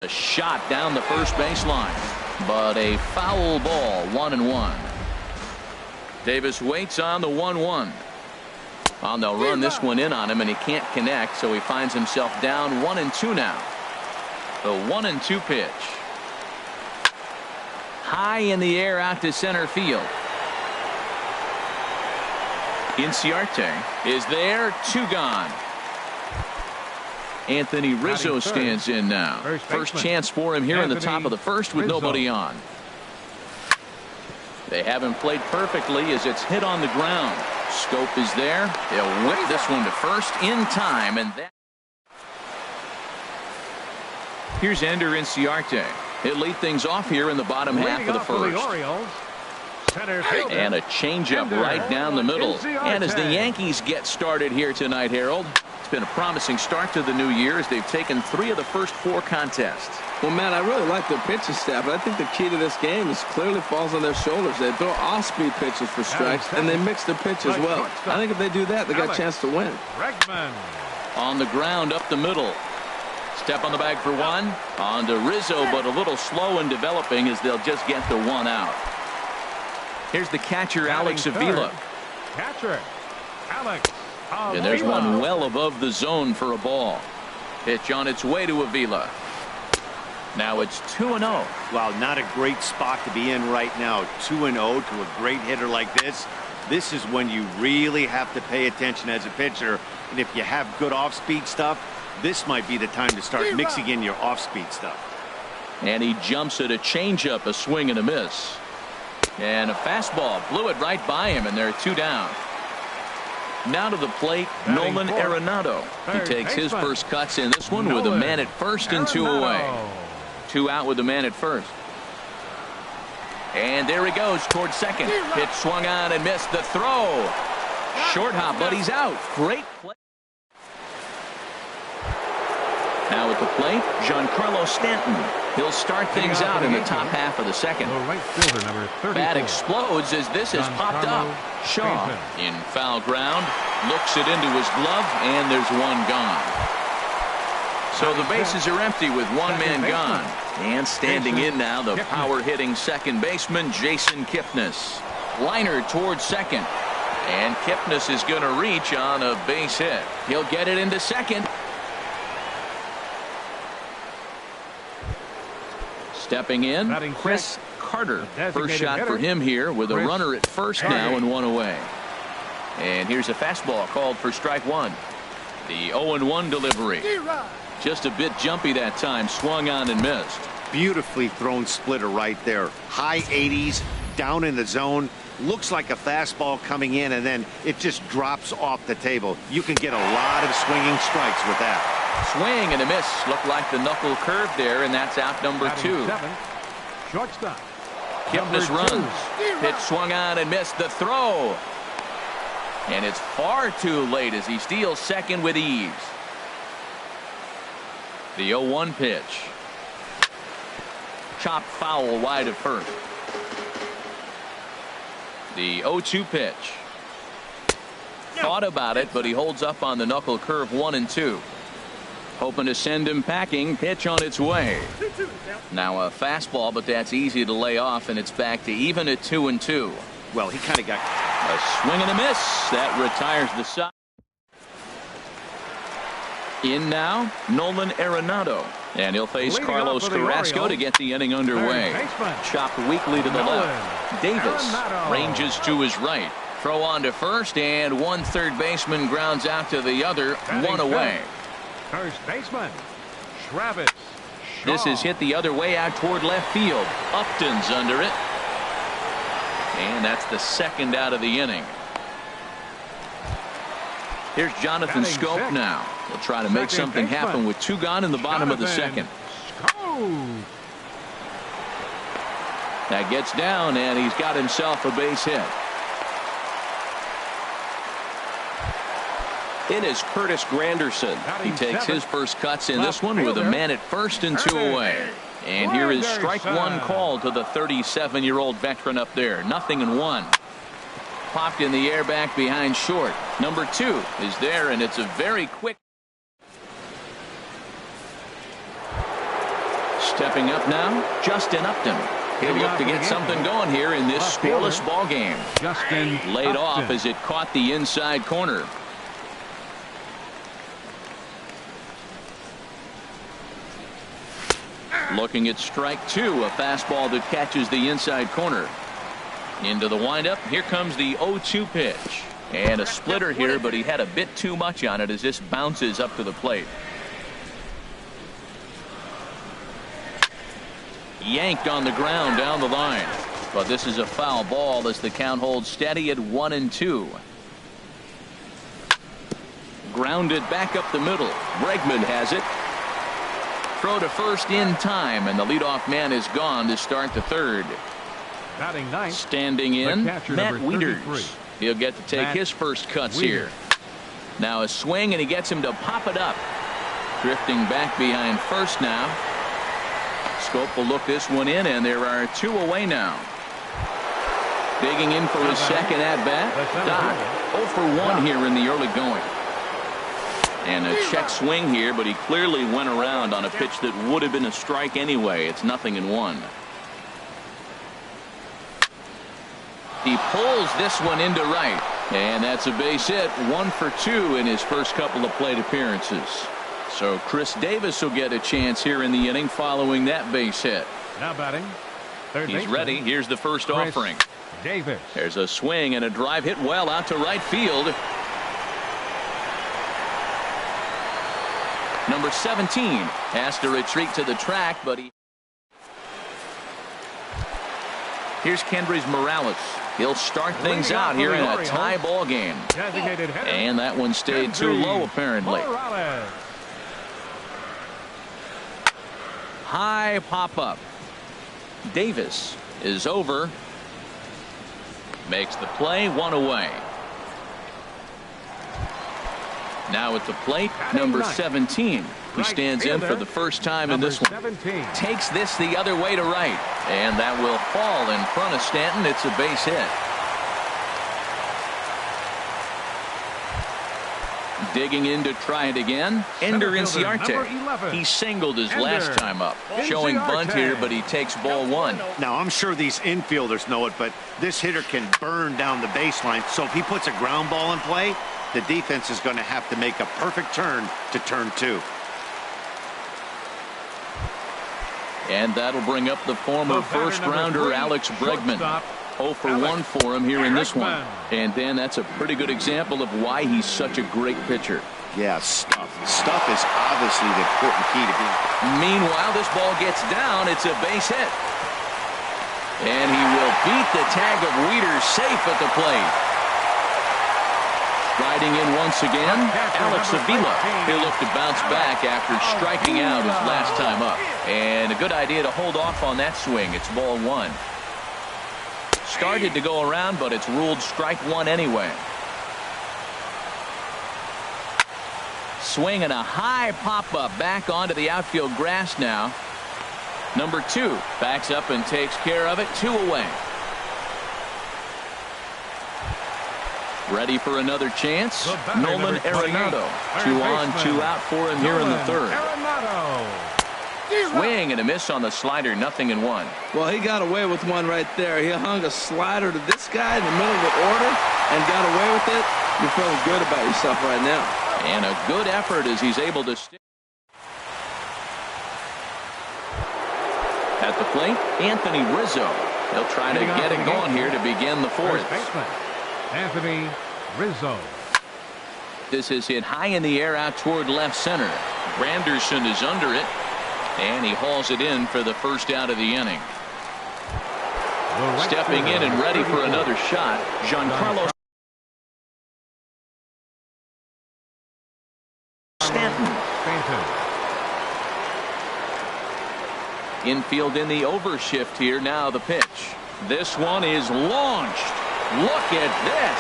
A shot down the first baseline, but a foul ball, 1-1. Davis waits on the 1-1. Well, they'll run this one in on him, and he can't connect, so he finds himself down 1-2 now. The 1-2 pitch. High in the air out to center field. Inciarte is there, 2 gone. Anthony Rizzo stands in now. First chance for him here in the top of the first with nobody on. They haven't played perfectly as it's hit on the ground. Scope is there. He'll whip this one to first in time, and that. Here's Ender Inciarte. He'll lead things off here in the bottom half of the first. And a changeup right down the middle. And as the Yankees get started here tonight, Harold, it's been a promising start to the new year as they've taken 3 of the first 4 contests. Well, Matt, I really like their pitching staff, but I think the key to this game is clearly falls on their shoulders. They throw off-speed pitches for strikes, and they mix the pitch as well. I think if they do that, they got a chance to win. On the ground up the middle. Step on the bag for 1. On to Rizzo, but a little slow in developing as they'll just get the 1 out. Here's the catcher, Alex Avila. And there's one well above the zone for a ball. Pitch on its way to Avila. Now it's 2-0. Wow, not a great spot to be in right now. 2-0 to a great hitter like this. This is when you really have to pay attention as a pitcher. And if you have good off-speed stuff, this might be the time to start mixing in your off-speed stuff. And he jumps at a changeup, a swing and a miss. And a fastball blew it right by him, and they're 2 down. Now to the plate, Nolan Arenado. He takes his first cuts in this one with a man at first and 2 away. 2 out with a man at first. And there he goes towards second. Pitch swung on and missed. The throw. Short hop, but he's out. Great play. Now at the plate, Giancarlo Stanton. He'll start things out in the top half of the second. Bat explodes as this has popped up. Shaw in foul ground, looks it into his glove, and there's 1 gone. So the bases are empty with 1 man gone. And standing in now, the power-hitting second baseman, Jason Kipnis. Liner towards second. And Kipnis is going to reach on a base hit. He'll get it into second. Stepping in, Chris Carter. First shot for him here with a runner at first now and 1 away. And here's a fastball called for strike 1. The 0-1 delivery. Just a bit jumpy that time. Swung on and missed. Beautifully thrown splitter right there. High 80s, down in the zone. Looks like a fastball coming in, and then it just drops off the table. You can get a lot of swinging strikes with that. Swing and a miss. Looked like the knuckle curve there, and that's out number 2. Shortstop. Kipnis runs. Pitch swung on and missed. The throw. And it's far too late as he steals second with ease. The 0-1 pitch. Chopped foul wide of first. The 0-2 pitch. Thought about it, but he holds up on the knuckle curve 1 and 2. Hoping to send him packing. Pitch on its way. Now a fastball, but that's easy to lay off, and it's back to even at 2 and 2. Well, he kind of got a swing and a miss. That retires the side. In now, Nolan Arenado. And he'll face Carlos Carrasco to get the inning underway. Chopped weakly to the left. Davis ranges to his right. Throw on to first, and 1 third baseman grounds out to the other. 1 away. First baseman, Travis Shaw. This is hit the other way out toward left field. Upton's under it. And that's the 2nd out of the inning. Here's Jonathan Scope now. He'll try to make something happen with 2 gone in the bottom of the 2nd. That gets down, and he's got himself a base hit. It is Curtis Granderson. He takes his first cuts in this one with a man at first and 2 away. And here is strike 1 called to the 37-year-old veteran up there. 0-1. Popped in the air back behind short. Number 2 is there, and it's a very quick. Stepping up now, Justin Upton. He'll look to get something going here in this scoreless ball game. Justin laid Upton. off as it caught the inside corner. Looking at strike two, a fastball that catches the inside corner. Into the windup. Here comes the 0-2 pitch. And a splitter here, but he had a bit too much on it as this bounces up to the plate. Yanked on the ground down the line. But this is a foul ball as the count holds steady at 1-2. Grounded back up the middle. Bregman has it. Throw to first in time, and the leadoff man is gone to start the third. Batting ninth, standing in, Matt Wieters. He'll get to take his first cuts here. Now a swing, and he gets him to pop it up. Drifting back behind first now. Scope will look this one in, and there are two away now. Digging in for his second at-bat. Doc 0 for 1 here in the early going. And a check swing here, but he clearly went around on a pitch that would have been a strike anyway. It's 0-1. He pulls this one into right. And that's a base hit. 1 for 2 in his first couple of plate appearances. So Chris Davis will get a chance here in the inning following that base hit. Now batting. He's ready. Here's the first offering. Davis. There's a swing and a drive hit well out to right field. Number 17 has to retreat to the track, but here's Kendrys Morales. He'll start things out here in a tie ball game. And that one stayed too low, apparently. High pop up. Davis is over. Makes the play, 1 away. Now at the plate, number 17. He stands in for the first time in this one. Takes this the other way to right. And that will fall in front of Stanton. It's a base hit. Digging in to try it again. Ender Inciarte. He singled his last time up. Showing bunt here, but he takes ball 1. Now, I'm sure these infielders know it, but this hitter can burn down the baseline. So if he puts a ground ball in play, the defense is going to have to make a perfect turn to turn 2. And that'll bring up the former first-rounder Alex Bregman. 0 for 1 for him here in this one. And then that's a pretty good example of why he's such a great pitcher. Yeah, stuff. Stuff is obviously the important key to being. Meanwhile, this ball gets down. It's a base hit. And he will beat the tag of Wieters safe at the plate. Riding in once again, Alex Avila. He'll look to bounce back after striking out his last time up. And a good idea to hold off on that swing. It's ball 1. Started to go around, but it's ruled strike 1 anyway. Swing and a high pop-up back onto the outfield grass now. Number 2 backs up and takes care of it. 2 away. Ready for another chance. Nolan Arenado. 2 on, 2 out for him here in the third. Swing and a miss on the slider. 0-1. Well, he got away with one right there. He hung a slider to this guy in the middle of the order and got away with it. You're feeling good about yourself right now. And a good effort as he's able to stick. At the plate, Anthony Rizzo. He'll try to get it going here to begin the fourth. Anthony Rizzo. This is hit high in the air out toward left center. Granderson is under it. And he hauls it in for the first out of the inning. Stepping in and ready for another shot, Giancarlo Stanton. Infield in the overshift here. Now the pitch. This one is launched. Look at this.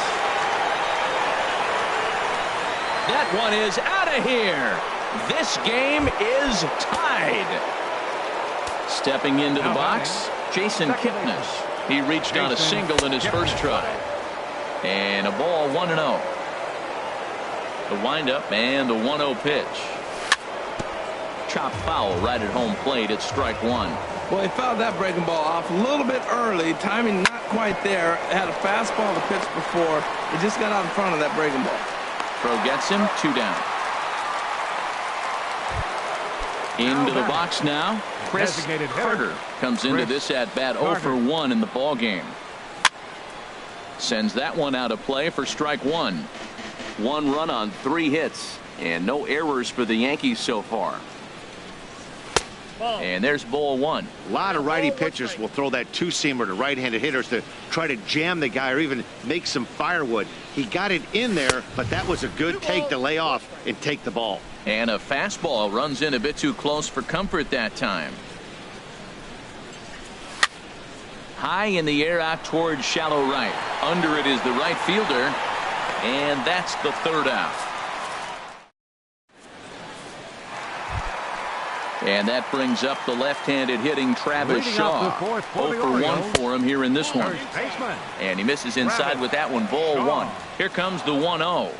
That one is out of here. This game is tied. Stepping into the box, Jason Kipnis. He reached on a single in his first try. And a ball 1-0. The windup and the 1-0 pitch. Chopped foul right at home plate. It's strike one. Well, he fouled that breaking ball off a little bit early. Timing not quite there. Had a fastball to pitch before. He just got out in front of that breaking ball. Throw gets him. 2 down. Into the box now. Chris Carter comes into this at bat 0 for 1 in the ball game. Sends that one out of play for strike one. 1 run on 3 hits and no errors for the Yankees so far. And there's ball 1. A lot of righty pitchers will throw that two-seamer to right-handed hitters to try to jam the guy or even make some firewood. He got it in there, but that was a good take to lay off and take the ball. And a fastball runs in a bit too close for comfort that time. High in the air out towards shallow right. Under it is the right fielder. And that's the 3rd out. And that brings up the left-handed hitting Travis Shaw. 0 for 1 for him here in this one. And he misses inside with that one. Ball 1. Here comes the 1-0.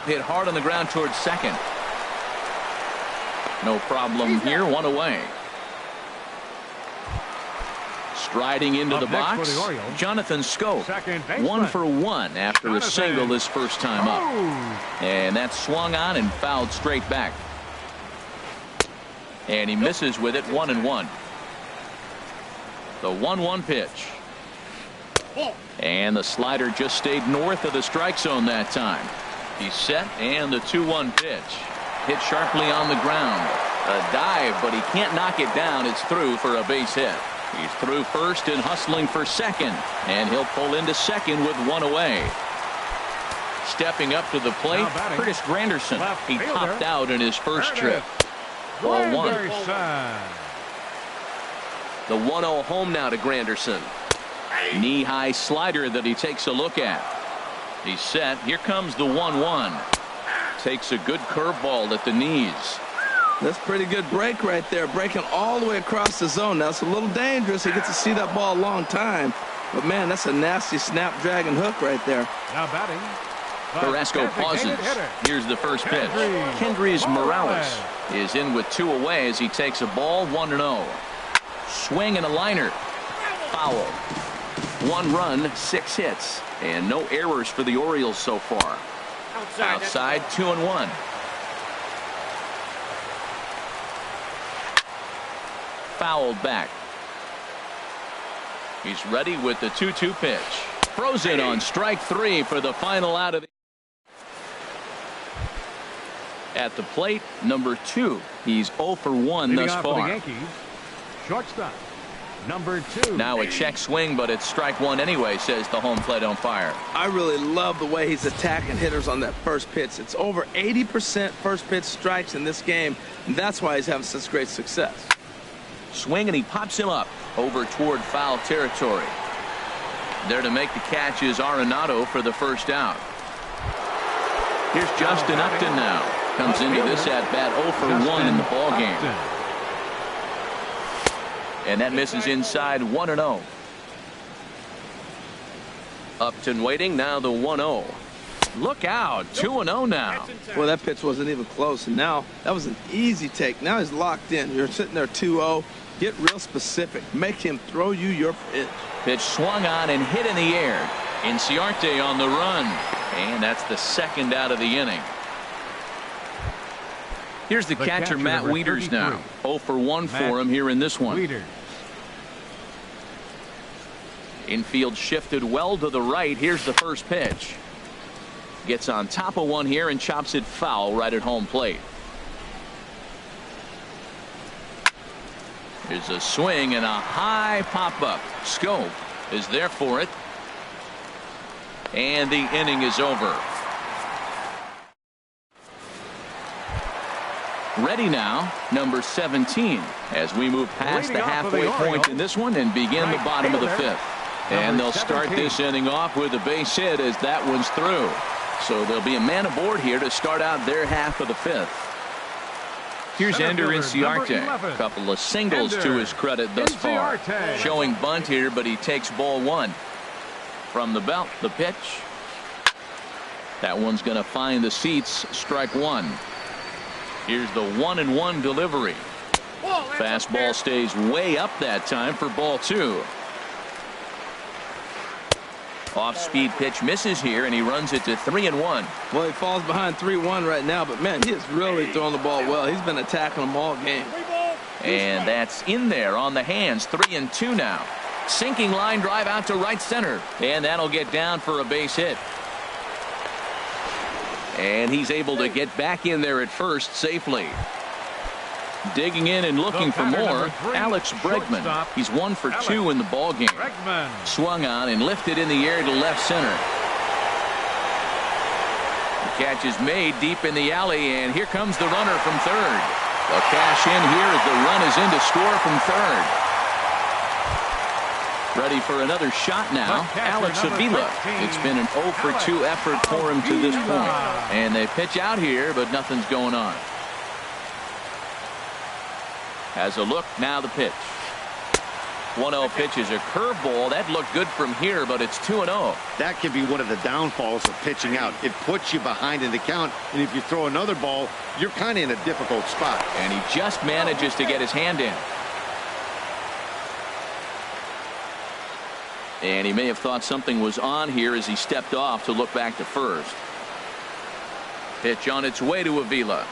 Hit hard on the ground towards second. No problem here. 1 away. Striding into the box, Jonathan Scope. 1 for 1 after a single his first time up. And that's swung on and fouled straight back. And he misses with it. 1-1. The 1-1 pitch. And the slider just stayed north of the strike zone that time. He's set, and the 2-1 pitch. Hit sharply on the ground. A dive, but he can't knock it down. It's through for a base hit. He's through first and hustling for second. And he'll pull into second with 1 away. Stepping up to the plate, Curtis Granderson. He popped out in his first trip. Ball 1. The 1-0 home now to Granderson. Knee-high slider that he takes a look at. He's set. Here comes the 1-1. Takes a good curveball at the knees. That's a pretty good break right there. Breaking all the way across the zone. Now, it's a little dangerous. He gets to see that ball a long time. But, man, that's a nasty snap-dragon hook right there. Now batting. Carrasco pauses. Here's the first pitch. Kendrys Morales is in with 2 away as he takes a ball. 1-0. Swing and a liner. Foul. 1 run, 6 hits, and no errors for the Orioles so far. Outside 2-1. Fouled back. He's ready with the 2-2 pitch. Throws it on strike 3 for the final out of the. At the plate, number 2. He's 0 for 1 thus far. For the Yankees, shortstop, number 2. Now a check swing, but it's strike 1 anyway, says the home plate umpire. I really love the way he's attacking hitters on that first pitch. It's over 80% first pitch strikes in this game, and that's why he's having such great success. Swing, and he pops him up over toward foul territory. There to make the catch is Arenado for the first out. Here's Justin Upton now. Comes into this at-bat 0 for 1 in the ball game. And that misses inside. 1-0. Upton waiting. Now the 1-0. Look out. 2-0 now. Well, that pitch wasn't even close. And now that was an easy take. Now he's locked in. You're sitting there 2-0. Get real specific. Make him throw you your pitch. Pitch swung on and hit in the air. Inciarte on the run. And that's the second out of the inning. Here's the catcher, Matt Wieters now. 0 for 1 for him here in this one. Infield shifted well to the right. Here's the first pitch. Gets on top of one here and chops it foul right at home plate. There's a swing and a high pop-up. Scope is there for it. And the inning is over. Ready now, number 17, as we move past the halfway point in this one and begin the bottom of the 5th. And they'll start this inning off with a base hit as that one's through. So there'll be a man aboard here to start out their half of the 5th. Here's Ender Inciarte. A couple of singles to his credit thus far. Showing bunt here, but he takes ball 1. From the belt, the pitch. That one's going to find the seats. Strike 1. Here's the 1-1 delivery. Fastball stays way up that time for ball 2. Off-speed pitch misses here, and he runs it to 3-1. Well, he falls behind 3-1 right now, but man, he is really throwing the ball well. He's been attacking them all game. And that's in there on the hands. 3-2 now. Sinking line drive out to right center, and that'll get down for a base hit. And he's able to get back in there at first safely. Digging in and looking for more, Alex Bregman. He's 1 for 2 in the ball game. Swung on and lifted in the air to left center. The catch is made deep in the alley, and here comes the runner from third. A cash in here as the run is in to score from third. Ready for another shot now, Alex Avila. It's been an 0 for 2 effort for him to this point. And they pitch out here, but nothing's going on. Has a look, now the pitch. 1-0 pitch is a curveball. That looked good from here, but it's 2-0. That could be one of the downfalls of pitching out. It puts you behind in the count, and if you throw another ball, you're kind of in a difficult spot. And he just manages to get his hand in. And he may have thought something was on here as he stepped off to look back to first. Pitch on its way to Avila.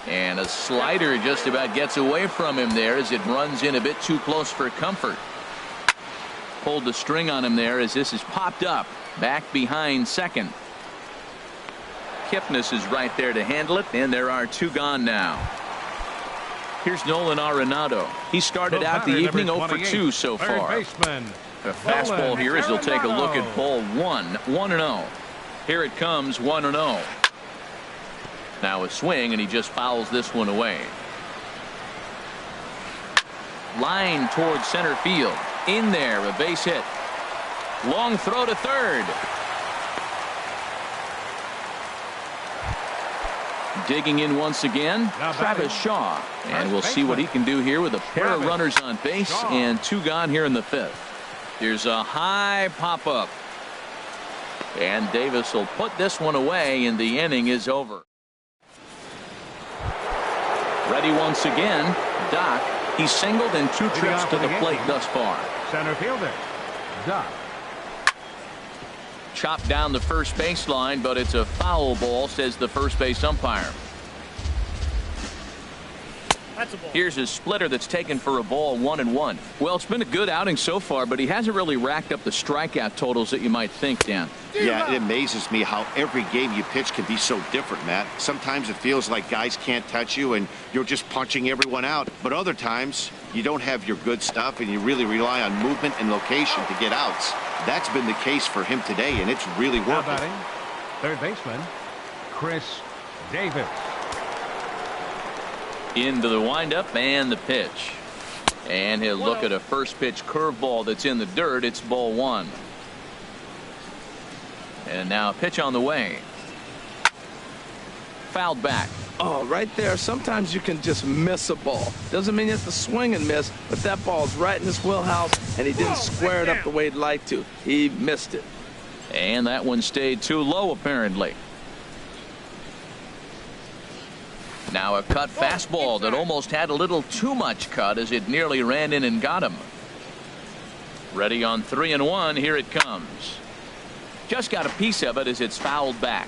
And a slider just about gets away from him there as it runs in a bit too close for comfort. Pulled the string on him there as this is popped up back behind second. Kipnis is right there to handle it, and there are 2 gone now. Here's Nolan Arenado. He started out the evening 0 for 2 so far. A fastball here as he'll take a look at ball 1. 1-0. Here it comes, 1-0. Now a swing, and he just fouls this one away. Line towards center field. In there, a base hit. Long throw to third. Digging in once again, Travis Shaw. And we'll see what he can do here with a pair of runners on base and 2 gone here in the 5th. Here's a high pop-up. And Davis will put this one away, and the inning is over. Ready once again, Doc. He's singled in 2 trips to the plate thus far. Center fielder, Doc. Chopped down the first baseline, but it's a foul ball, says the first base umpire. That's a ball. Here's his splitter that's taken for a ball, 1-1. Well, it's been a good outing so far, but he hasn't really racked up the strikeout totals that you might think, Dan. Yeah, it amazes me how every game you pitch can be so different, Matt. Sometimes it feels like guys can't touch you and you're just punching everyone out. But other times you don't have your good stuff and you really rely on movement and location to get outs. That's been the case for him today, and it's really Now working. batting, third baseman, Chris Davis. Into the windup and the pitch. And he'll look at a first pitch curveball that's in the dirt. It's ball 1. And now a pitch on the way. Fouled back. Oh, right there. Sometimes you can just miss a ball. Doesn't mean you have to swing and miss, but that ball's right in his wheelhouse, and he didn't square it up the way he'd like to. He missed it. And that one stayed too low, apparently. Now a cut fastball that almost had a little too much cut as it nearly ran in and got him. Ready on 3-1. Here it comes. Just got a piece of it as it's fouled back.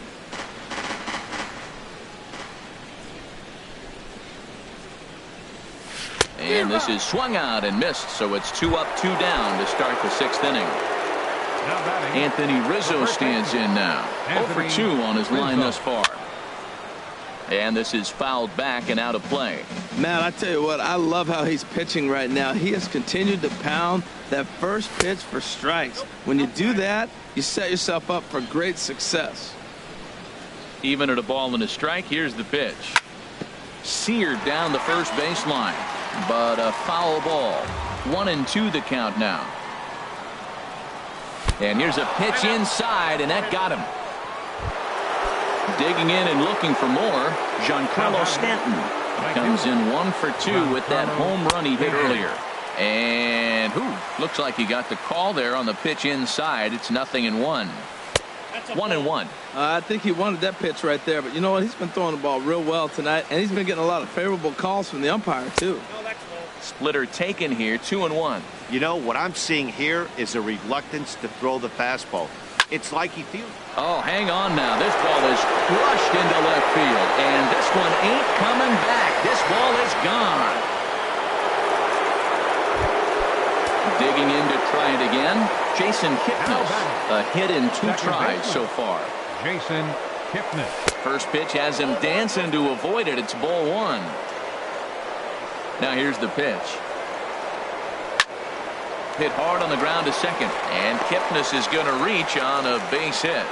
And this is swung out and missed, so it's 2 up, 2 down to start the 6th inning. Now batting, Anthony Rizzo stands in now. 0 for 2 on his line thus far. And this is fouled back and out of play. Man, I tell you what, I love how he's pitching right now. He has continued to pound that first pitch for strikes. When you do that, you set yourself up for great success. Even at a ball and a strike, here's the pitch. Seared down the first baseline, but a foul ball. 1-2 the count now. And here's a pitch inside, and that got him. Digging in and looking for more, Giancarlo Stanton comes in 1 for 2 with that home run he hit earlier. And looks like he got the call there on the pitch inside. It's 0-1. 1-1. I think he wanted that pitch right there, but you know what? He's been throwing the ball real well tonight, and he's been getting a lot of favorable calls from the umpire, too. Splitter taken here, 2-1. You know, what I'm seeing here is a reluctance to throw the fastball. It's like he feels. Oh, hang on now. This ball is crushed into left field, and this one ain't coming back. This ball is gone. Digging in to try it again, Jason Kipnis. A hit in 2 tries so far. Jason Kipnis. First pitch has him dancing to avoid it. It's ball 1. Now here's the pitch. Hit hard on the ground to second, and Kipnis is going to reach on a base hit.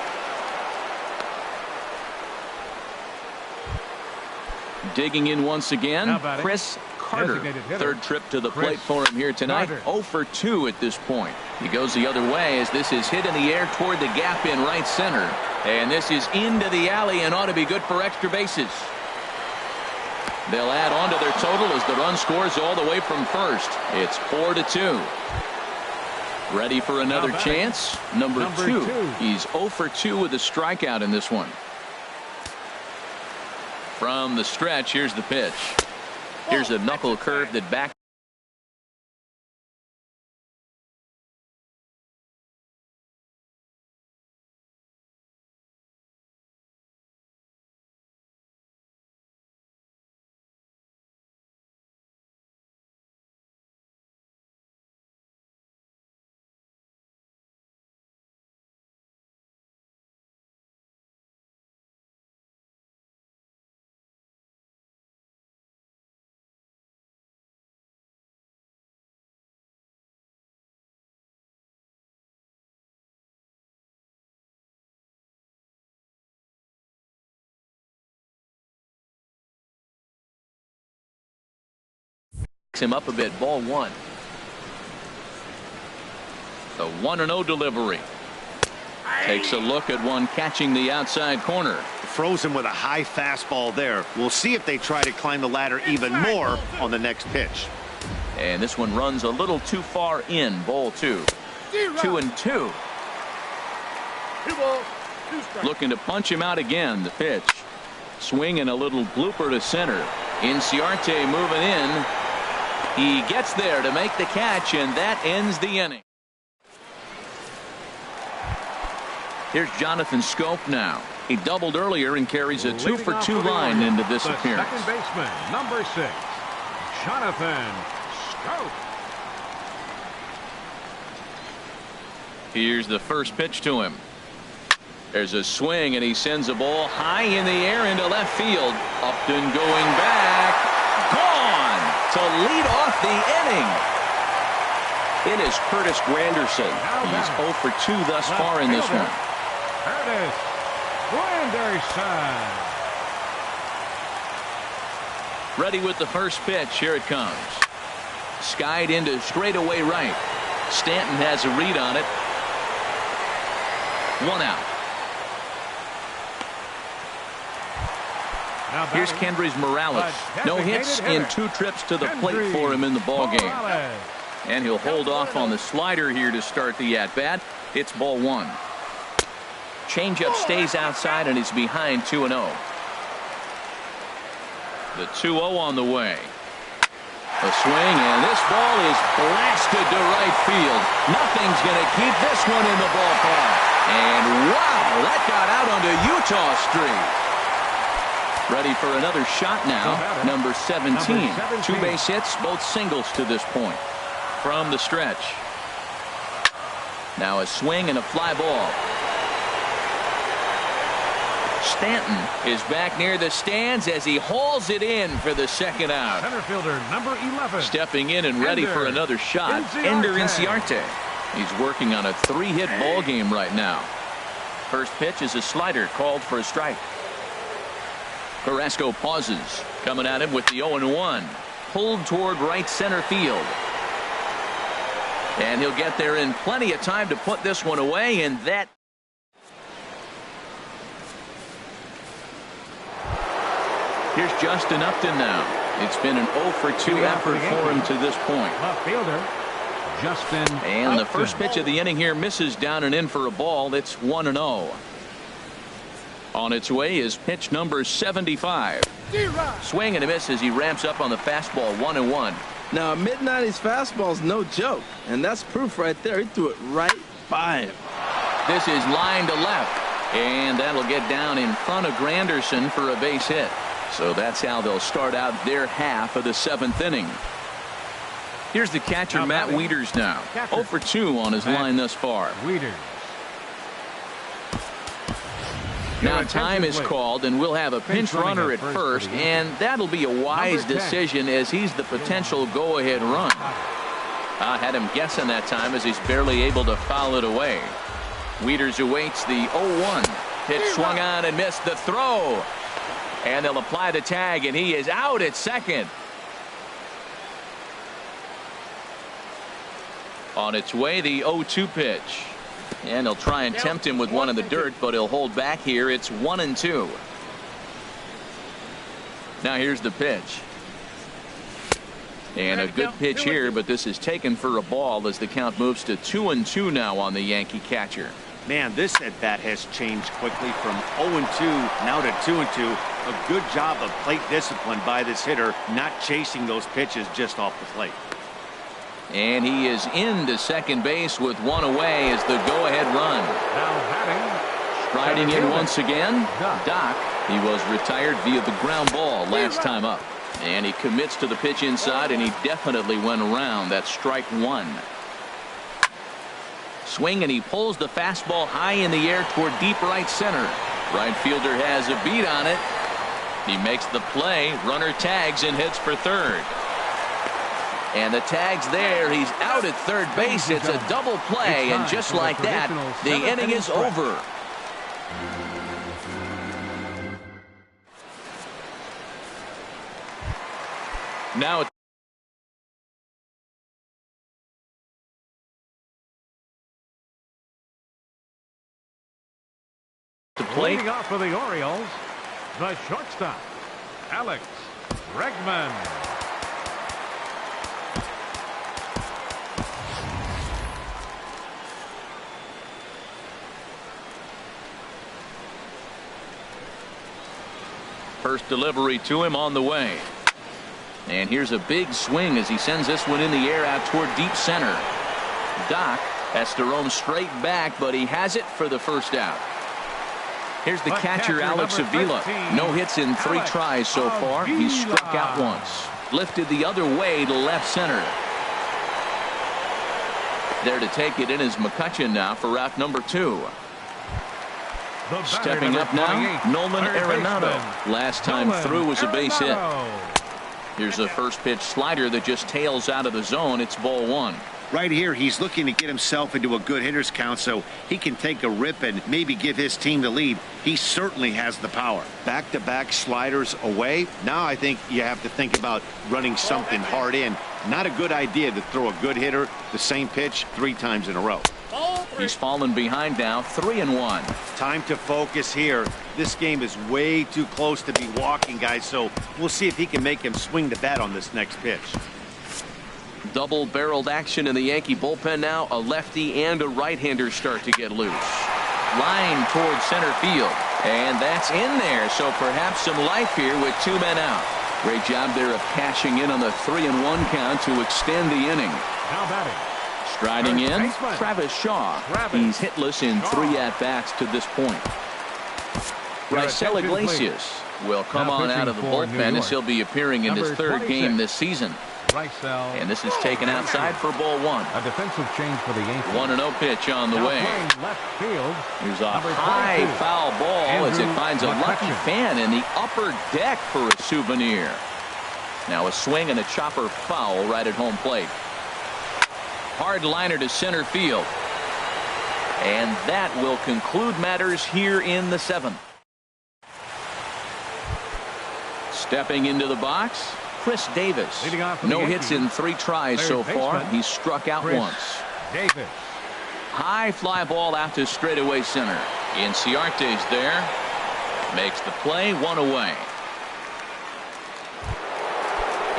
Digging in once again, Chris Carter. Third trip to the plate for him here tonight. 0 for 2 at this point. He goes the other way as this is hit in the air toward the gap in right center. And this is into the alley and ought to be good for extra bases. They'll add on to their total as the run scores all the way from first. It's 4-2. Ready for another chance? Number 2. He's 0 for 2 with a strikeout in this one. From the stretch, here's the pitch. Here's a knuckle curve that back. Him up a bit. Ball 1. The 1-0 delivery. Takes a look at one catching the outside corner. Frozen with a high fastball there. We'll see if they try to climb the ladder even more on the next pitch. And this one runs a little too far in. Ball 2. 2-2. Looking to punch him out again. The pitch. Swinging a little blooper to center. Inciarte moving in. He gets there to make the catch, and that ends the inning. Here's Jonathan Scope now. He doubled earlier and carries a 2 for 2 line into this appearance. Second baseman, number 6, Jonathan Scope. Here's the first pitch to him. There's a swing, and he sends a ball high in the air into left field. Upton going back. Gone to lead off the inning. It is Curtis Granderson. He's 0 for 2 thus far in this one. Curtis Granderson. Ready with the first pitch. Here it comes. Skied into straightaway right. Stanton has a read on it. 1 out. Here's Kendrys Morales. No hits in 2 trips to the plate for him in the ballgame. And he'll hold off on the slider here to start the at-bat. It's ball 1. Changeup stays outside and he's behind 2-0. The 2-0 on the way. A swing, and this ball is blasted to right field. Nothing's going to keep this one in the ballpark. And wow, that got out onto Utah Street. Ready for another shot now. Number 17. 2 base hits, both singles to this point. From the stretch. Now a swing and a fly ball. Stanton is back near the stands as he hauls it in for the second out. Center fielder number 11. Stepping in and ready for another shot. Ender Inciarte. He's working on a 3-hit ball game right now. First pitch is a slider called for a strike. Carrasco pauses. Coming at him with the 0-1. Pulled toward right center field. And he'll get there in plenty of time to put this one away, and that. Here's Justin Upton now. It's been an 0 for 2 effort for him to this point. Left fielder And the first pitch of the inning here misses down and in for a ball. It's 1-0. On its way is pitch number 75. Swing and a miss as he ramps up on the fastball. 1-1. Now, a mid-90s fastball is no joke, and that's proof right there. He threw it right by him. This is line to left, and that'll get down in front of Granderson for a base hit. So that's how they'll start out their half of the 7th inning. Here's the catcher, Matt Wieters now. 0 for 2 on his line thus far. Now time is called, and we'll have a pinch runner at first, and that'll be a wise decision as he's the potential go-ahead run. I had him guessing that time as he's barely able to foul it away. Wieters awaits the 0-1. Pitch swung on and missed the throw. And they'll apply the tag, and he is out at second. On its way, the 0-2 pitch. And they'll try and tempt him with one in the dirt, but he'll hold back here. It's 1-2. Now here's the pitch. And a good pitch here, but this is taken for a ball as the count moves to 2-2 now on the Yankee catcher. Man, this at bat has changed quickly from 0-2 now to 2-2. A good job of plate discipline by this hitter, not chasing those pitches just off the plate. And he is into second base with one away as the go-ahead run. Striding in once again, Doc. He was retired via the ground ball last time up. And he commits to the pitch inside, and he definitely went around. That's strike one. Swing, and he pulls the fastball high in the air toward deep right center. Right fielder has a beat on it. He makes the play. Runner tags and hits for third. And the tag's there. He's out at third base. It's a double play, and just like that, the inning is over. Now to play. Leading off for the Orioles, the shortstop, Alex Bregman. First delivery to him on the way. And here's a big swing as he sends this one in the air out toward deep center. Doc has to roam straight back, but he has it for the first out. Here's the catcher, Alex Avila. No hits in 3 tries so far. He's struck out once. Lifted the other way to left center. There to take it in is McCutchen now for route number 2. Stepping up now, Nolan Arenado. Last time through was a base hit. Here's a first pitch slider that just tails out of the zone. It's ball 1. Right here, he's looking to get himself into a good hitter's count so he can take a rip and maybe give his team the lead. He certainly has the power. Back-to-back sliders away. Now I think you have to think about running something hard in. Not a good idea to throw a good hitter the same pitch 3 times in a row. He's fallen behind now, 3-1. Time to focus here. This game is way too close to be walking, guys, so we'll see if he can make him swing the bat on this next pitch. Double-barreled action in the Yankee bullpen now. A lefty and a right-hander start to get loose. Line towards center field. And that's in there, so perhaps some life here with 2 men out. Great job there of cashing in on the 3-1 count to extend the inning. Now batting. Striding in, Travis Shaw. He's hitless in 3 at-bats to this point. Raisel Iglesias will come on out of the bullpen as he'll be appearing in his 3rd game this season. And this is taken outside for ball 1. A defensive change for the Yankees. 1-0 pitch on the way. Left field. Here's a high foul ball as it finds a lucky fan in the upper deck for a souvenir. Now a swing and a chopper foul right at home plate. Hard liner to center field. And that will conclude matters here in the 7th. Stepping into the box, Chris Davis. No hits in 3 tries so far. He's struck out once. Davis. High fly ball out to straightaway center. Inciarte's there. Makes the play, 1 away.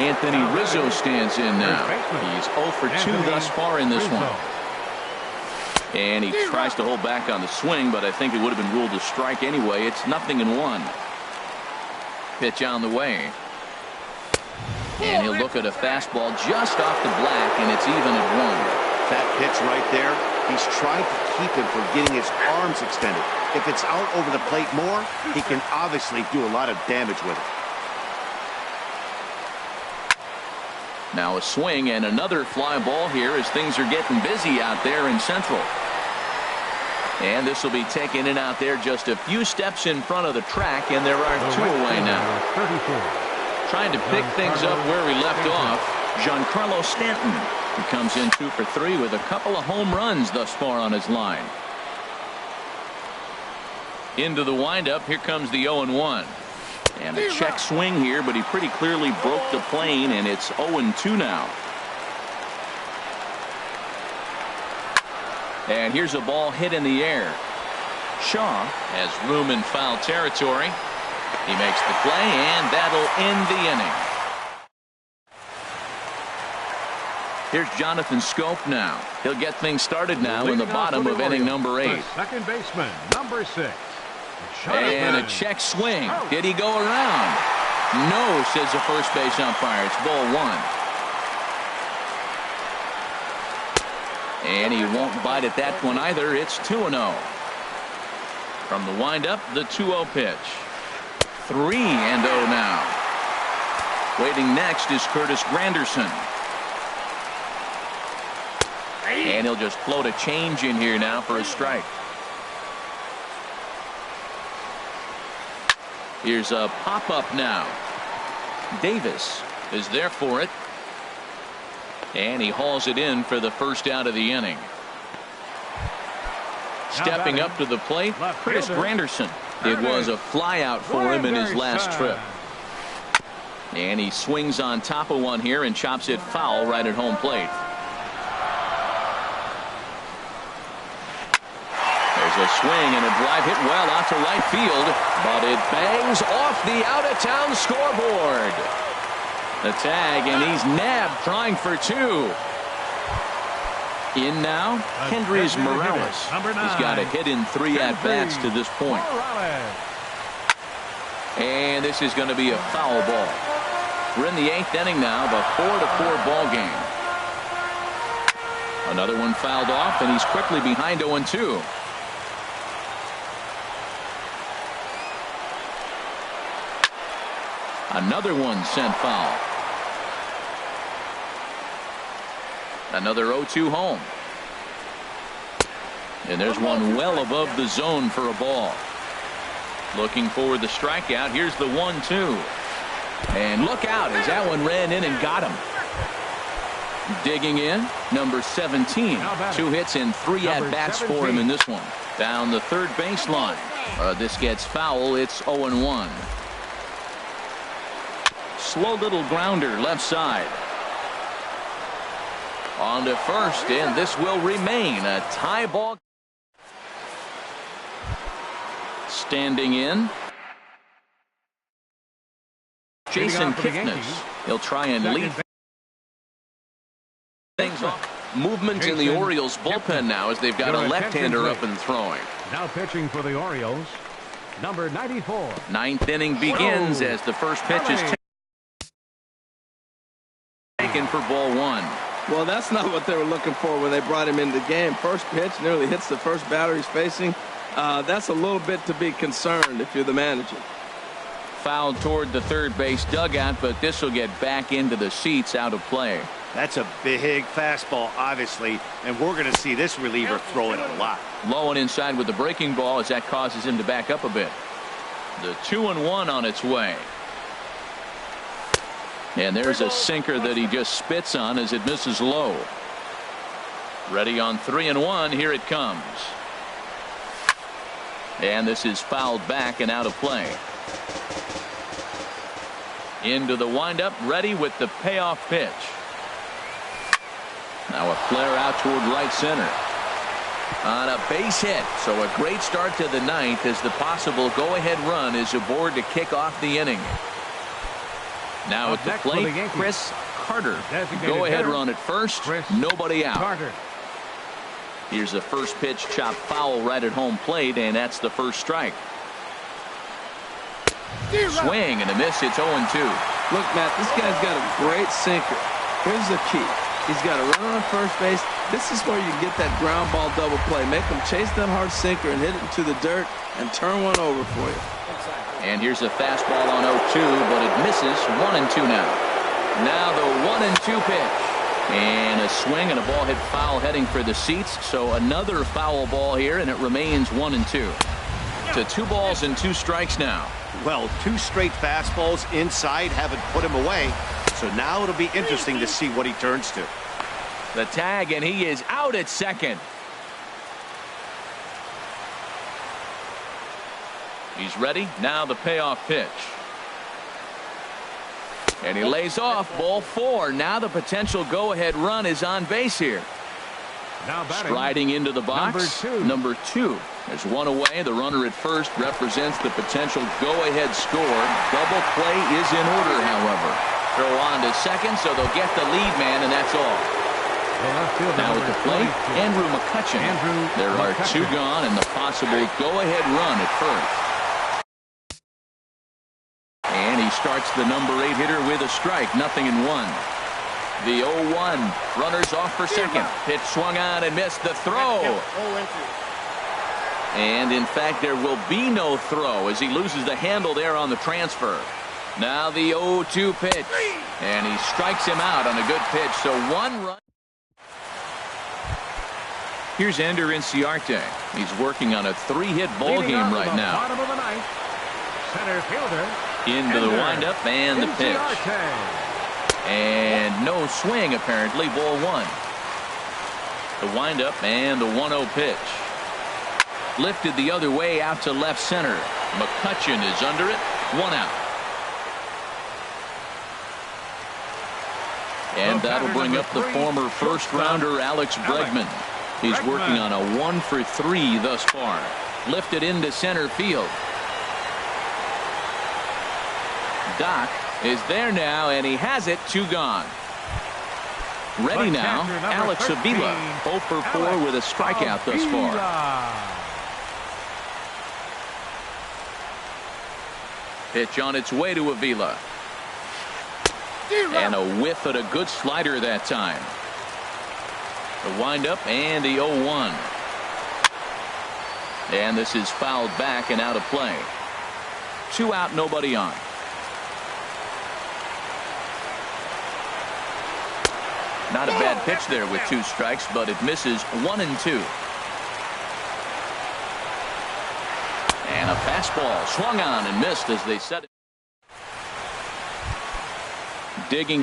Anthony Rizzo stands in now. He's 0 for 2 thus far in this one. And he tries to hold back on the swing, but I think it would have been ruled a strike anyway. It's 0-1. Pitch on the way. And he'll look at a fastball just off the black, and it's even at 1. That pitch right there, he's trying to keep him from getting his arms extended. If it's out over the plate more, he can obviously do a lot of damage with it. Now a swing and another fly ball here as things are getting busy out there in Central. And this will be taken in out there just a few steps in front of the track, and there are 2 away now. Trying to pick things up where we left off, Giancarlo Stanton, who comes in 2 for 3 with a couple of home runs thus far on his line. Into the windup, here comes the 0-1. And a check swing here, but he pretty clearly broke the plane, and it's 0-2 now. And here's a ball hit in the air. Shaw has room in foul territory. He makes the play, and that'll end the inning. Here's Jonathan Scope now. He'll get things started now in the bottom of inning number 8. Second baseman, number 6. And a check swing. Did he go around? No, says the first base umpire. It's ball 1. And he won't bite at that one either. It's 2-0. From the windup, the 2-0 pitch. 3-0 now. Waiting next is Curtis Granderson. And he'll just float a change in here now for a strike. Here's a pop-up now. Davis is there for it. And he hauls it in for the first out of the inning. Stepping up to the plate, Curtis Granderson. It was a fly out for him in his last trip. And he swings on top of one here and chops it foul right at home plate. There's a swing and a drive hit well out to right field, but it bangs off the out-of-town scoreboard. The tag, and he's nabbed trying for 2. In now, Hendrys Morales. He's got a hit in 3 at-bats to this point. And this is going to be a foul ball. We're in the 8th inning now, of a 4-4 ball game. Another one fouled off, and he's quickly behind 0-2. Another one sent foul. Another 0-2 home. And there's one well above the zone for a ball. Looking for the strikeout. Here's the 1-2. And look out as that one ran in and got him. Digging in, number 17. 2 hits and 3 at-bats for him in this one. Down the third baseline. This gets foul. It's 0-1. Slow little grounder left side. On to first, and this will remain a tie ball. Standing in, Jason Kipnis. He'll try and lead things off. Movement in the Orioles bullpen now as they've got a left-hander up and throwing. Now pitching for the Orioles, number 94. 9th inning begins as the first pitch is taken for ball 1. Well, that's not what they were looking for when they brought him into the game. First pitch nearly hits the first batter he's facing. That's a little bit to be concerned if you're the manager. Fouled toward the third base dugout, but this will get back into the seats out of play. That's a big fastball, obviously, and we're going to see this reliever throw it a lot. Low and inside with the breaking ball as that causes him to back up a bit. The 2-1 on its way. And there's a sinker that he just spits on as it misses low. Ready on 3-1. Here it comes. And this is fouled back and out of play. Into the windup, ready with the payoff pitch. Now a flare out toward right center. On a base hit. So a great start to the 9th as the possible go-ahead run is aboard to kick off the inning. Now at the plate, Chris Carter. Go-ahead run at first. Nobody out. Carter. Here's the first pitch, chopped foul right at home plate, and that's the first strike. Swing and a miss. It's 0-2. Look, Matt, this guy's got a great sinker. Here's the key. He's got a runner on first base. This is where you get that ground ball double play. Make him chase that hard sinker and hit it into the dirt and turn one over for you. And here's a fastball on 0-2, but it misses. 1-2 now. Now the 1-2 pitch. And a swing and a ball hit foul heading for the seats. So another foul ball here, and it remains 1-2. To 2 balls and 2 strikes now. Well, 2 straight fastballs inside haven't put him away. So now it'll be interesting to see what he turns to. The tag, and he is out at second. He's ready. Now the payoff pitch. And he lays off. Ball 4. Now the potential go-ahead run is on base here. Now batting. Striding into the box. Number 2. There's one away. The runner at first represents the potential go-ahead score. Double play is in order, however. Throw on to second, so they'll get the lead man, and that's all. Now at the plate, Andrew McCutcheon. There are 2 gone, and the possible go-ahead run at first. And he starts the number 8 hitter with a strike. 0-1. The 0-1. Runners off for second. Pitch swung on and missed. The throw. And in fact, there will be no throw as he loses the handle there on the transfer. Now the 0-2 pitch. And he strikes him out on a good pitch. So 1 run. Here's Ender Inciarte. He's working on a 3-hit ball game right now. Bottom of the 9th. Center fielder. Into the windup and the pitch. And no swing, apparently. Ball 1. The windup and the 1-0 pitch. Lifted the other way out to left center. McCutcheon is under it. 1 out. And that'll bring up the former first-rounder Alex Bregman. He's working on a 1 for 3 thus far. Lifted into center field. Doc is there now, and he has it. 2 gone. Ready now, Alex Avila. 0 for 4 with a strikeout thus far. Pitch on its way to Avila. And a whiff at a good slider that time. The windup and the 0-1. And this is fouled back and out of play. 2 out, nobody on. Not a bad pitch there with 2 strikes, but it misses. 1-2. And a fastball swung on and missed as they set it. Digging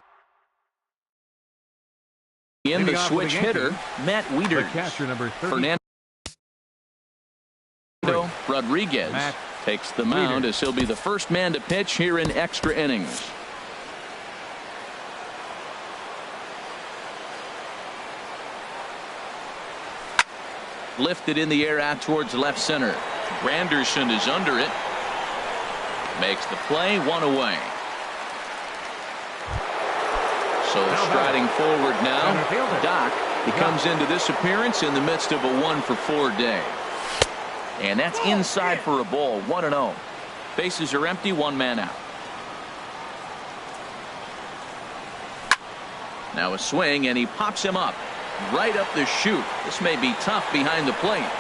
in the switch hitter, Matt Wieters. Fernando Rodriguez takes the mound as he'll be the first man to pitch here in extra innings. Lifted in the air out towards left center. Granderson is under it. Makes the play. 1 away. So striding forward now, Doc. He comes into this appearance in the midst of a 1 for 4 day. And that's inside for a ball. 1-0. Bases are empty. 1 man out. Now a swing, and he pops him up. Right up the chute. This may be tough behind the plate.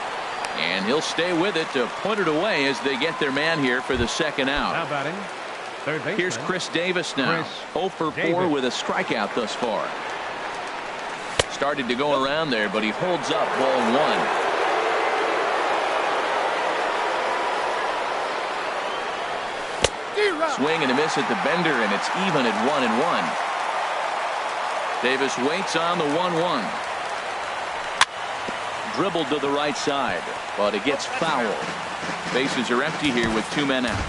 And he'll stay with it to put it away as they get their man here for the second out. Now batting. Third baseman. Here's Chris Davis now. 0 for 4 with a strikeout thus far. Started to go around there, but he holds up. Ball 1. Swing and a miss at the bender, and it's even at 1-1. Davis waits on the 1-1. Dribbled to the right side, but it gets fouled. Bases are empty here with 2 men out.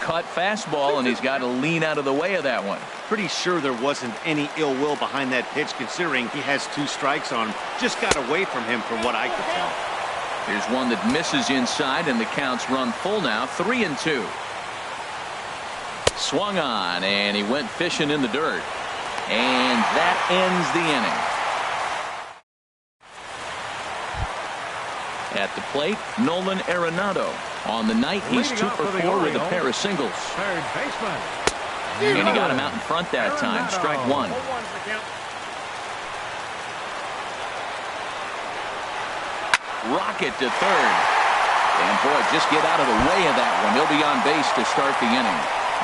cut fastball, and he's got to lean out of the way of that one. Pretty sure there wasn't any ill will behind that pitch, considering he has 2 strikes on him. Just got away from him from what I could tell. Here's one that misses inside, and the count's run full now, 3-2. Swung on, and he went fishing in the dirt. And that ends the inning. At the plate, Nolan Arenado. On the night, he's 2 for 4 with a pair of singles. Third baseman. And he got him out in front that time. Strike one. Rocket to third. And boy, just get out of the way of that one. He'll be on base to start the inning.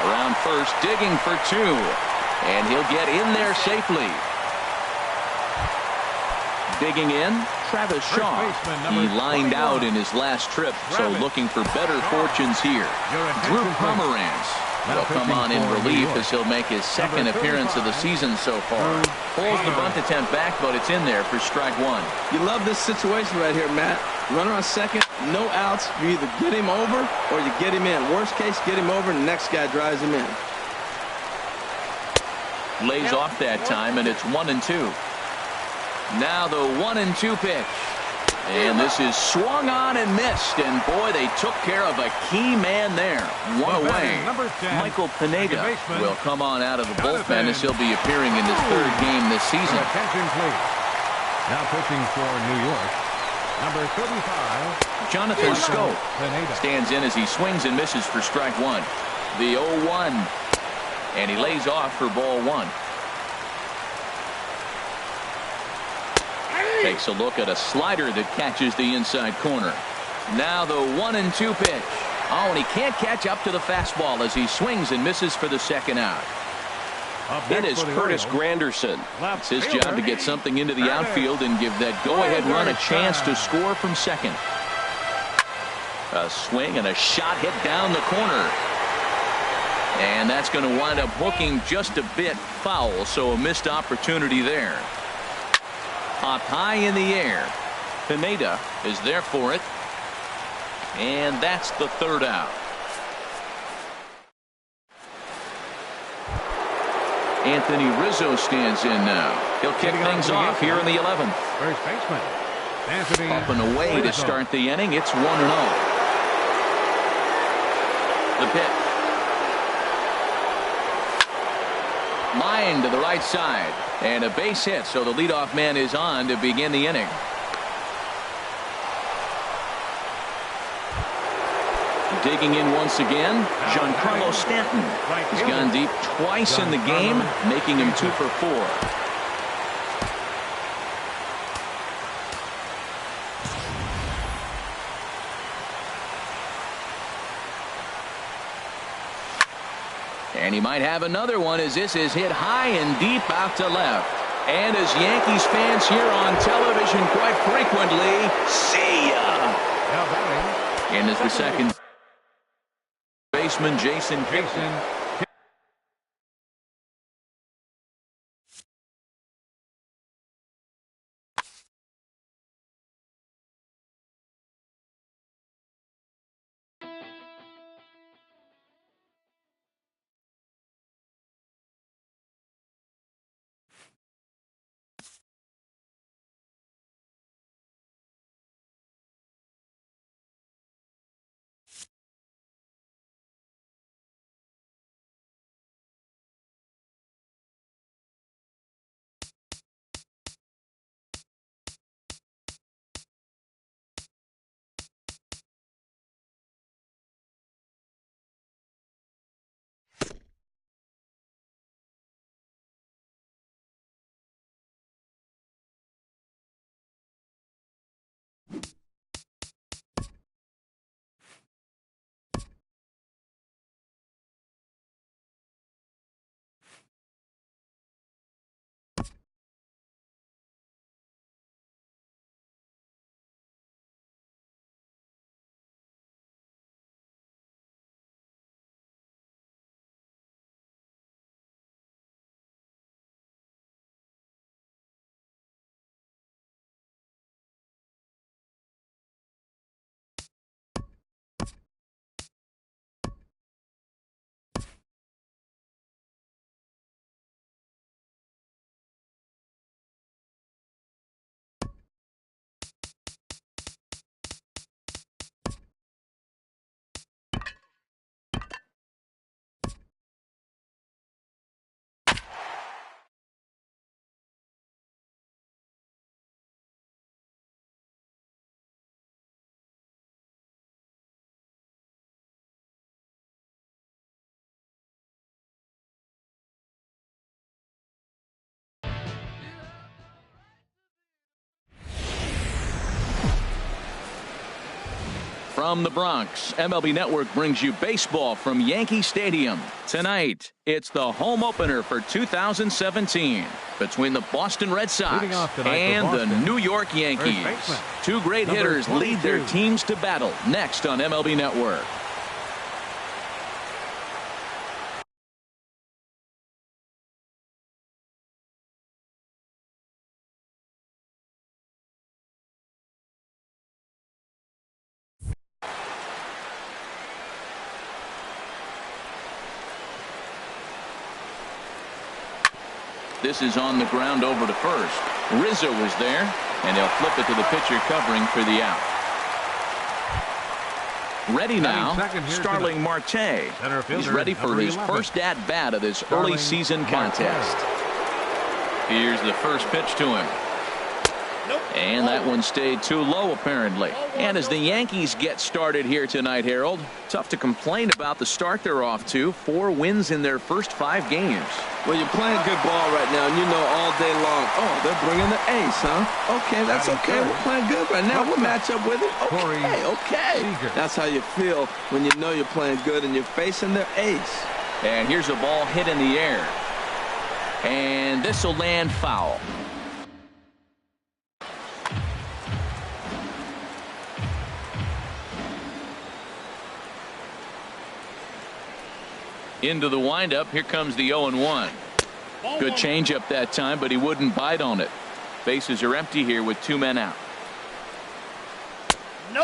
Around first, digging for 2. And he'll get in there safely. Digging in, Travis Shaw. He lined out in his last trip, so looking for better fortunes here. Drew Pomeranz will come on in relief as he'll make his 2nd appearance of the season so far. Pulls the bunt attempt back, but it's in there for strike 1. You love this situation right here, Matt. Runner on second, no outs. You either get him over or you get him in. Worst case, get him over and the next guy drives him in. Lays off that time, and it's 1-2. Now the 1-2 pitch. And this is swung on and missed. And boy, they took care of a key man there. One away. Michael Pineda will come on out of the bullpen as he'll be appearing in his 3rd game this season. Attention, please. Now pitching for New York, number 35. Jonathan Scope stands in as he swings and misses for strike 1. The 0-1. And he lays off for ball 1. Takes a look at a slider that catches the inside corner. Now the 1-2 pitch. Oh, and he can't catch up to the fastball as he swings and misses for the 2nd out. It is Curtis Granderson. It's his job to get something into the outfield and give that go-ahead run a chance to score from second. A swing and a shot hit down the corner. And that's going to wind up hooking just a bit foul, so a missed opportunity there. Popped high in the air. Pineda is there for it. And that's the 3rd out. Anthony Rizzo stands in now. He'll kick things off here in the 11th. First baseman, Anthony. Up and away to start the inning. It's 1-0. The pitch. Line to the right side. And a base hit, so the leadoff man is on to begin the inning. Digging in once again, Giancarlo Stanton. He's gone deep twice in the game, making him 2 for 4. And he might have another one as this is hit high and deep out to left. And as Yankees fans here on television quite frequently, see ya! And as the second baseman, Jason Kipton. From the Bronx, MLB Network brings you baseball from Yankee Stadium. Tonight, it's the home opener for 2017 between the Boston Red Sox and the New York Yankees. Two great hitters lead their teams to battle next on MLB Network. This is on the ground over to first. Rizzo was there, and they'll flip it to the pitcher covering for the out. Ready now, Starling Marte. He's ready for his first at-bat of this early season contest. Here's the first pitch to him. And that one stayed too low, apparently. And as the Yankees get started here tonight, Harold, tough to complain about the start they're off to. 4 wins in their first 5 games. Well, you're playing good ball right now, and you know all day long, oh, they're bringing the ace, huh? Okay, that's okay. We're playing good right now. We'll match up with it. Okay. That's how you feel when you know you're playing good and you're facing their ace. And here's a ball hit in the air. And this will land foul. Into the windup. Here comes the 0-1. Good changeup that time, but he wouldn't bite on it. Bases are empty here with 2 men out.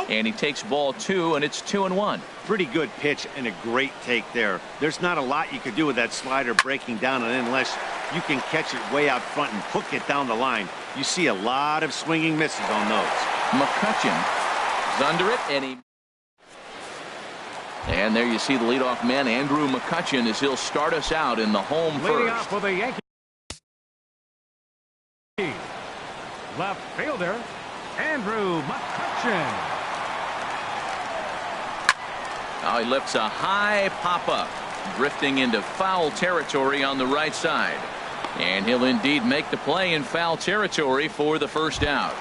And he takes ball 2, and it's 2-1. Pretty good pitch and a great take there. There's not a lot you could do with that slider breaking down, and unless you can catch it way out front and hook it down the line, you see a lot of swinging misses on those. McCutchen is under it, and there you see the leadoff man, Andrew McCutchen, as he'll start us out in the home Leading first. off for the Yankees, left fielder, Andrew McCutchen. Now he lifts a high pop-up, drifting into foul territory on the right side. And he'll indeed make the play in foul territory for the first out.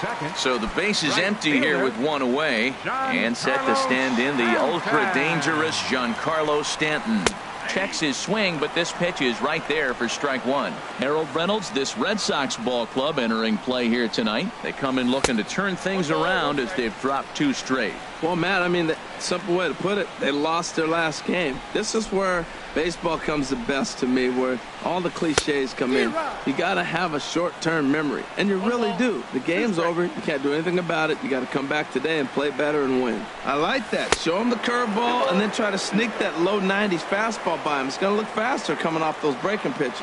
Second, so the base is empty here with 1 away, and set to stand in the ultra-dangerous Giancarlo Stanton. Checks his swing, but this pitch is right there for strike 1. Harold Reynolds, this Red Sox ball club entering play here tonight. They come in looking to turn things around as they've dropped 2 straight. Well, Matt, I mean, the simple way to put it, they lost their last game. This is where baseball comes the best to me, where all the cliches come in. You got to have a short-term memory, and you really do. The game's over. You can't do anything about it. You got to come back today and play better and win. I like that. Show them the curveball and then try to sneak that low 90s fastball by him. It's going to look faster coming off those breaking pitches.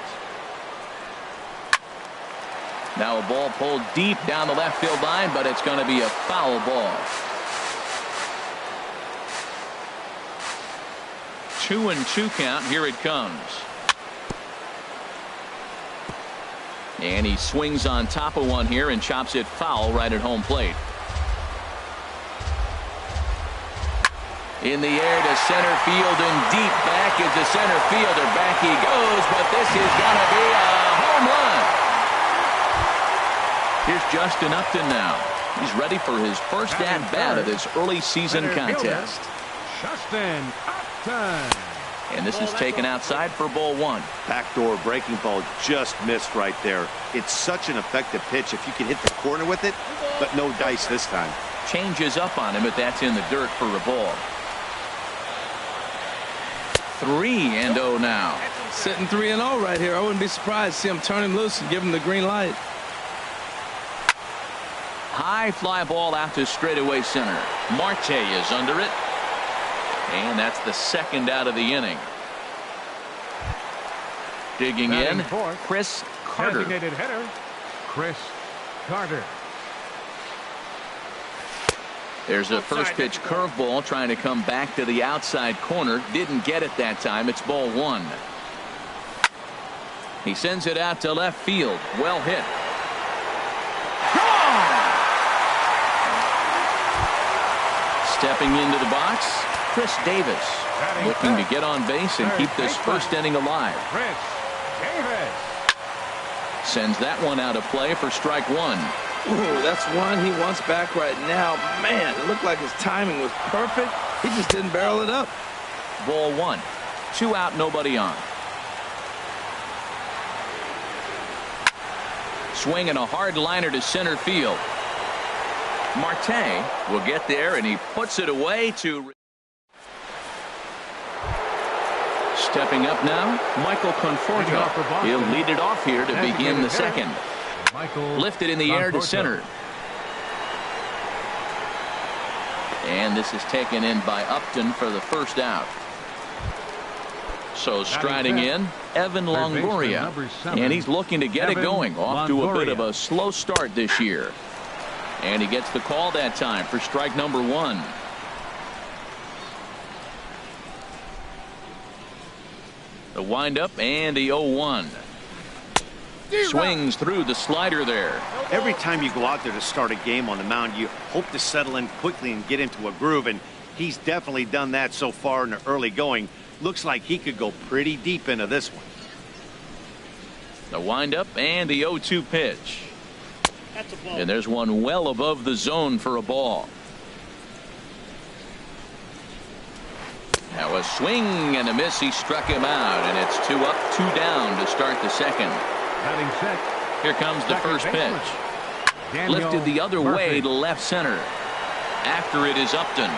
Now a ball pulled deep down the left field line, but it's going to be a foul ball. 2-2 count. Here it comes. And he swings on top of one here and chops it foul right at home plate. In the air to center field and deep back is the center fielder. Back he goes, but this is going to be a home run. Here's Justin Upton now. He's ready for his first at-bat of this early season contest. Justin Upton. And this is taken outside for ball 1. Backdoor breaking ball just missed right there. It's such an effective pitch if you can hit the corner with it, but no dice this time. Changes up on him, but that's in the dirt for a ball. 3-0 now. Sitting 3-0 right here. I wouldn't be surprised to see him turn him loose and give him the green light. High fly ball out to straightaway center. Marte is under it. And that's the second out of the inning. Digging in, Chris Carter. Designated hitter, Chris Carter. There's a first pitch curveball trying to come back to the outside corner. Didn't get it that time. It's ball 1. He sends it out to left field. Well hit. Stepping into the box, Chris Davis, looking to get on base and keep this first inning alive. Chris Davis sends that one out of play for strike 1. Ooh, that's one he wants back right now. Man, it looked like his timing was perfect. He just didn't barrel it up. Ball one. 2 out, nobody on. Swinging a hard liner to center field. Marte will get there, and he puts it away to... Stepping up now, Michael Conforto. He'll lead it off here to begin the second. Lifted in the air to center. And this is taken in by Upton for the first out. So striding in, Evan Longoria. And he's looking to get it going. Off to a bit of a slow start this year. And he gets the call that time for strike number 1. The windup and the 0-1. Swings through the slider there. Every time you go out there to start a game on the mound, you hope to settle in quickly and get into a groove, and he's definitely done that so far in the early going. Looks like he could go pretty deep into this one. The windup and the 0-2 pitch. And there's one well above the zone for a ball. Now a swing and a miss. He struck him out, and it's 2 up, 2 down to start the second. Here comes the first pitch. Lifted the other way to left center. After it is Upton.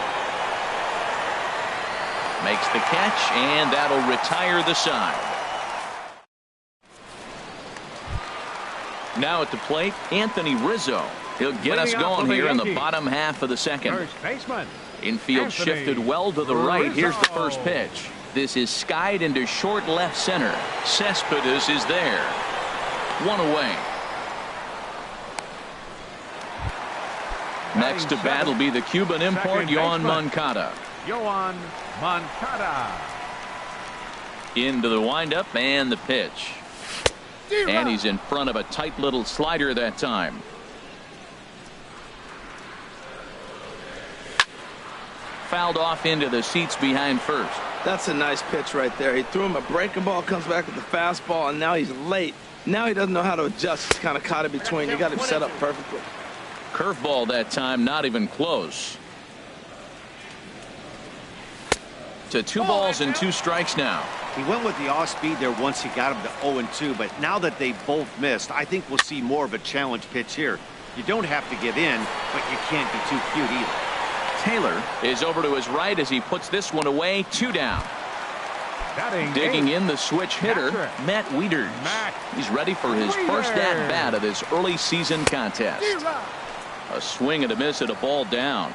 Makes the catch, and that'll retire the side. Now at the plate, Anthony Rizzo. He'll get us going here in the bottom half of the second. Infield shifted well to the right. Here's the first pitch. This is skied into short left center. Cespedes is there. 1 away. Next to bat will be the Cuban import, Yoan Moncada. Yoan Moncada. Into the windup and the pitch. And he's in front of a tight little slider that time. Fouled off into the seats behind first. That's a nice pitch right there. He threw him a breaking ball, comes back with the fastball, and now he's late. Now he doesn't know how to adjust. He's kind of caught in between. You got him set up perfectly. Curveball that time, not even close. To 2 balls and 2 strikes now. He went with the off speed there once he got him to 0-2, but now that they both missed, I think we'll see more of a challenge pitch here. You don't have to give in, but you can't be too cute either. Taylor is over to his right as he puts this one away. 2 down. Digging in the switch hitter, Matt Wieters. He's ready for his first at-bat of this early season contest. A swing and a miss at a ball down.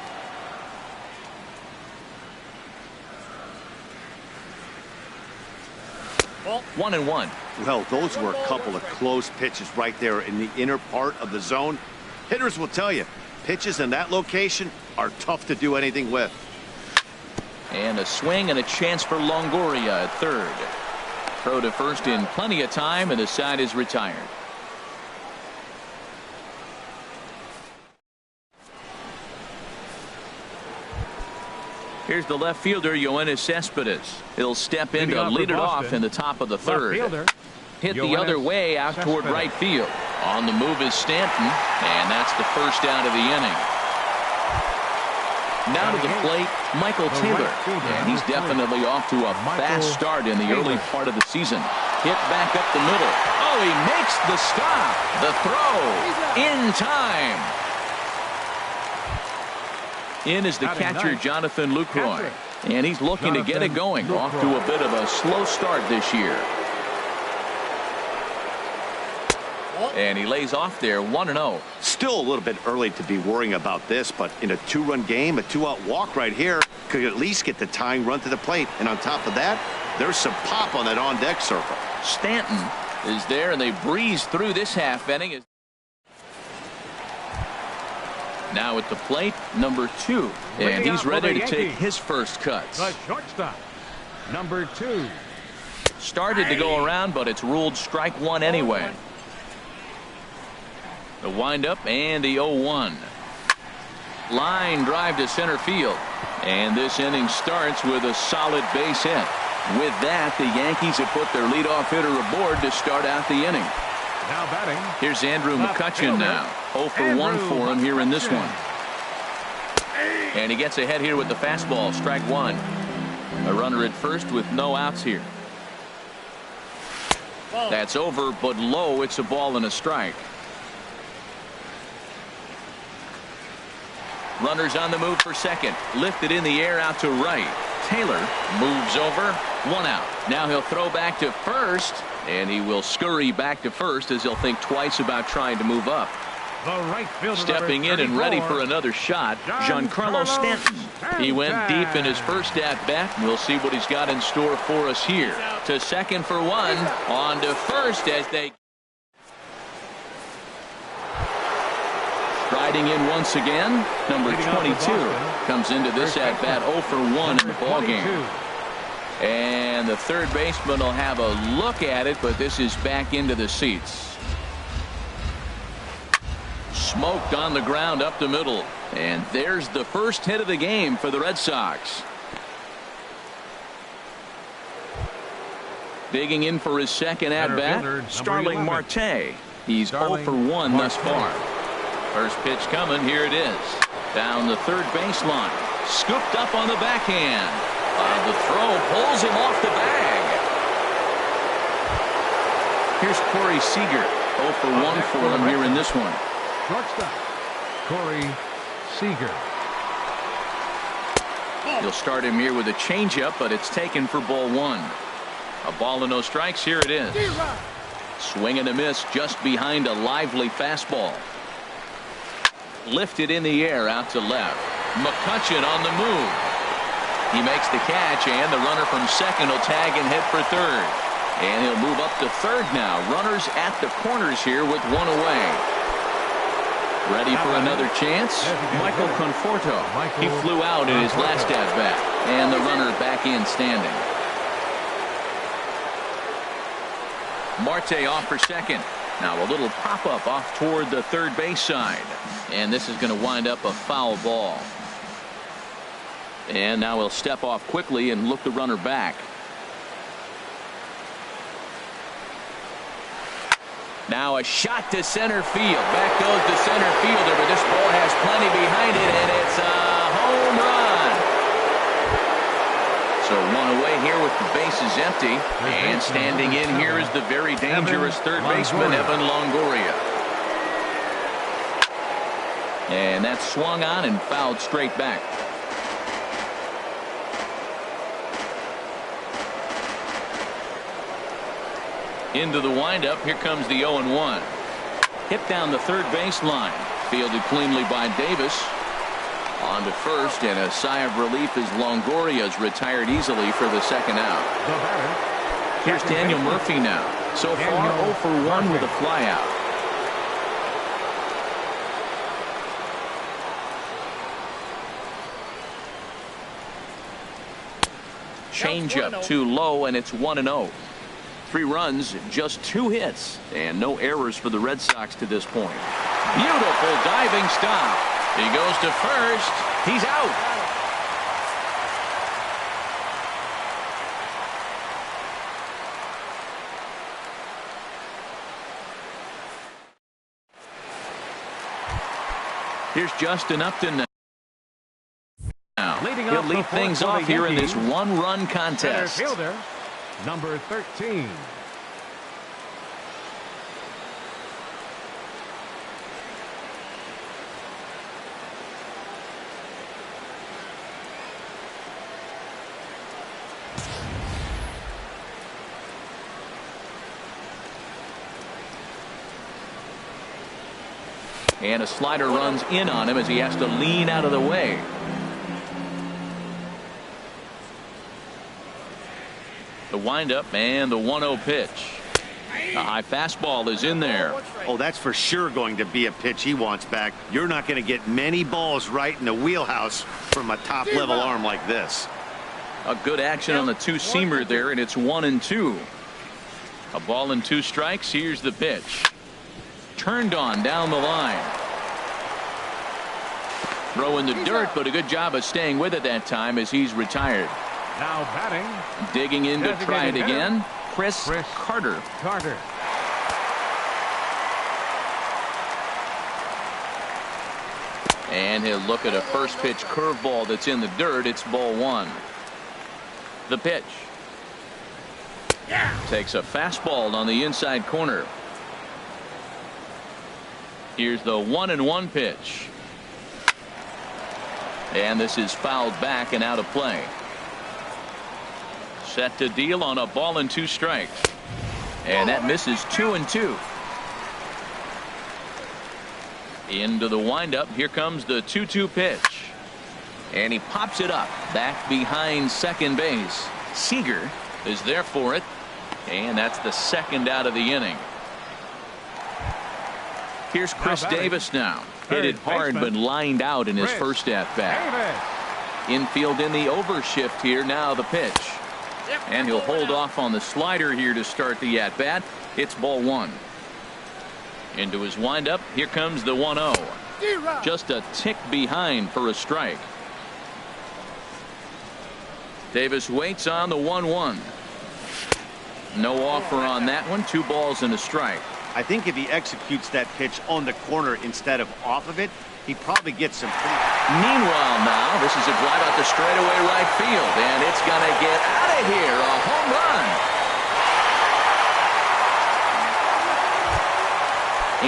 Well, 1-1. Well, those were a couple of close pitches right there in the inner part of the zone. Hitters will tell you, pitches in that location are tough to do anything with. And a swing and a chance for Longoria at third. Throw to first in plenty of time, and the side is retired. Here's the left fielder, Yoenis Cespedes. He'll step in to lead it off in the top of the third. Hit the other way out toward right field. On the move is Stanton, and that's the first out of the inning. Now to the plate, Michael Taylor, and he's definitely off to a fast start in the early part of the season. Hit back up the middle. Oh, he makes the stop. The throw in time. In is the catcher, Jonathan Lucroy, and he's looking to get it going. Off to a bit of a slow start this year. And he lays off there, 1-0. Still a little bit early to be worrying about this, but in a 2-run game, a 2-out walk right here could at least get the tying run to the plate. And on top of that, there's some pop on that on-deck circle. Stanton is there, and they breeze through this half inning. Now at the plate, number 2, and he's ready to take his first cuts. The shortstop, number 2. Started to go around, but it's ruled strike 1 anyway. The windup and the 0-1. Line drive to center field. And this inning starts with a solid base hit. With that, the Yankees have put their leadoff hitter aboard to start out the inning. Now batting. Here's Andrew McCutcheon now. 0 for 1 for him here in this one. And he gets ahead here with the fastball. Strike one. A runner at first with no outs here. That's over, but low. It's a ball and a strike. Runners on the move for second. Lifted in the air out to right. Taylor moves over. One out. Now he'll throw back to first, and he will scurry back to first as he'll think twice about trying to move up. The right fielder, stepping in and ready for another shot, Giancarlo Stanton. He went deep in his first at-bat. We'll see what he's got in store for us here. To second for one. On to first as they... Striding in once again, number 22 comes into this at-bat 0 for 1 in the ballgame. And the third baseman will have a look at it, but this is back into the seats. Smoked on the ground up the middle. And there's the first hit of the game for the Red Sox. Digging in for his second at-bat, Starling Marte. He's 0 for 1 thus far. First pitch coming. Here it is. Down the third baseline. Scooped up on the backhand. The throw pulls him off the bag. Here's Corey Seager. 0 for 1 for him here in this one. Shortstop, Corey Seager. You'll start him here with a changeup, but it's taken for ball one. A ball and no strikes. Here it is. Swing and a miss just behind a lively fastball. Lifted in the air out to left. McCutcheon on the move. He makes the catch, and the runner from second will tag and head for third. And he'll move up to third now. Runners at the corners here with one away. Ready for another chance? Michael Conforto. He flew out in his last at-bat. And the runner back in standing. Marte off for second. Now a little pop-up off toward the third base side. And this is going to wind up a foul ball. And now he'll step off quickly and look the runner back. Now a shot to center field. Back goes the center fielder, but this ball has plenty behind it, and it's a home run. So one away here with the bases empty. And standing in here is the very dangerous third baseman, Evan Longoria. And that's swung on and fouled straight back. Into the windup. Here comes the 0-1. Hit down the third baseline. Fielded cleanly by Davis. On to first, and a sigh of relief as Longoria's retired easily for the second out. Here's Daniel Murphy now. So far 0 for 1 with a flyout. Changeup too low, and it's 1-0. 3 runs, just 2 hits, and no errors for the Red Sox to this point. Beautiful diving stop. He goes to first. He's out. Here's Justin Upton now. He'll lead things off here in this one-run contest. Center fielder, number 13. And a slider runs in on him as he has to lean out of the way. The windup and the 1-0 pitch. A high fastball is in there. Oh, that's for sure going to be a pitch he wants back. You're not going to get many balls right in the wheelhouse from a top-level arm like this. A good action on the two-seamer there, and it's 1-2. A ball and 2 strikes. Here's the pitch. Turned on down the line. Throw in the dirt, but a good job of staying with it that time as he's retired. Now batting. Digging in to try it again. Chris Carter. And he'll look at a first pitch curveball that's in the dirt. It's ball one. The pitch. Takes a fastball on the inside corner. Here's the 1-1 pitch. And this is fouled back and out of play. Set to deal on a ball and 2 strikes. And that misses 2-2. Into the windup. Here comes the 2-2 pitch. And he pops it up back behind second base. Seager is there for it. And that's the second out of the inning. Here's Chris Davis now. Hit it hard but lined out in his first at bat. Infield in the overshift here. Now the pitch. And he'll hold off on the slider here to start the at bat. It's ball one. Into his windup. Here comes the 1-0. Just a tick behind for a strike. Davis waits on the 1-1. No offer on that one. 2 balls and a strike. I think if he executes that pitch on the corner instead of off of it, he probably gets some. Meanwhile now, this is a drive out to straightaway right field, and it's going to get out of here. A home run.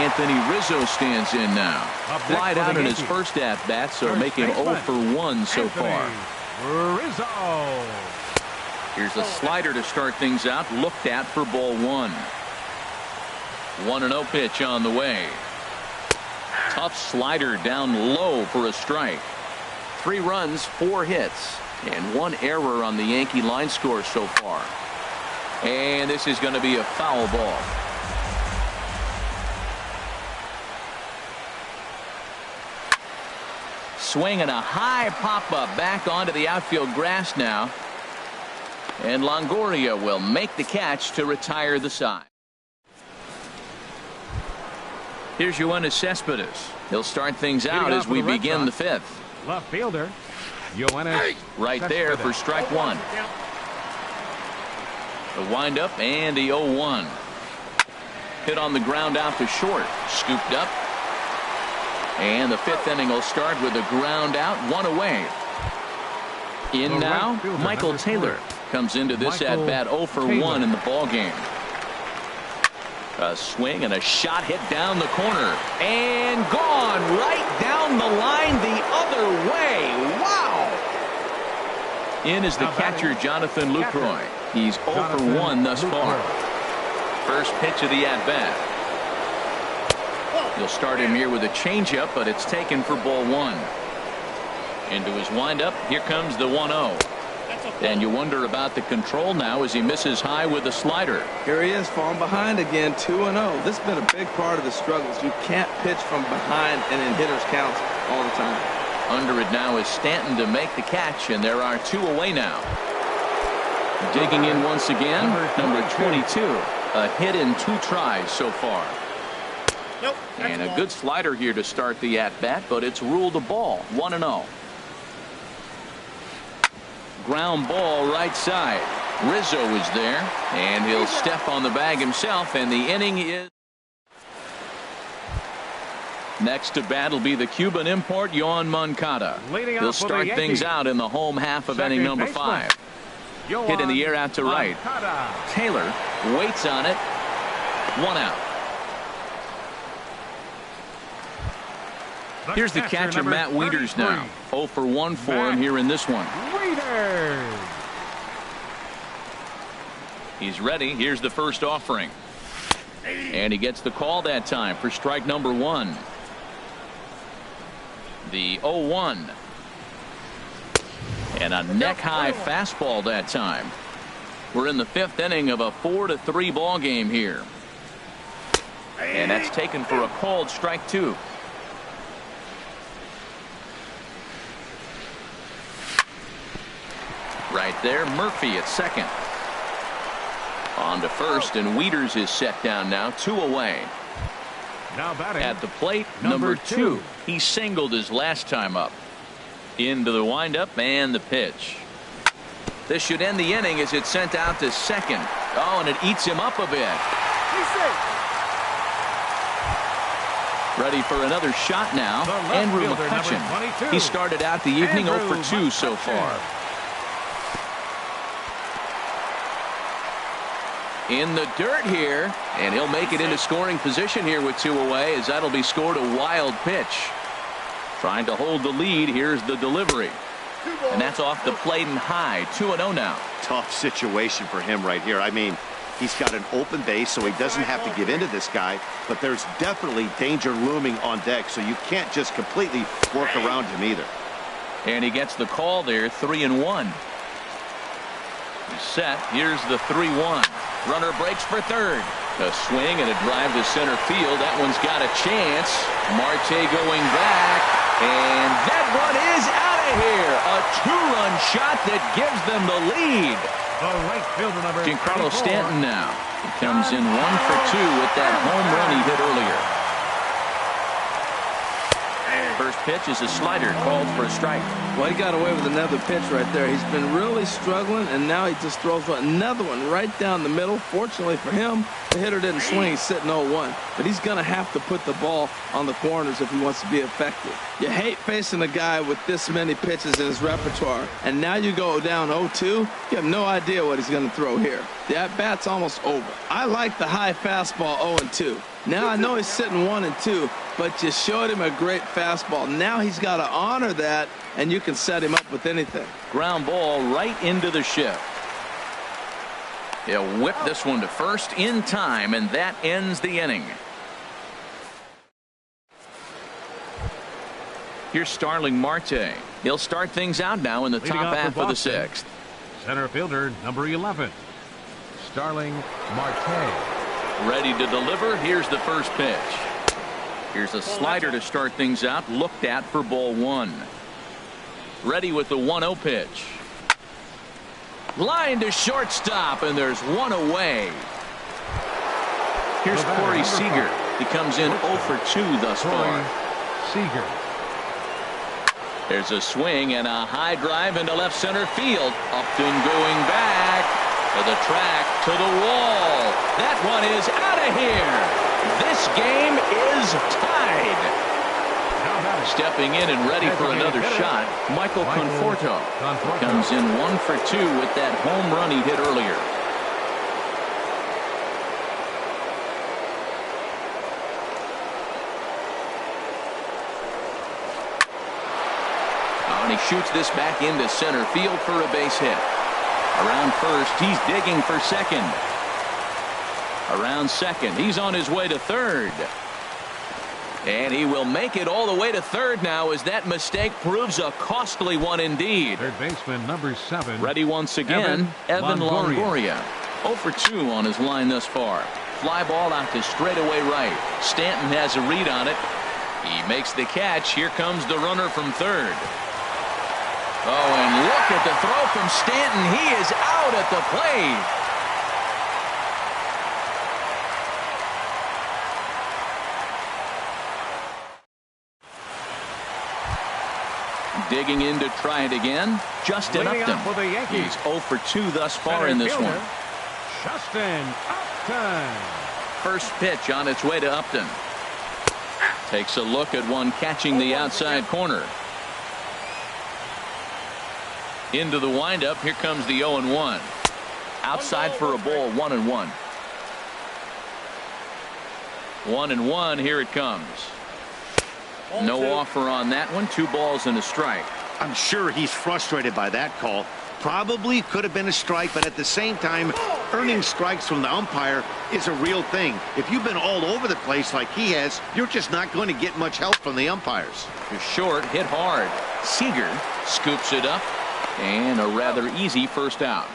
Anthony Rizzo stands in now. Flied out in his first at-bat, so making 0 for 1 so far. Rizzo. Here's a slider to start things out. Looked at for ball one. 1-0 pitch on the way. Tough slider down low for a strike. 3 runs, 4 hits, and 1 error on the Yankee line score so far. And this is going to be a foul ball. Swinging a high pop-up back onto the outfield grass now. And Longoria will make the catch to retire the side. Here's Yoenis Cespedes. He'll start things out as we begin the 5th. Left fielder, Yoenis right there for strike 1. The windup and the 0-1. Hit on the ground out to short. Scooped up. And the 5th inning will start with a ground out, 1 away. In now, Michael Taylor comes into this at bat 0 for 1 in the ball game. A swing and a shot hit down the corner and gone right down the line the other way. Wow. In is the catcher Jonathan Lucroy. He's 0 for 1 thus far. First pitch of the at bat. He'll start him here with a changeup, but it's taken for ball 1. Into his windup. Here comes the 1-0. And you wonder about the control now as he misses high with the slider. Here he is falling behind again, 2-0. This has been a big part of the struggles. You can't pitch from behind and in hitters counts all the time. Under it now is Stanton to make the catch, and there are 2 away now. Digging in once again, number 22. A hit in 2 tries so far. And a good slider here to start the at-bat, but it's ruled a ball. 1-0. Ground ball right side. Rizzo is there, and he'll step on the bag himself, and the inning is. Next to bat will be the Cuban import, Yoan Moncada. He'll start things out in the home half of inning number 5. Hit in the air out to right. Taylor waits on it. 1 out. Here's the catcher, Matt Wieters now. 0 for 1 for him here in this one. He's ready. Here's the first offering. And he gets the call that time for strike number 1. The 0-1. And a neck-high fastball that time. We're in the 5th inning of a 4-3 ball game here. And that's taken for a called strike 2. Right there, Murphy at second. On to first, and Wieters is set down now, 2 away. Now batting at the plate, number 2. He singled his last time up. Into the windup and the pitch. This should end the inning as it's sent out to second. Oh, and it eats him up a bit. Ready for another shot now. Andrew McCutcheon. He started out the evening 0 for 2 so far. In the dirt here, and he'll make it into scoring position here with 2 away, as that'll be scored a wild pitch. Trying to hold the lead. Here's the delivery. And that's off the plate and high. 2-0 now. Tough situation for him right here. I mean, he's got an open base, so he doesn't have to give into this guy, but there's definitely danger looming on deck, so you can't just completely work around him either. And he gets the call there, 3-1. He's set. Here's the 3-1. Runner breaks for third. A swing and a drive to center field. That one's got a chance. Marte going back, and that one is out of here. A 2-run shot that gives them the lead. The right fielder, number Giancarlo 24. Stanton now. He comes in 1 for 2 with that home run he hit earlier. First pitch is a slider called for a strike. Well, he got away with another pitch right there. He's been really struggling, and now he just throws another one right down the middle. Fortunately for him, the hitter didn't swing. He's sitting 0-1. But he's going to have to put the ball on the corners if he wants to be effective. You hate facing a guy with this many pitches in his repertoire, and now you go down 0-2. You have no idea what he's going to throw here. The at-bat's almost over. I like the high fastball 0-2. Now I know he's sitting 1-2, but you showed him a great fastball. Now he's got to honor that, and you can set him up with anything. Ground ball right into the shift. He'll whip this one to first in time, and that ends the inning. Here's Starling Marte. He'll start things out now in the Leading top off half for of the Boston, 6th. Center fielder, number 11, Starling Marte. Ready to deliver. Here's the first pitch. Here's a slider to start things out. Looked at for ball 1. Ready with the 1-0 pitch. Line to shortstop, and there's 1 away. Here's Corey Seager. He comes in 0 for 2 thus far. Seager. There's a swing and a high drive into left center field. Upton going back to the track, to the wall. That one is out of here. This game is tied. Stepping in and ready for another shot, Michael Conforto. Comes in 1 for 2 with that home run he hit earlier. And he shoots this back into center field for a base hit. Around first, he's digging for second. Around second, he's on his way to third. And he will make it all the way to third now, as that mistake proves a costly one indeed. Third baseman, number 7. Ready once again, Evan Longoria. 0 for 2 on his line thus far. Fly ball out to straightaway right. Stanton has a read on it. He makes the catch. Here comes the runner from third. Oh, and look at the throw from Stanton. He is out at the plate. Digging in to try it again, Justin Upton. He's 0 for 2 thus far in this one. Justin Upton. First pitch on its way to Upton. Takes a look at one catching the outside corner. Into the windup. Here comes the 0-1. Outside for a ball, 1-1. 1-1. Here it comes. No offer on that one. 2 balls and a strike. I'm sure he's frustrated by that call. Probably could have been a strike, but at the same time, earning strikes from the umpire is a real thing. If you've been all over the place like he has, you're just not going to get much help from the umpires. You're short, hit hard. Seager scoops it up, and a rather easy first out.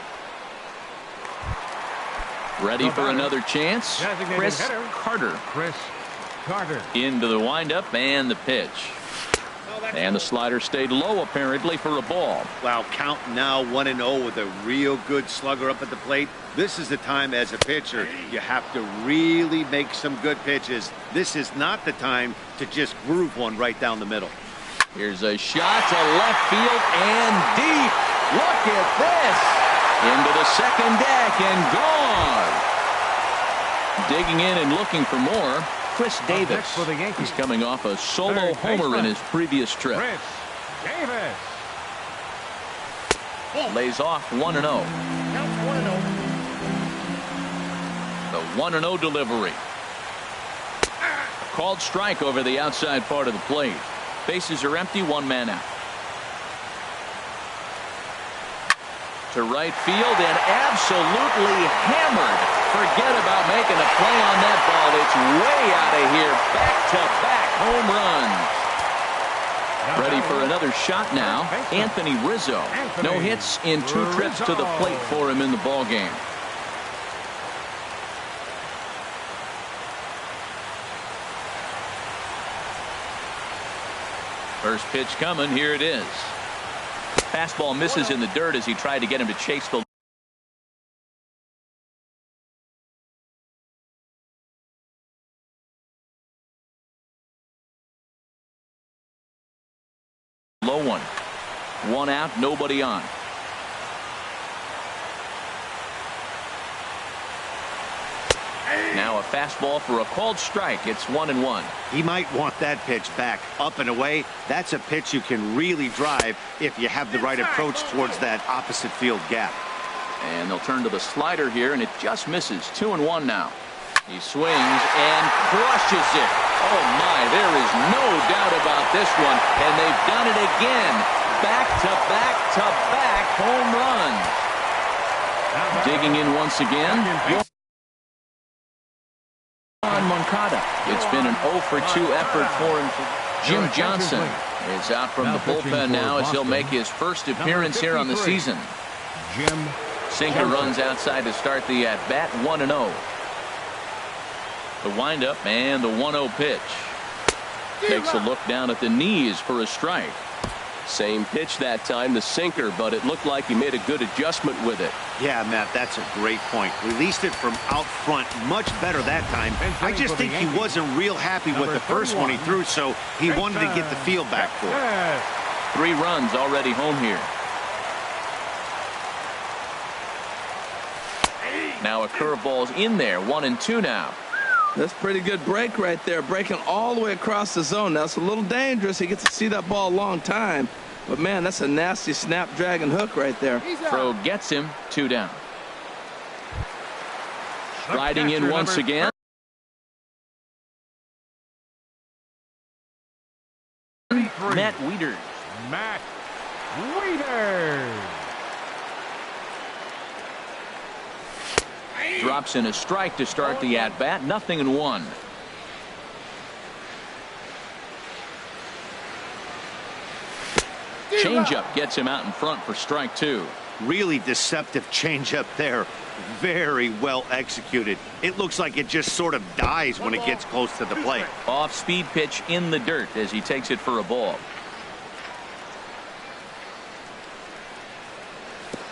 Ready for another chance. Chris Carter. Into the windup and the pitch. And the slider stayed low apparently for a ball. Wow, count now 1-0 with a real good slugger up at the plate. This is the time as a pitcher you have to really make some good pitches. This is not the time to just groove one right down the middle. Here's a shot to left field and deep. Look at this. Into the second deck and gone. Digging in and looking for more. Chris Davis. for the Yankees. He's coming off a solo homer in his previous trip. Chris Davis. Lays off 1-0. Counts 1-0. The 1-0 delivery. Called strike over the outside part of the plate. Bases are empty, one man out. To right field and absolutely hammered. Forget about making a play on that ball. It's way out of here. Back-to-back home runs. Ready for another shot now. Anthony Rizzo. No hits in 2 trips to the plate for him in the ball game. First pitch coming. Here it is. Fastball misses in the dirt as he tried to get him to chase the low one. 1 out, nobody on. Now a fastball for a called strike. It's 1-1. He might want that pitch back. Up and away, that's a pitch you can really drive if you have the right approach towards that opposite field gap. And they'll turn to the slider here, and it just misses. 2-1 now. He swings and crushes it. Oh my, there is no doubt about this one. And they've done it again. Back-to-back-to-back home runs. Digging in once again. Moncada. It's been an 0 for 2 effort for him. Jim Johnson is out from the bullpen now as he'll make his first appearance here on the season. Jim Sinker runs outside to start the at-bat. 1-0. The windup and the 1-0 pitch. Takes a look down at the knees for a strike. Same pitch that time, the sinker, but it looked like he made a good adjustment with it. Yeah, Matt, that's a great point. Released it from out front much better that time. I just think he wasn't real happy with the first one he threw, so he wanted to get the feel back for it. 3 runs already home here. Now a curveball's in there. 1-2 now. That's a pretty good break right there, breaking all the way across the zone. Now it's a little dangerous. He gets to see that ball a long time, but man, that's a nasty snapdragon hook right there. Throw gets him. 2 down. Riding in once again. Matt Wieters. Matt Wieters. Drops in a strike to start the at-bat. 0-1. Changeup gets him out in front for strike 2. Really deceptive changeup there. Very well executed. It looks like it just sort of dies when it gets close to the plate. Off-speed pitch in the dirt as he takes it for a ball.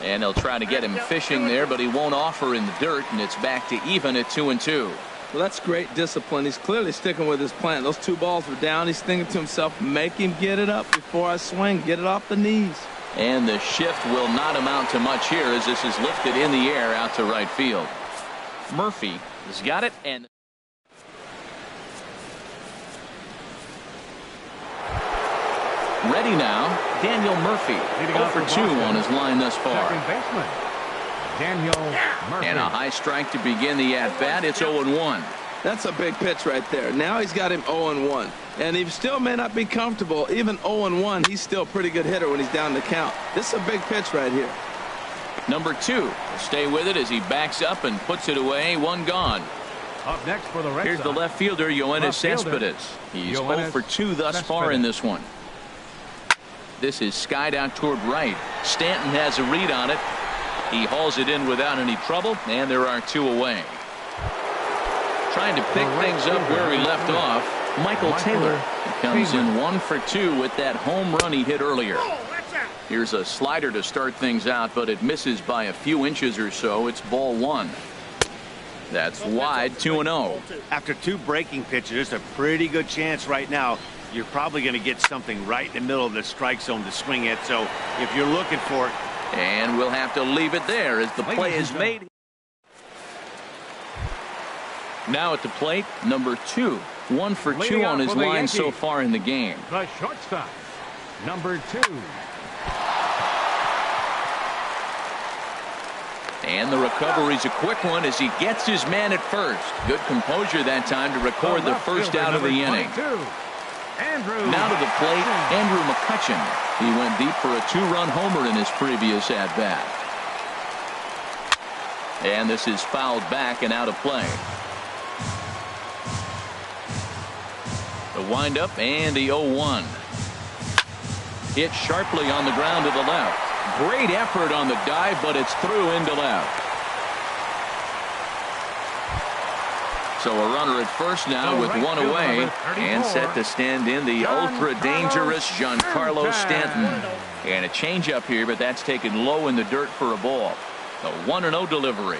And they'll try to get him fishing there, but he won't offer in the dirt, and it's back to even at 2-2. Well, that's great discipline. He's clearly sticking with his plan. Those 2 balls were down. He's thinking to himself, make him get it up before I swing. Get it off the knees. And the shift will not amount to much here as this is lifted in the air out to right field. Murphy has got it, and ready now, Daniel Murphy. 0 for 2 on his line thus far. Second baseman, Daniel Murphy. And a high strike to begin the at-bat. It's 0-1. That's a big pitch right there. Now he's got him 0-1. And he still may not be comfortable. Even 0-1, he's still a pretty good hitter when he's down the count. This is a big pitch right here. Number 2 will stay with it as he backs up and puts it away. 1 gone. Up next for the Red Here's Sox. the left fielder, Yoenis Cespedes. He's 0 for 2 thus far in this one. This is skied out toward right. Stanton has a read on it. He hauls it in without any trouble, and there are 2 away. Trying to pick things up where he left off, Michael Taylor. He comes in 1 for 2 with that home run he hit earlier. Here's a slider to start things out, but it misses by a few inches or so. It's ball 1. That's wide. 2-0. After 2 breaking pitches, there's a pretty good chance right now you're probably going to get something right in the middle of the strike zone to swing at. So if you're looking for it. And we'll have to leave it there as the play is made. Now at the plate, number 2, 1 for 2 on his line so far in the game. The shortstop, number 2. And the recovery's a quick one as he gets his man at first. Good composure that time to record the first out of the inning. Now to the plate, Andrew McCutcheon. He went deep for a 2-run homer in his previous at-bat. And this is fouled back and out of play. The windup and the 0-1. Hit sharply on the ground to the left. Great effort on the dive, but it's through into left. So a runner at first now with 1 away and set to stand in the ultra-dangerous Giancarlo Stanton. And a changeup here, but that's taken low in the dirt for a ball. The 1-0 delivery.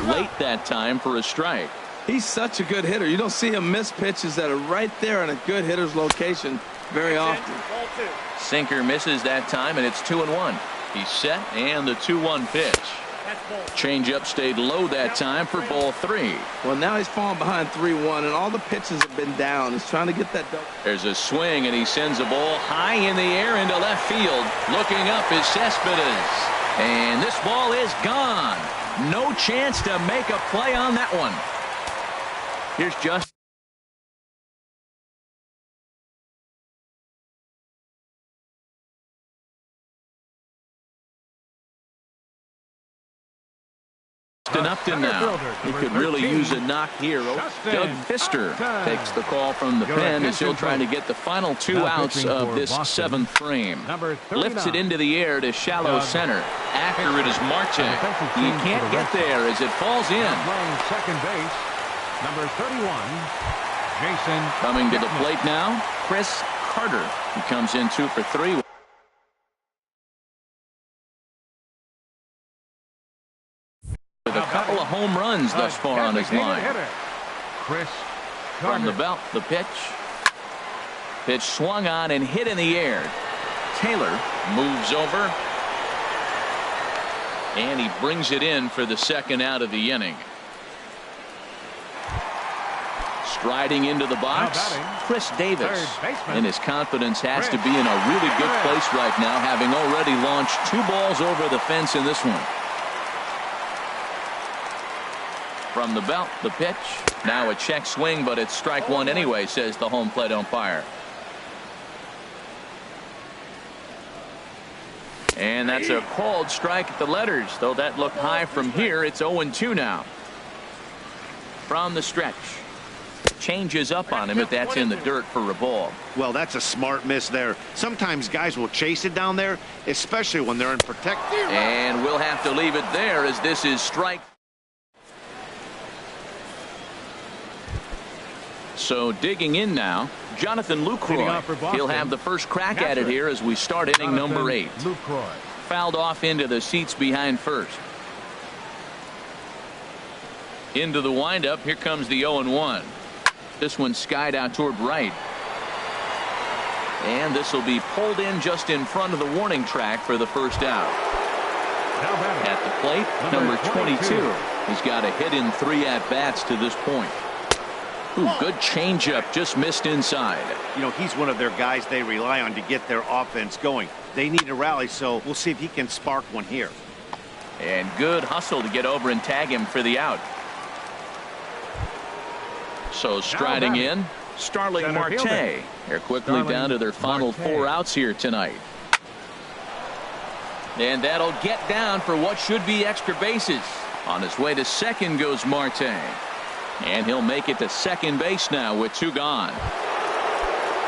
Late that time for a strike. He's such a good hitter. You don't see him miss pitches that are right there in a good hitter's location very often. Sinker misses that time, and it's 2-1. He's set, and the 2-1 pitch. Changeup stayed low that time for ball 3. Well, now he's falling behind 3-1, and all the pitches have been down. He's trying to get that double. There's a swing, and he sends a ball high in the air into left field. Looking up is Cespedes. And this ball is gone. No chance to make a play on that one. Here's Justin Upton now. He could really use a knock here. Doug Fister takes the call from the pen as he'll try to get the final 2 outs of this 7th frame. Lifts it into the air to shallow center. After it is Marte. He can't get there as it falls in. Second base, number 31, Jason. Coming to the plate now, Chris Carter. He comes in 2 for 3. With a couple of home runs thus far on his line. Chris From the belt, the pitch. Pitch swung on and hit in the air. Taylor moves over. And he brings it in for the 2nd out of the inning. Striding into the box, Chris Davis. And his confidence has to be in a really good place right now, having already launched 2 balls over the fence in this one. From the belt, the pitch. Now a check swing, but it's strike 1 anyway, says the home plate umpire. And that's a called strike at the letters, though that looked high from here. It's 0-2 now. From the stretch. Changes up on him, but that's in the dirt for a ball. Well, that's a smart miss there. Sometimes guys will chase it down there, especially when they're in protect. And we'll have to leave it there as this is strike. So digging in now, Jonathan Lucroy. He'll have the first crack at it here as we start inning number 8. Fouled off into the seats behind first. Into the windup. Here comes the 0-1. This one skied out toward right. And this will be pulled in just in front of the warning track for the first out. At the plate, number 22. He's got a hit in 3 at-bats to this point. Ooh, good changeup, just missed inside. You know, he's one of their guys they rely on to get their offense going. They need a rally, so we'll see if he can spark one here. And good hustle to get over and tag him for the out. So striding in, Starling Marte. They're quickly down to their final 4 outs here tonight. And that'll get down for what should be extra bases. On his way to second goes Marte. And he'll make it to second base now with 2 gone.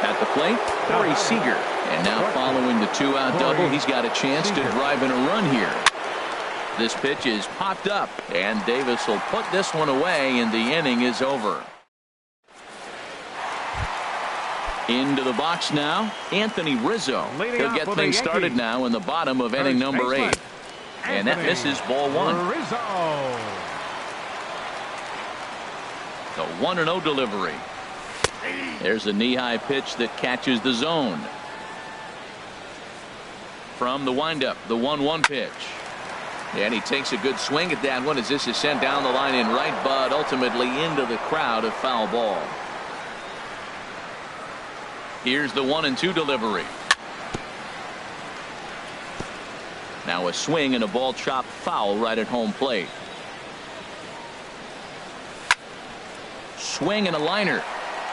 At the plate, Corey Seager. And now following the 2-out double, he's got a chance to drive in a run here. This pitch is popped up, and Davis will put this one away, and the inning is over. Into the box now, Anthony Rizzo. He'll get things started now in the bottom of inning number 8. And that misses ball 1. The 1-0 delivery. There's a knee-high pitch that catches the zone. From the windup, the 1-1 pitch. And he takes a good swing at that one as this is sent down the line in right, but ultimately into the crowd, a foul ball. Here's the 1-2 delivery. Now a swing and a ball chopped foul right at home plate. Swing and a liner.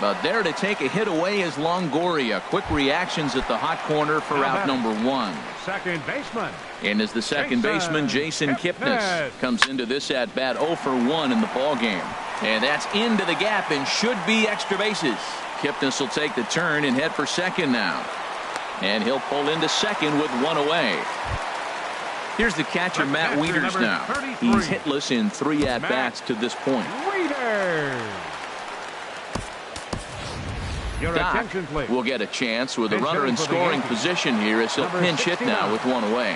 But there to take a hit away is Longoria. Quick reactions at the hot corner for out number 1. Second baseman. And as the second baseman, Jason Kipnis comes into this at bat 0 for 1 in the ball game. And that's into the gap and should be extra bases. Kipnis will take the turn and head for second now. And he'll pull into second with 1 away. Here's the catcher, Matt Wieters now. He's hitless in 3 at-bats to this point. Doc will get a chance with a runner in scoring position here as he'll pinch hit now with 1 away.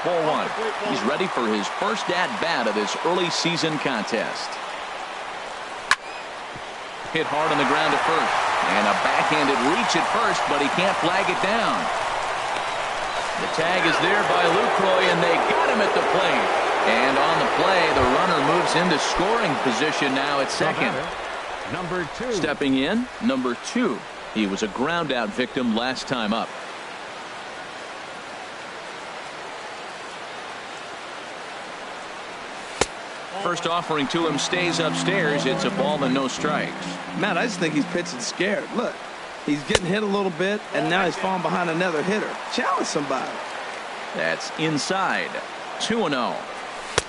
Ball 1. He's ready for his first at-bat of this early season contest. Hit hard on the ground to first. And a backhanded reach at first, but he can't flag it down. The tag is there by Lucroy, and they got him at the plate. And on the play, the runner moves into scoring position now at second. Number 2. Stepping in, number 2. He was a ground out victim last time up. First offering to him stays upstairs. It's a ball and no strikes. Matt, I just think he's pitching scared. Look, he's getting hit a little bit, and now he's falling behind another hitter. Challenge somebody. That's inside. 2-0.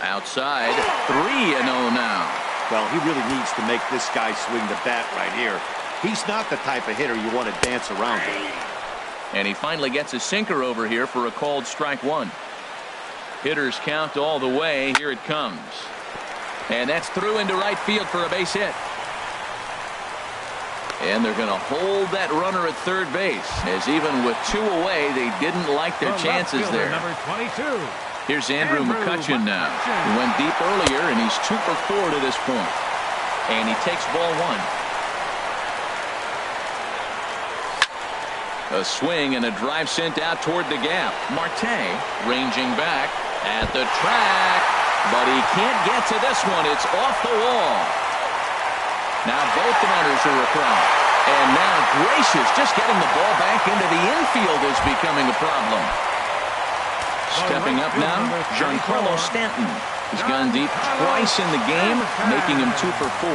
Outside. 3-0 now. Well, he really needs to make this guy swing the bat right here. He's not the type of hitter you want to dance around with. And he finally gets a sinker over here for a called strike 1. Hitters count all the way. Here it comes. And that's through into right field for a base hit. And they're going to hold that runner at third base, as even with 2 away, they didn't like their chances there. Number 22. Here's Andrew McCutchen now. He went deep earlier, and he's 2 for 4 to this point. And he takes ball 1. A swing and a drive sent out toward the gap. Marte ranging back at the track, but he can't get to this one. It's off the wall. Now both runners are across. And now Gracious just getting the ball back into the infield is becoming a problem. Stepping up now, Giancarlo Stanton. He's gone deep twice in the game, making him 2 for 4.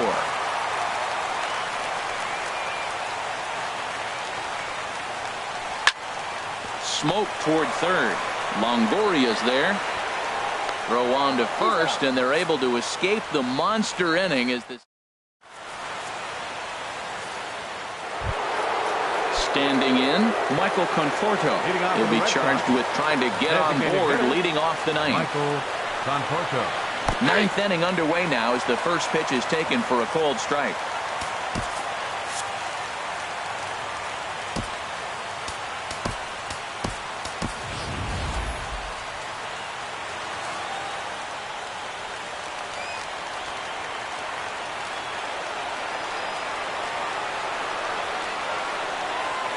Smoke toward third. Longoria's there. Throw on to first, and they're able to escape the monster inning as this. Standing in, Michael Conforto. He'll be charged with trying to get on board, leading off the ninth. Michael Conforto. 9th inning underway now as the first pitch is taken for a called strike.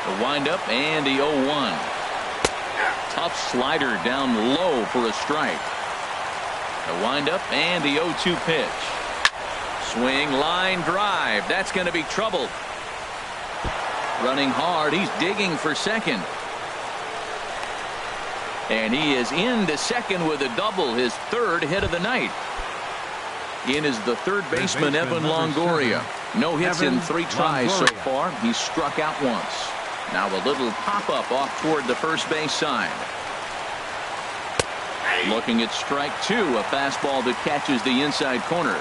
The windup and the 0-1. Tough slider down low for a strike. The windup and the 0-2 pitch. Swing, line drive. That's going to be trouble. Running hard. He's digging for second. And he is into second with a double, his 3rd hit of the night. In is the third baseman, Evan Longoria. No hits in 3 tries so far. He's struck out once. Now a little pop-up off toward the first base side. Looking at strike 2, a fastball that catches the inside corner.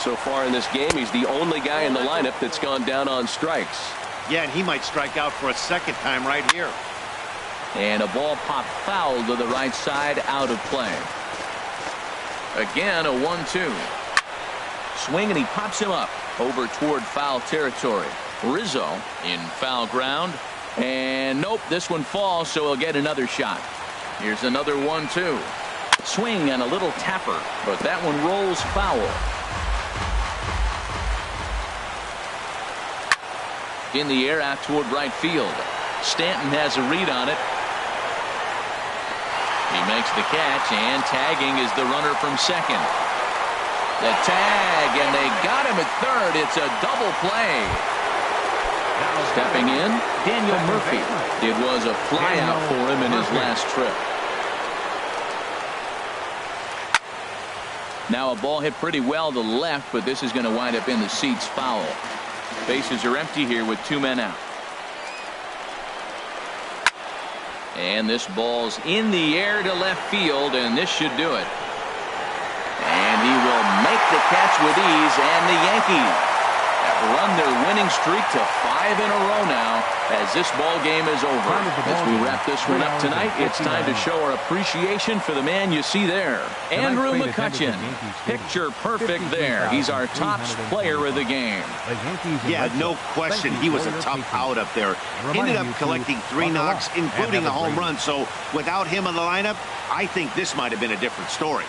So far in this game, he's the only guy in the lineup that's gone down on strikes. Yeah, and he might strike out for a second time right here. And a ball popped foul to the right side, out of play. Again, a 1-2. Swing, and he pops him up over toward foul territory. Rizzo in foul ground. And nope, this one falls, so he'll get another shot. Here's another 1-2. Swing and a little tapper, but that one rolls foul. In the air out toward right field. Stanton has a read on it. He makes the catch, and tagging is the runner from second. The tag, and they got him at third. It's a double play. Stepping in, Daniel Murphy. It was a flyout for him in his last trip. Now a ball hit pretty well to the left, but this is going to wind up in the seats foul. Bases are empty here with 2 men out. And this ball's in the air to left field, and this should do it. And he will make the catch with ease, and the Yankees have run their winning streak to 5 in a row now as this ball game is over. As we wrap this one up tonight, it's time to show our appreciation for the man you see there, Andrew McCutchen. Picture perfect there. He's our top player of the game. Yeah, no question. He was a tough out up there. Ended up collecting 3 knocks, including a home run. So without him in the lineup, I think this might have been a different story.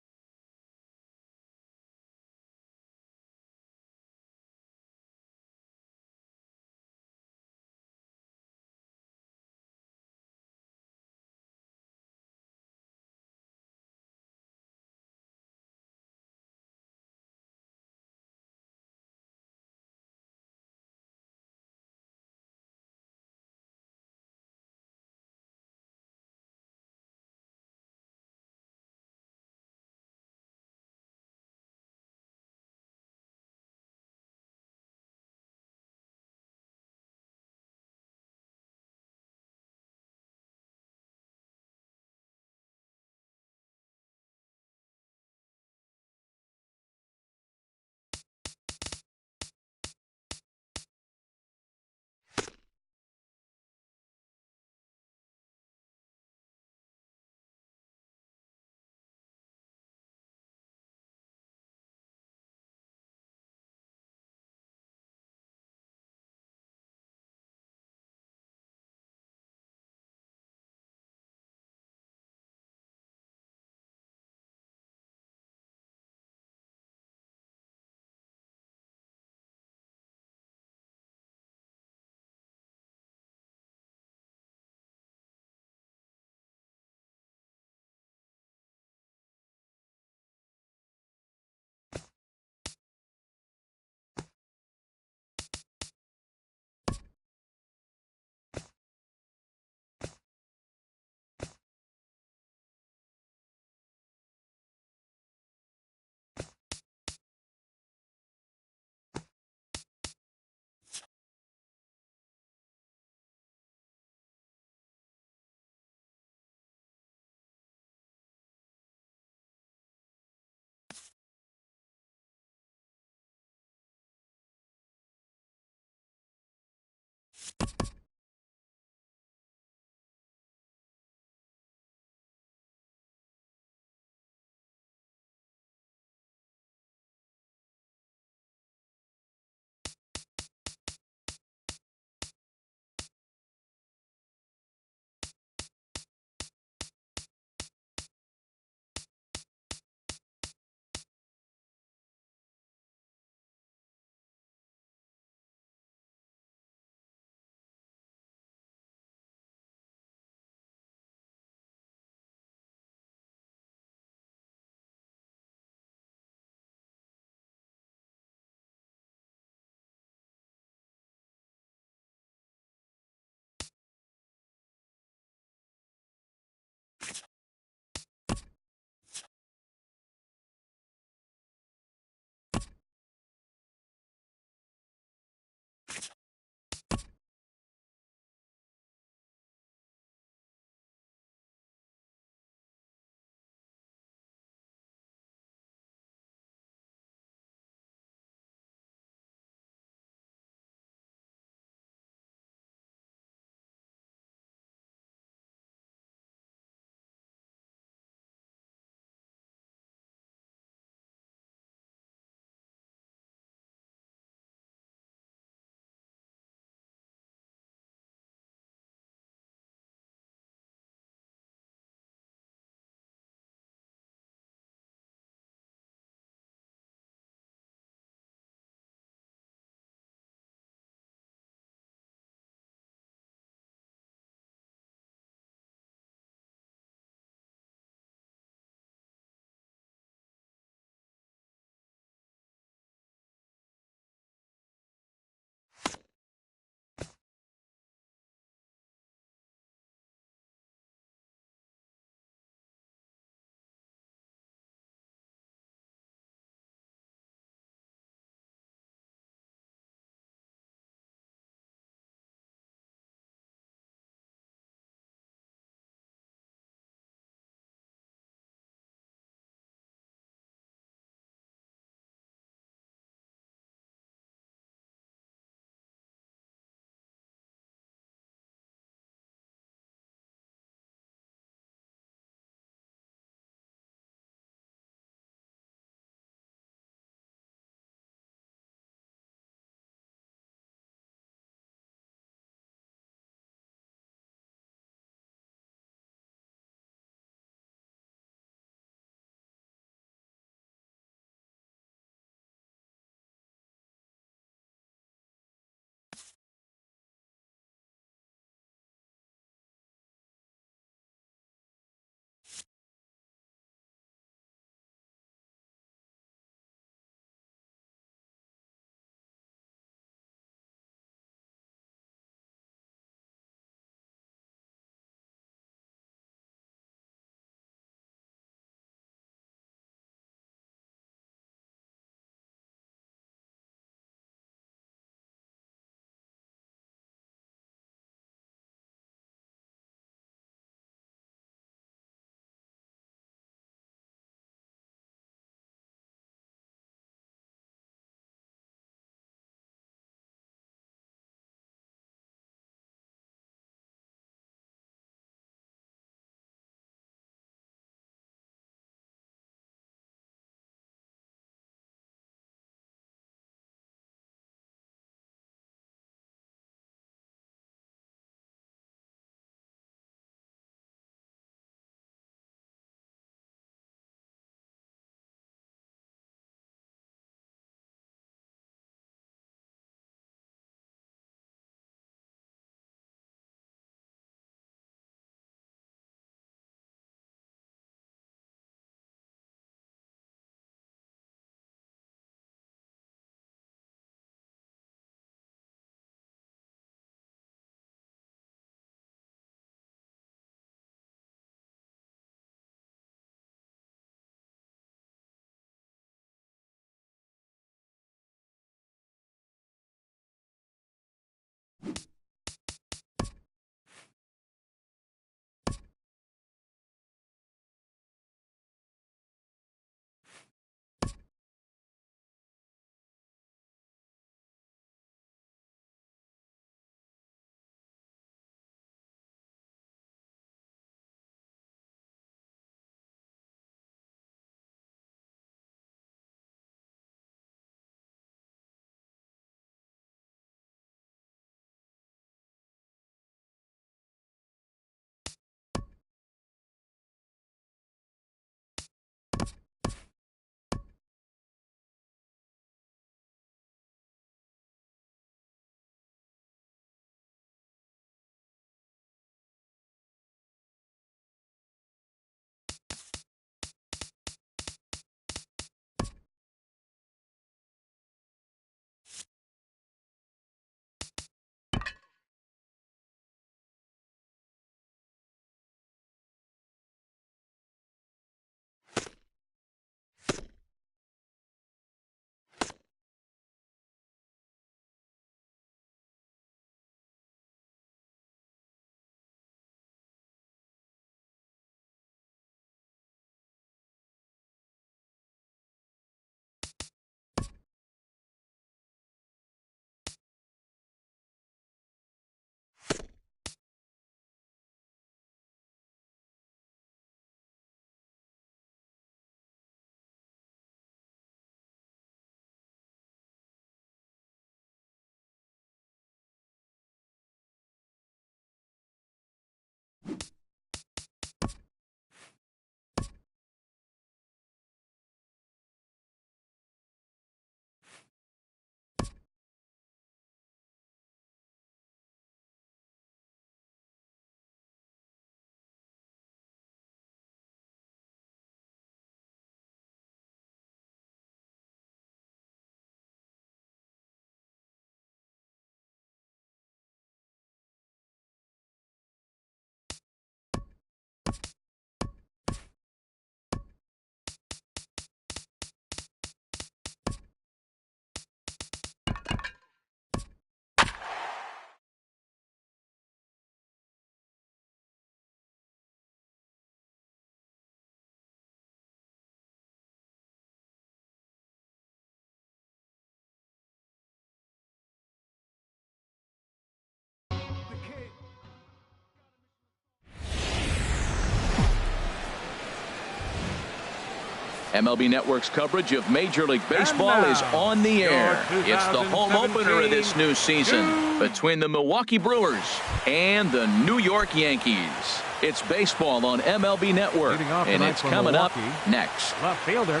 MLB Network's coverage of Major League Baseball is on the air. It's the home opener of this new season between the Milwaukee Brewers and the New York Yankees. It's baseball on MLB Network, and it's coming up next. Left fielder.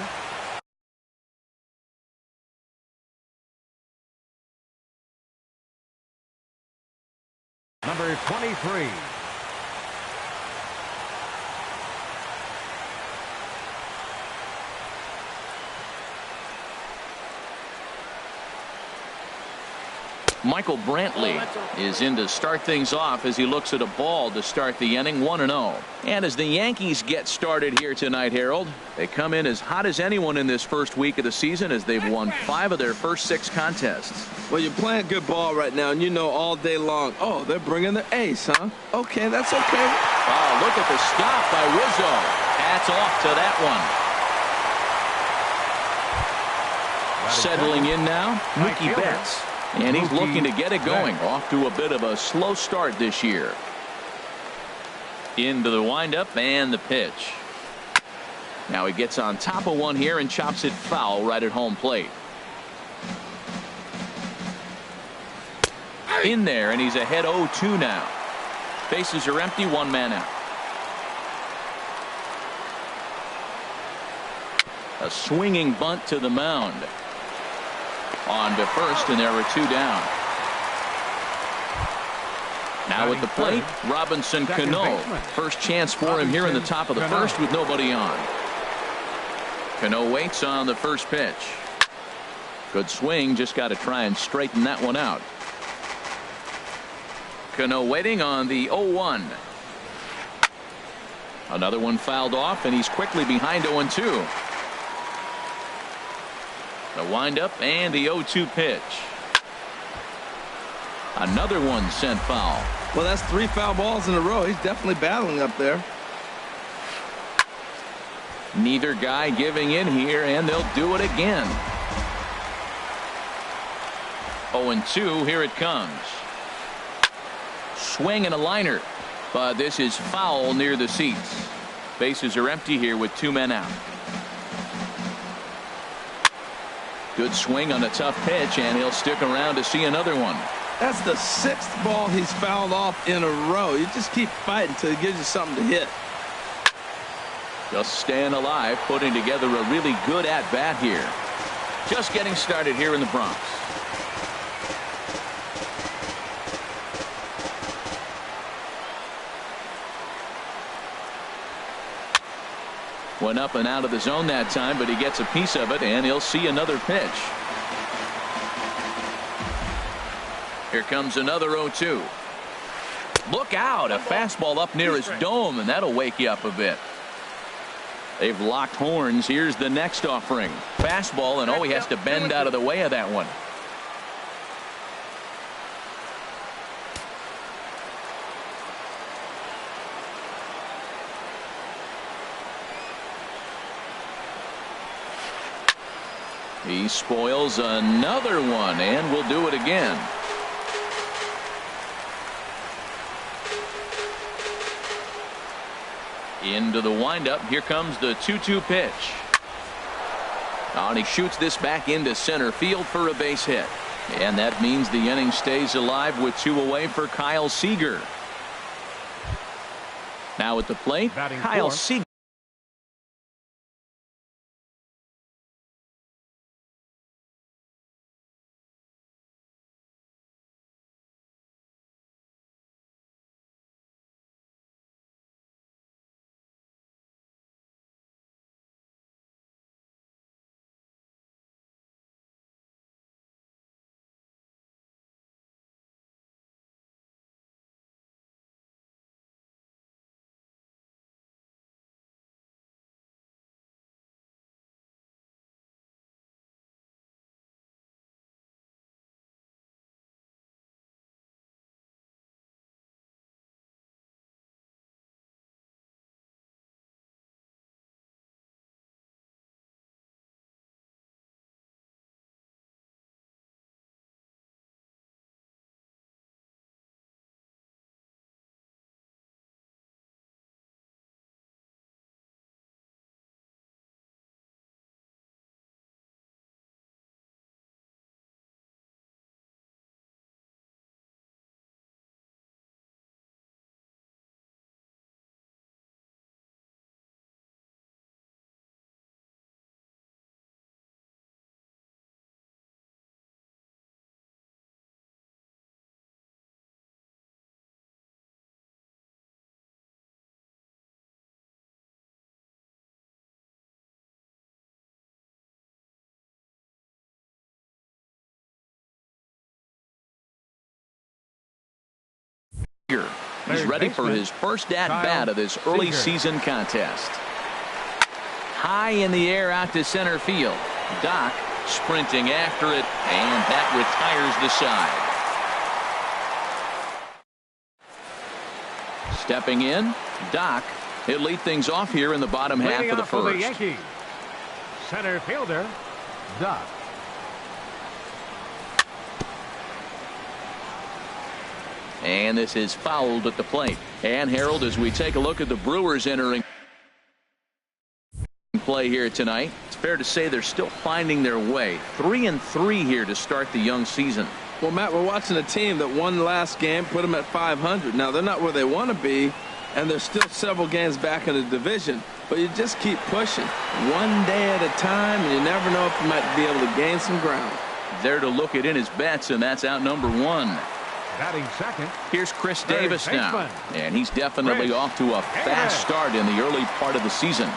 Number 23. Michael Brantley is in to start things off as he looks at a ball to start the inning, 1-0. And as the Yankees get started here tonight, Harold, they come in as hot as anyone in this first week of the season as they've won 5 of their first 6 contests. Well, you're playing good ball right now, and you know all day long, oh, they're bringing the ace, huh? Okay, that's okay. Oh, look at the stop by Rizzo. Hats off to that one. Settling in now, Mookie Betts. And he's looking to get it going. Off to a bit of a slow start this year. Into the windup and the pitch. Now he gets on top of one here and chops it foul right at home plate. In there, and he's ahead 0-2 now. Bases are empty, 1 man out. A swinging bunt to the mound. On to first, and there are 2 down. Now at the plate, Robinson Cano. First chance for him here in the top of the first with nobody on. Cano waits on the first pitch. Good swing, just got to try and straighten that one out. Cano waiting on the 0-1. Another one fouled off, and he's quickly behind 0-2. The windup and the 0-2 pitch. Another one sent foul. Well, that's 3 foul balls in a row. He's definitely battling up there. Neither guy giving in here, and they'll do it again. 0-2, here it comes. Swing and a liner, but this is foul near the seats. Bases are empty here with 2 men out. Good swing on a tough pitch, and he'll stick around to see another one. That's the 6th ball he's fouled off in a row. You just keep fighting until he gives you something to hit. Just staying alive, putting together a really good at-bat here. Just getting started here in the Bronx. Went up and out of the zone that time, but he gets a piece of it, and he'll see another pitch. Here comes another 0-2. Look out, a fastball up near his dome, and that'll wake you up a bit. They've locked horns. Here's the next offering. Fastball, and he has to bend out of the way of that one. He spoils another one, and will do it again. Into the windup. Here comes the 2-2 pitch. And he shoots this back into center field for a base hit. And that means the inning stays alive with 2 away for Kyle Seager. Now at the plate, Kyle Seager. He's ready for his first at-bat of this early season contest. High in the air out to center field. Doc sprinting after it, and that retires the side. Stepping in, Doc. He'll lead things off here in the bottom half of the first. The Yankees, center fielder, Doc. And this is fouled at the plate. And Harold, as we take a look at the Brewers entering play here tonight, it's fair to say they're still finding their way. 3-3 here to start the young season. Well, Matt, we're watching a team that won last game, put them at 500. Now, they're not where they want to be, and they're still several games back in the division. But you just keep pushing one day at a time, and you never know if you might be able to gain some ground. There to look it in his bets, and that's out number one. Batting second. Here's Chris Davis now, and he's definitely off to a fast start in the early part of the season.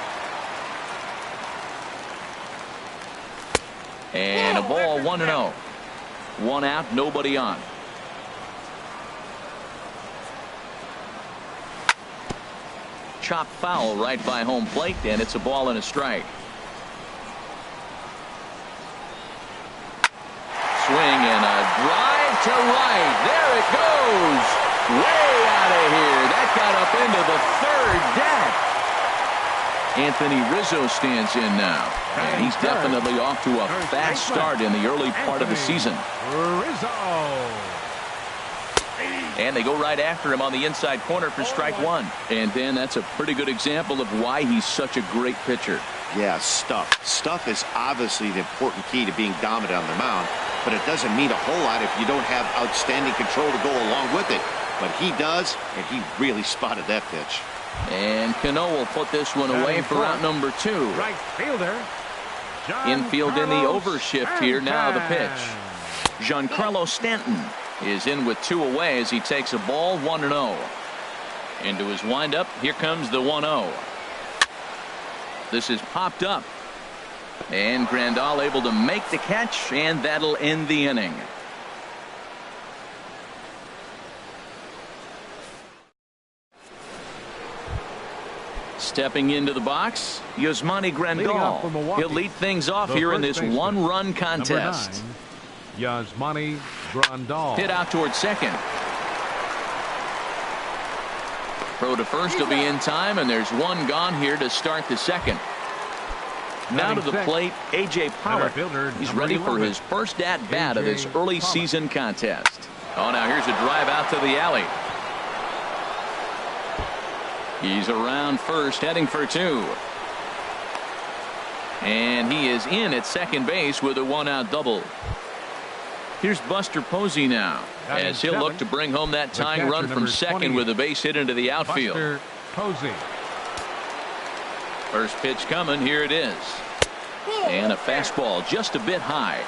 And a ball 1-0. One out, nobody on. Chop foul right by home plate, and it's a ball and a strike. Swing and a drive to right. There it goes. Way out of here. That got up into the third deck. Anthony Rizzo stands in now. And he's definitely off to a fast start in the early part of the season. Rizzo. And they go right after him on the inside corner for strike one. And then that's a pretty good example of why he's such a great pitcher. Yeah, stuff. Stuff is obviously the important key to being dominant on the mound, but it doesn't mean a whole lot if you don't have outstanding control to go along with it. But he does, and he really spotted that pitch. And Cano will put this one away for out number two. Right fielder. Infield in the overshift here. Now the pitch. Giancarlo Stanton is in with two away as he takes a ball 1-0. Into his windup. Here comes the 1-0. This is popped up. And Grandal able to make the catch, and that'll end the inning. Stepping into the box, Yasmani Grandal. He'll lead things off here in this one-run contest. Yasmani Grandal. Hit out towards second. Throw to first will be in time, and there's one gone here to start the second. Now to the plate, A.J. Pollock. He's ready for his first at-bat of this early season contest. Oh, now here's a drive out to the alley. He's around first, heading for two. And he is in at second base with a one-out double. Here's Buster Posey now, as he'll look to bring home that tying run from second with a base hit into the outfield. Buster Posey. First pitch coming, here it is. And a fastball just a bit high.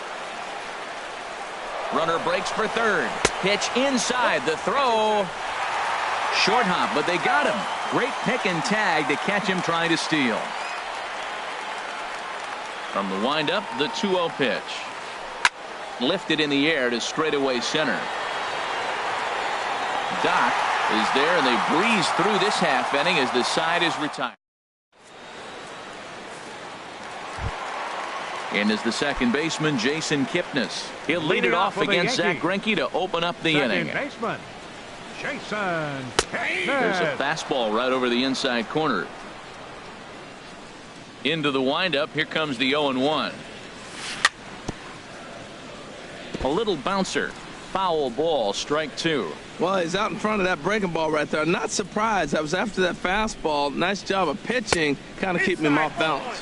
Runner breaks for third. Pitch inside, the throw. Short hop, but they got him. Great pick and tag to catch him trying to steal. From the windup, the 2-0 pitch. Lifted in the air to straightaway center. Doc is there, and they breeze through this half inning as the side is retired. And as the second baseman, Jason Kipnis. He'll lead it off against Zach Greinke to open up the inning. Baseman, Jason Kipnis. There's a fastball right over the inside corner. Into the windup. Here comes the 0-1. A little bouncer. Foul ball, strike two. Well, he's out in front of that breaking ball right there. Not surprised. I was after that fastball. Nice job of pitching, kind of keeping him off balance.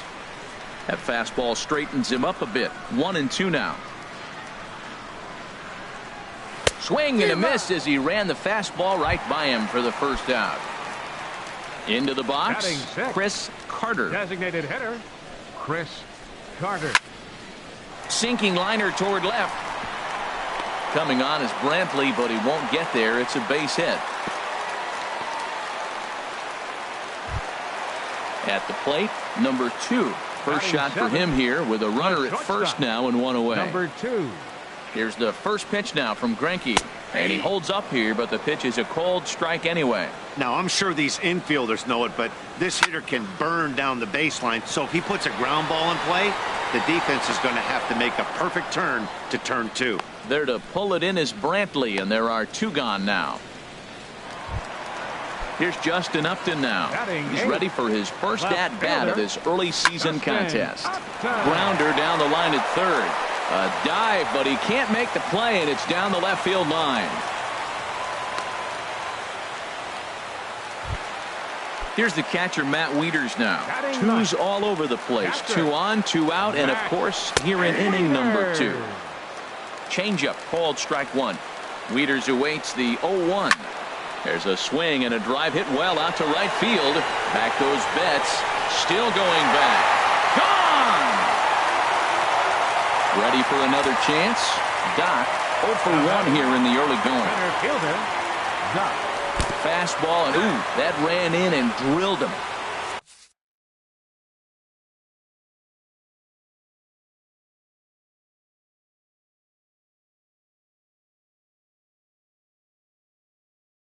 That fastball straightens him up a bit. 1-2 now. Swing and a miss as he ran the fastball right by him for the first out. Into the box, Chris Carter. Designated hitter, Chris Carter. Sinking liner toward left. Coming on is Brantley, but he won't get there. It's a base hit. At the plate, number 2. First shot for him here with a runner at first now and one away. Number 2, Here's the first pitch now from Greinke. And he holds up here, but the pitch is a cold strike anyway. Now, I'm sure these infielders know it, but this hitter can burn down the baseline. So if he puts a ground ball in play, the defense is going to have to make a perfect turn to turn 2. There to pull it in is Brantley, and there are 2 gone now. Here's Justin Upton now. He's ready for his first at-bat of this early season contest. Grounder down the line at third. A dive, but he can't make the play, and it's down the left field line. Here's the catcher, Matt Wieters now. 2's all over the place. 2 on, 2 out, and of course, here in inning number 2. Changeup called strike 1. Wieters awaits the 0-1. There's a swing and a drive hit well out to right field. Back goes Betts. Still going back. Gone! Ready for another chance? Doc 0 for 1 here in the early going. Fastball, and ooh, that ran in and drilled him.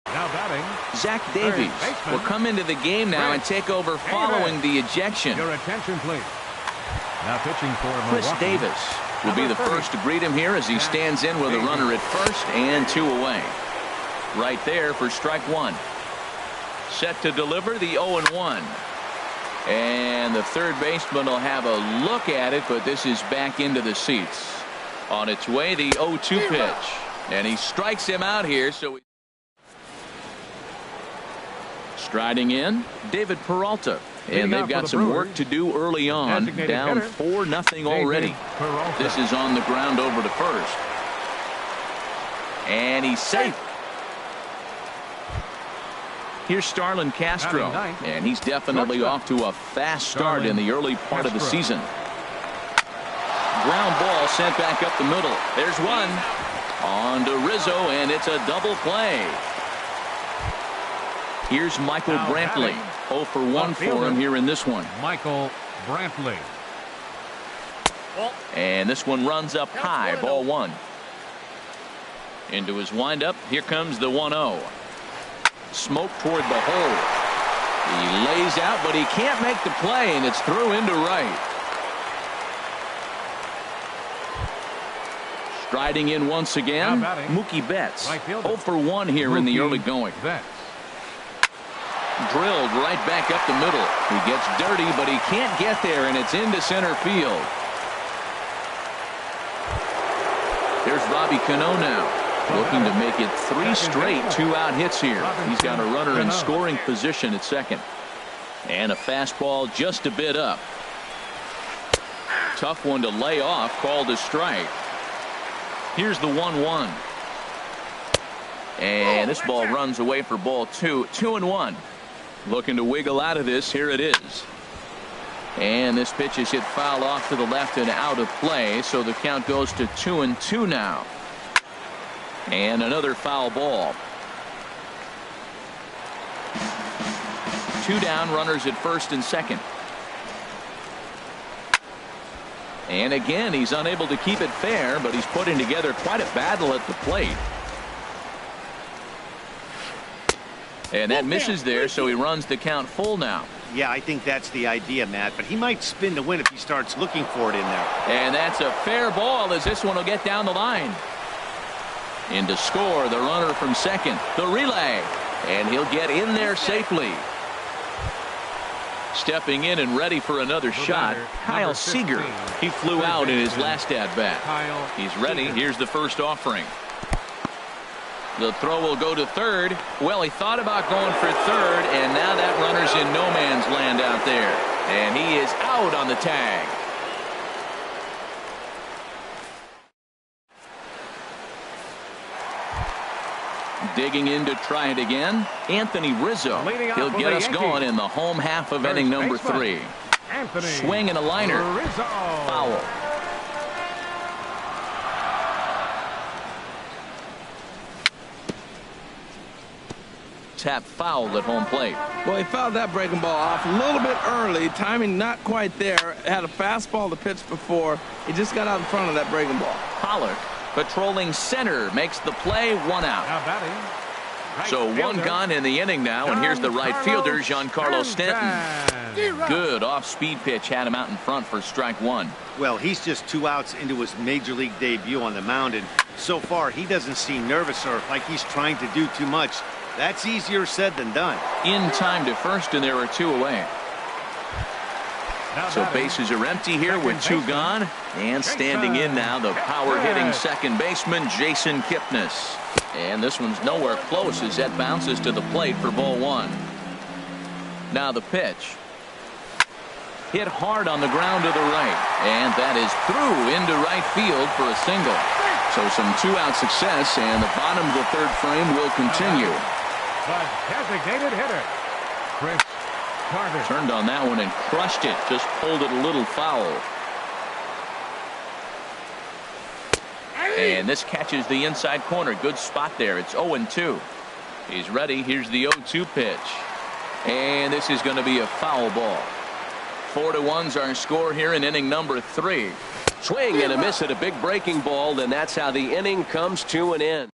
Now batting, Zach Davies will come into the game now and take over following the ejection. your attention, please. Now pitching for Chris Milwaukee. Davis will be the first to greet him here as he stands in with a runner at first and 2 away. Right there for strike 1. Set to deliver the 0-1. And the third baseman will have a look at it, but this is back into the seats. On its way, the 0-2 pitch. And he strikes him out here, so striding in, David Peralta. And they've got some work to do early on. Down 4-0 already. This is on the ground over to first. And he's safe. Here's Starlin Castro. And he's definitely off to a fast start in the early part of the season. Ground ball sent back up the middle. There's one. On to Rizzo, and it's a double play. Here's Michael Brantley. 0 for 1 for him here in this one. Michael Brantley. And this one runs up high. Ball 1. Into his windup. Here comes the 1-0. Smoke toward the hole. He lays out, but he can't make the play, and it's through into right. Striding in once again, Mookie Betts. 0 for 1 here in the early going. Drilled right back up the middle. He gets dirty, but he can't get there, and it's into center field. There's Robbie Cano now, looking to make it 3 straight 2-out hits here. He's got a runner in scoring position at second. And a fastball just a bit up. Tough one to lay off, called a strike. Here's the 1-1. And this ball runs away for ball 2. 2-1. Looking to wiggle out of this. Here it is. And this pitch is hit foul off to the left and out of play. So the count goes to 2-2 now. And another foul ball. 2 down, runners at first and second. And again, he's unable to keep it fair, but he's putting together quite a battle at the plate. And that misses there, so he runs the count full now. Yeah, I think that's the idea, Matt, but he might spin to win if he starts looking for it in there. And that's a fair ball, as this one will get down the line. In to score, the runner from second. The relay. And he'll get in there safely. Stepping in and ready for another shot, Kyle Seager. He flew out in his last at-bat. He's ready. Here's the first offering. The throw will go to third. Well, he thought about going for third, and now that runner's in no man's land out there. And he is out on the tag. Digging in to try it again, Anthony Rizzo. He'll get us going in the home half of inning number 3. Swing and a liner. Foul. Tap fouled at home plate. Well, he fouled that breaking ball off a little bit early. Timing not quite there. Had a fastball to pitch before. He just got out in front of that breaking ball. Pollock Patrolling center makes the play, 1 out. Now batting. Right So fielder, 1 gone in the inning now, and here's the right fielder, Giancarlo Stanton. Good off-speed pitch had him out in front for strike 1. Well, he's just 2 outs into his major league debut on the mound, and so far he doesn't seem nervous or like he's trying to do too much. That's easier said than done. In time to first, and there are 2 away. Now So batting. bases are empty here with 2 gone. And standing in now, the power-hitting second baseman, Jason Kipnis. And this one's nowhere close as that bounces to the plate for ball 1. Now the pitch. Hit hard on the ground to the right. And that is through into right field for a single. So some 2-out success, and the bottom of the 3rd frame will continue. The designated hitter, Chris Carter. Turned on that one and crushed it. Just pulled it a little foul. And this catches the inside corner. Good spot there. It's 0-2. He's ready. Here's the 0-2 pitch. And this is going to be a foul ball. 4-1's our score here in inning number 3. Swing and a miss at a big breaking ball, and that's how the inning comes to an end.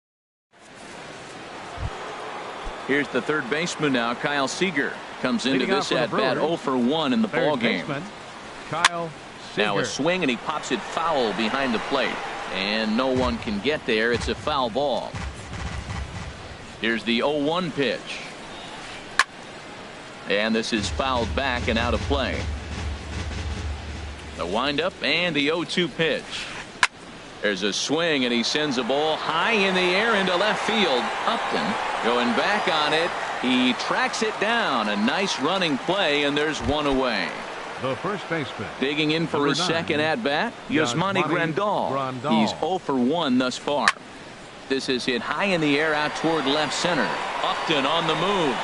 Here's the 3rd baseman now, Kyle Seager. Comes into Leading this off for the at bat Brewers, 0-for-1 in the 3rd ball game. baseman, Kyle Seager. Now a swing, and he pops it foul behind the plate. And no one can get there. It's a foul ball. Here's the 0-1 pitch. And this is fouled back and out of play. The windup and the 0-2 pitch. There's a swing, and he sends a ball high in the air into left field. Upton going back on it. He tracks it down. A nice running play, and there's 1 away. The first baseman. Digging in for Number his 9, second at-bat, Yasmani Grandal. He's 0-for-1 thus far. This is hit high in the air out toward left center. Upton on the move.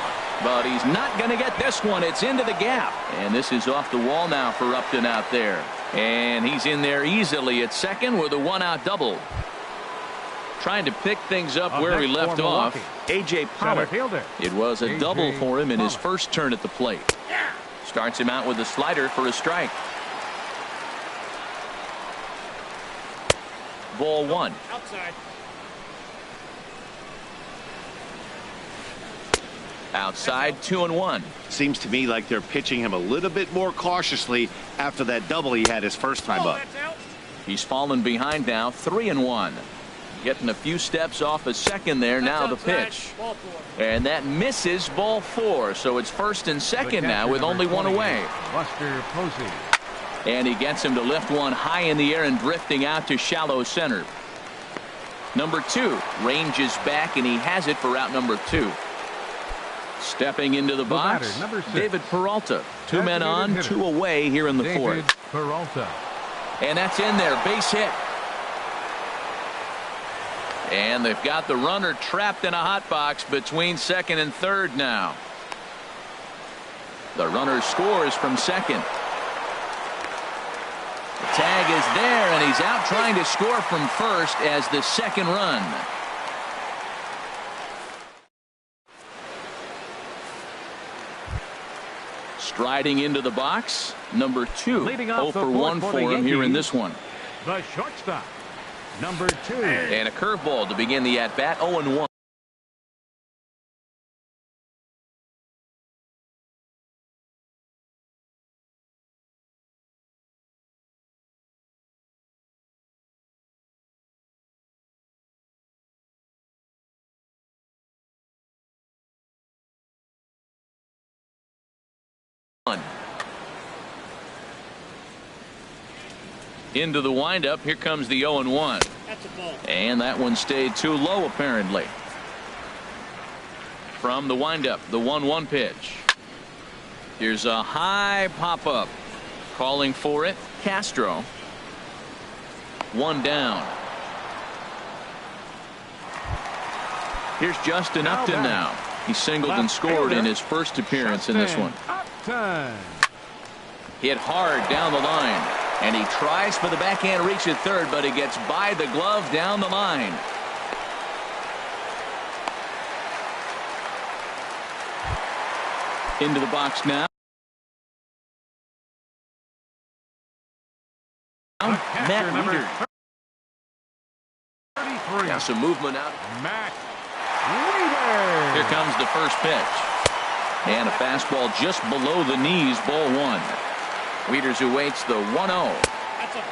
But he's not going to get this one. It's into the gap. And this is off the wall now for Upton out there. And he's in there easily at second with a 1-out double. Trying to pick things up where he left off. A.J. Pollock. It was a double for him in his first turn at the plate. Starts him out with a slider for a strike. Ball 1. Outside. Outside, 2-1. Seems to me like they're pitching him a little bit more cautiously after that double he had his first time up. He's fallen behind now, 3-1. Getting a few steps off a second there. Now the pitch. And that misses, ball 4. So it's first and second now with only 1 away. Buster Posey. And he gets him to lift one high in the air and drifting out to shallow center. Number 2 ranges back, and he has it for out number 2. Stepping into the box, batter, number 6. David Peralta. 2 men on, hitter. 2 away here in the David 4th. Peralta. And that's in there, base hit. And they've got the runner trapped in a hot box between second and third now. The runner scores from second. The tag is there, and he's out trying to score from first as the second run. Striding into the box, number 2. Leading off 0-for-1 the for him here in this one. The shortstop, number 2. And a curveball to begin the at-bat, 0-1. Into the windup. Here comes the 0-1. That's a ball. And that one stayed too low, apparently. From the windup, the 1-1 pitch. Here's a high pop-up. Calling for it, Castro. 1 down. Here's Justin Upton now. He singled and scored in his first appearance in this one. Upton. Hit hard down the line. And he tries for the backhand reach at third, but he gets by the glove down the line. Into the box now. Matt Reeder. 3. Some movement out. Matt Weeder. Here comes the first pitch. And a fastball just below the knees, ball 1. Weeders who waits the 1-0.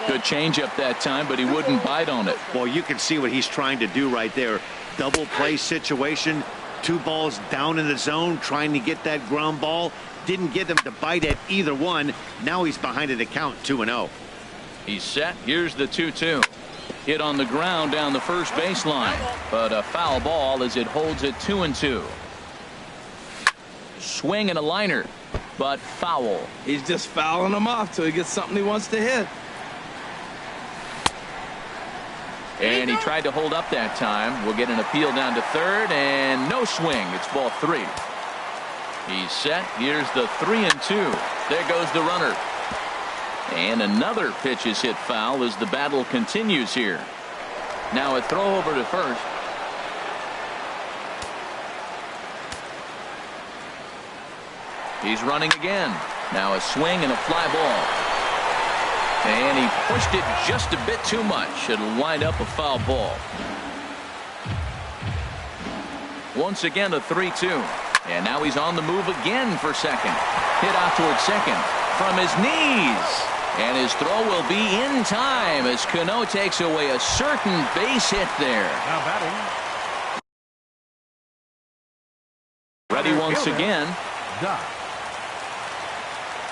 Good changeup that time, but he wouldn't bite on it. Well, you can see what he's trying to do right there. Double play situation. 2 balls down in the zone, trying to get that ground ball. Didn't get him to bite at either one. Now he's behind at the count, 2-0. He's set. Here's the 2-2. Hit on the ground down the first baseline, but a foul ball as it holds it 2-2. Swing and a liner, but foul. He's just fouling him off till he gets something he wants to hit. And he tried to hold up that time. We'll get an appeal down to third, and no swing. It's ball 3. He's set. Here's the 3-2. There goes the runner. And another pitch is hit foul as the battle continues here. Now a throw over to first. He's running again. Now a swing and a fly ball. And he pushed it just a bit too much. It'll wind up a foul ball. Once again a 3-2. And now he's on the move again for second. Hit out towards second from his knees. And his throw will be in time as Cano takes away a certain base hit there. Now batting. Ready once again. Doc.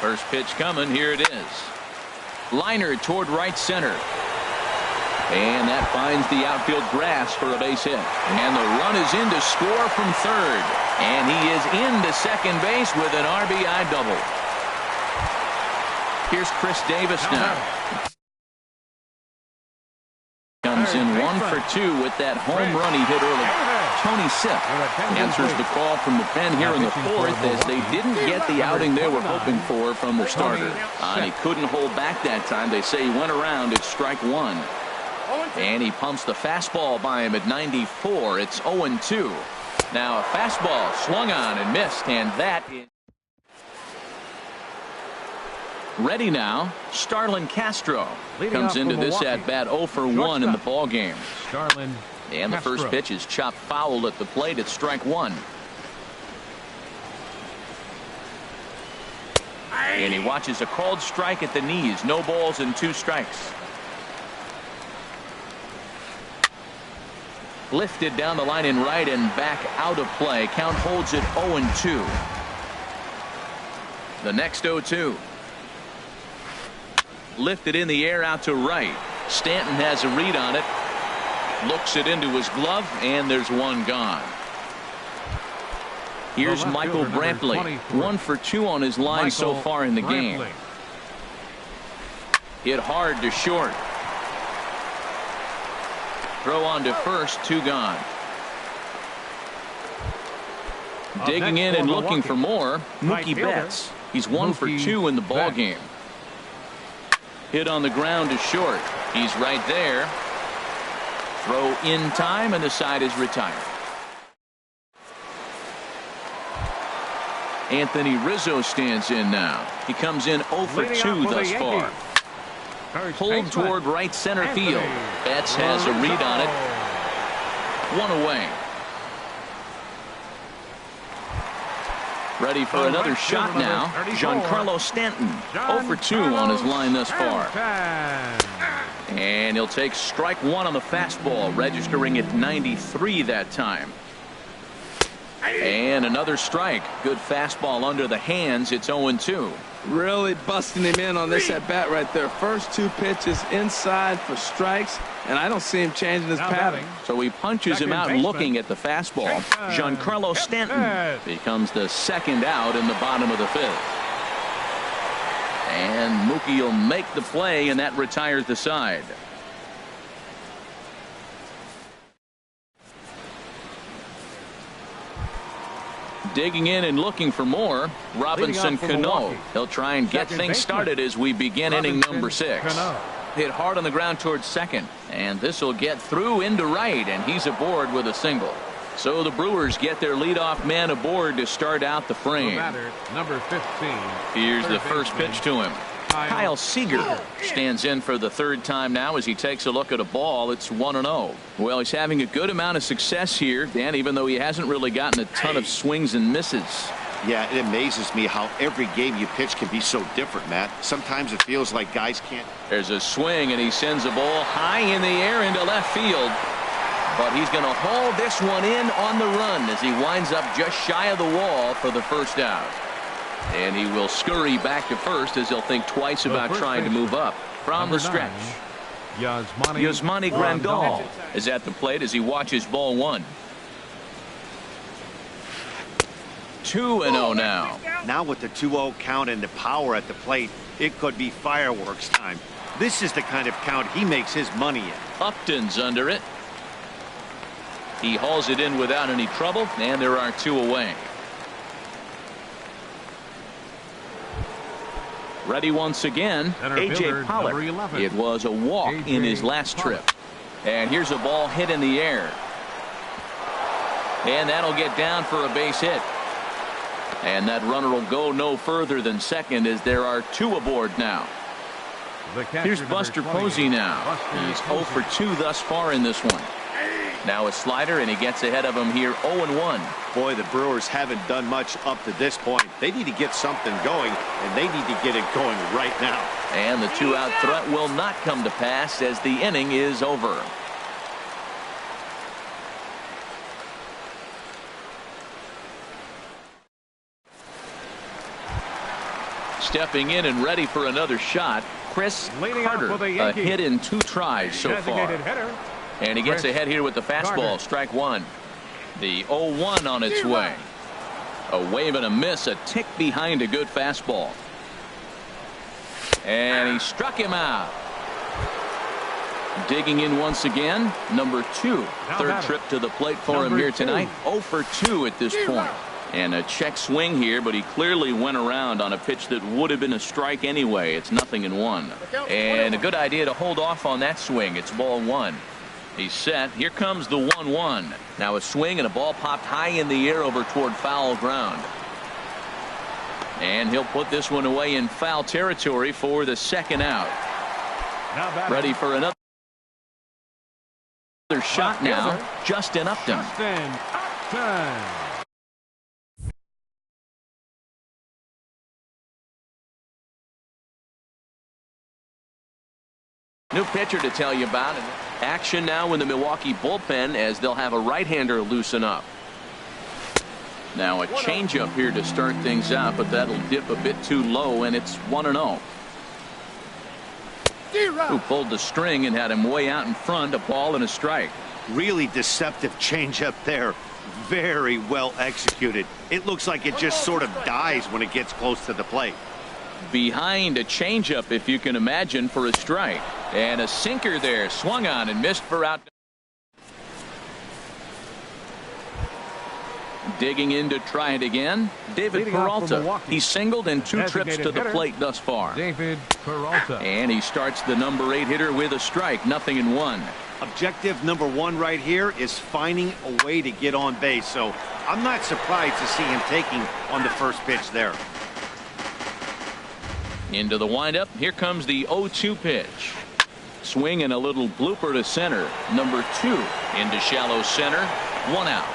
First pitch coming. Here it is. Liner toward right center. And that finds the outfield grass for a base hit. And the run is in to score from third. And he is into second base with an RBI double. Here's Chris Davis now. Comes in 1 for 2 with that home run he hit early. Tony Sipp answers the call from the pen here in the 4th as they didn't get the outing they were hoping for from their starter. And he couldn't hold back that time. They say he went around at strike 1. And he pumps the fastball by him at 94. It's 0-2. Now a fastball swung on and missed, and that is ready now. Starlin Castro comes into this at bat 0 for 1 in the ball game. Starlin and the first pitch is chopped foul at the plate at strike 1. And he watches a called strike at the knees. No balls and 2 strikes. Lifted down the line in right and back out of play. Count holds it 0-2. The next 0-2. Lifted in the air out to right. Stanton has a read on it. Looks it into his glove, and there's one gone. Here's Michael Brantley. 1 for 2 on his line so far in the game. Hit hard to short. Throw on to first, 2 gone. Digging in and looking for more, Mookie Betts. He's 1 for 2 in the ball game. Hit on the ground to short. He's right there. Throw in time, and the side is retired. Anthony Rizzo stands in now. He comes in 0 for 2 thus far. Pulled toward right center field. Betts has a read on it. 1 away. Ready for another shot now. Giancarlo Stanton. 0 for 2 on his line thus far. And he'll take strike 1 on the fastball, registering at 93 that time. And another strike. Good fastball under the hands. It's 0-2. Really busting him in on this at bat right there. First 2 pitches inside for strikes, and I don't see him changing his pattern. So he punches him out looking at the fastball. Giancarlo Stanton becomes the second out in the bottom of the 5th. And Mookie will make the play, and that retires the side. Digging in and looking for more, Robinson Cano. He'll try and get things started as we begin inning number 6. Hit hard on the ground towards second, and this will get through into right, and he's aboard with a single. So the Brewers get their leadoff man aboard to start out the frame. Number 15. Here's the first pitch to him. Kyle Seager stands in for the third time now as he takes a look at a ball. It's 1-0. Well, he's having a good amount of success here, Dan, even though he hasn't really gotten a ton of swings and misses. Yeah, it amazes me how every game you pitch can be so different, Matt. Sometimes it feels like guys can't. There's a swing, and he sends a ball high in the air into left field. But he's going to haul this one in on the run as he winds up just shy of the wall for the first out. And he will scurry back to first as he'll think twice about trying to move up. From the stretch, Yasmani Grandal is at the plate as he watches ball one. 2-0 now. Now with the 2-0 count and the power at the plate, it could be fireworks time. This is the kind of count he makes his money in. Upton's under it. He hauls it in without any trouble, and there are two away. Ready once again, A.J. Pollock. It was a walk in his last trip. And here's a ball hit in the air. And that'll get down for a base hit. And that runner will go no further than second as there are two aboard now. Here's Buster Posey now. He's 0 for 2 thus far in this one. Now a slider, and he gets ahead of him here 0-1. Boy, the Brewers haven't done much up to this point. They need to get something going, and they need to get it going right now. And the 2-out threat will not come to pass as the inning is over. Stepping in and ready for another shot, Chris Carter. A hit in 2 tries so far. And he gets ahead here with the fastball. Strike one. The 0-1 on its way. A wave and a miss, a tick behind a good fastball. And he struck him out. Digging in once again, number 2. Third trip to the plate for him here tonight. 0 for 2 at this point. And a check swing here, but he clearly went around on a pitch that would have been a strike anyway. It's 0-1. And a good idea to hold off on that swing. It's ball 1. He's set. Here comes the 1-1. Now a swing and a ball popped high in the air over toward foul ground. And he'll put this one away in foul territory for the second out. Ready for another shot now. Justin Upton. New pitcher to tell you about it. Action now in the Milwaukee bullpen as they'll have a right-hander loosen up. Now a changeup here to start things out, but that'll dip a bit too low, and it's 1-0. Who pulled the string and had him way out in front, a ball and a strike. Really deceptive changeup there. Very well executed. It looks like it just sort of dies when it gets close to the plate. Behind a changeup, if you can imagine, for a strike. And a sinker there, swung on and missed for out. Digging in to try it again, David Peralta. He singled in 2 trips to the plate thus far. David Peralta. And he starts the number 8 hitter with a strike, 0-1. Objective number 1 right here is finding a way to get on base. So I'm not surprised to see him taking on the first pitch there. Into the windup. Here comes the 0-2 pitch. Swing and a little blooper to center. Number 2 into shallow center. 1 out.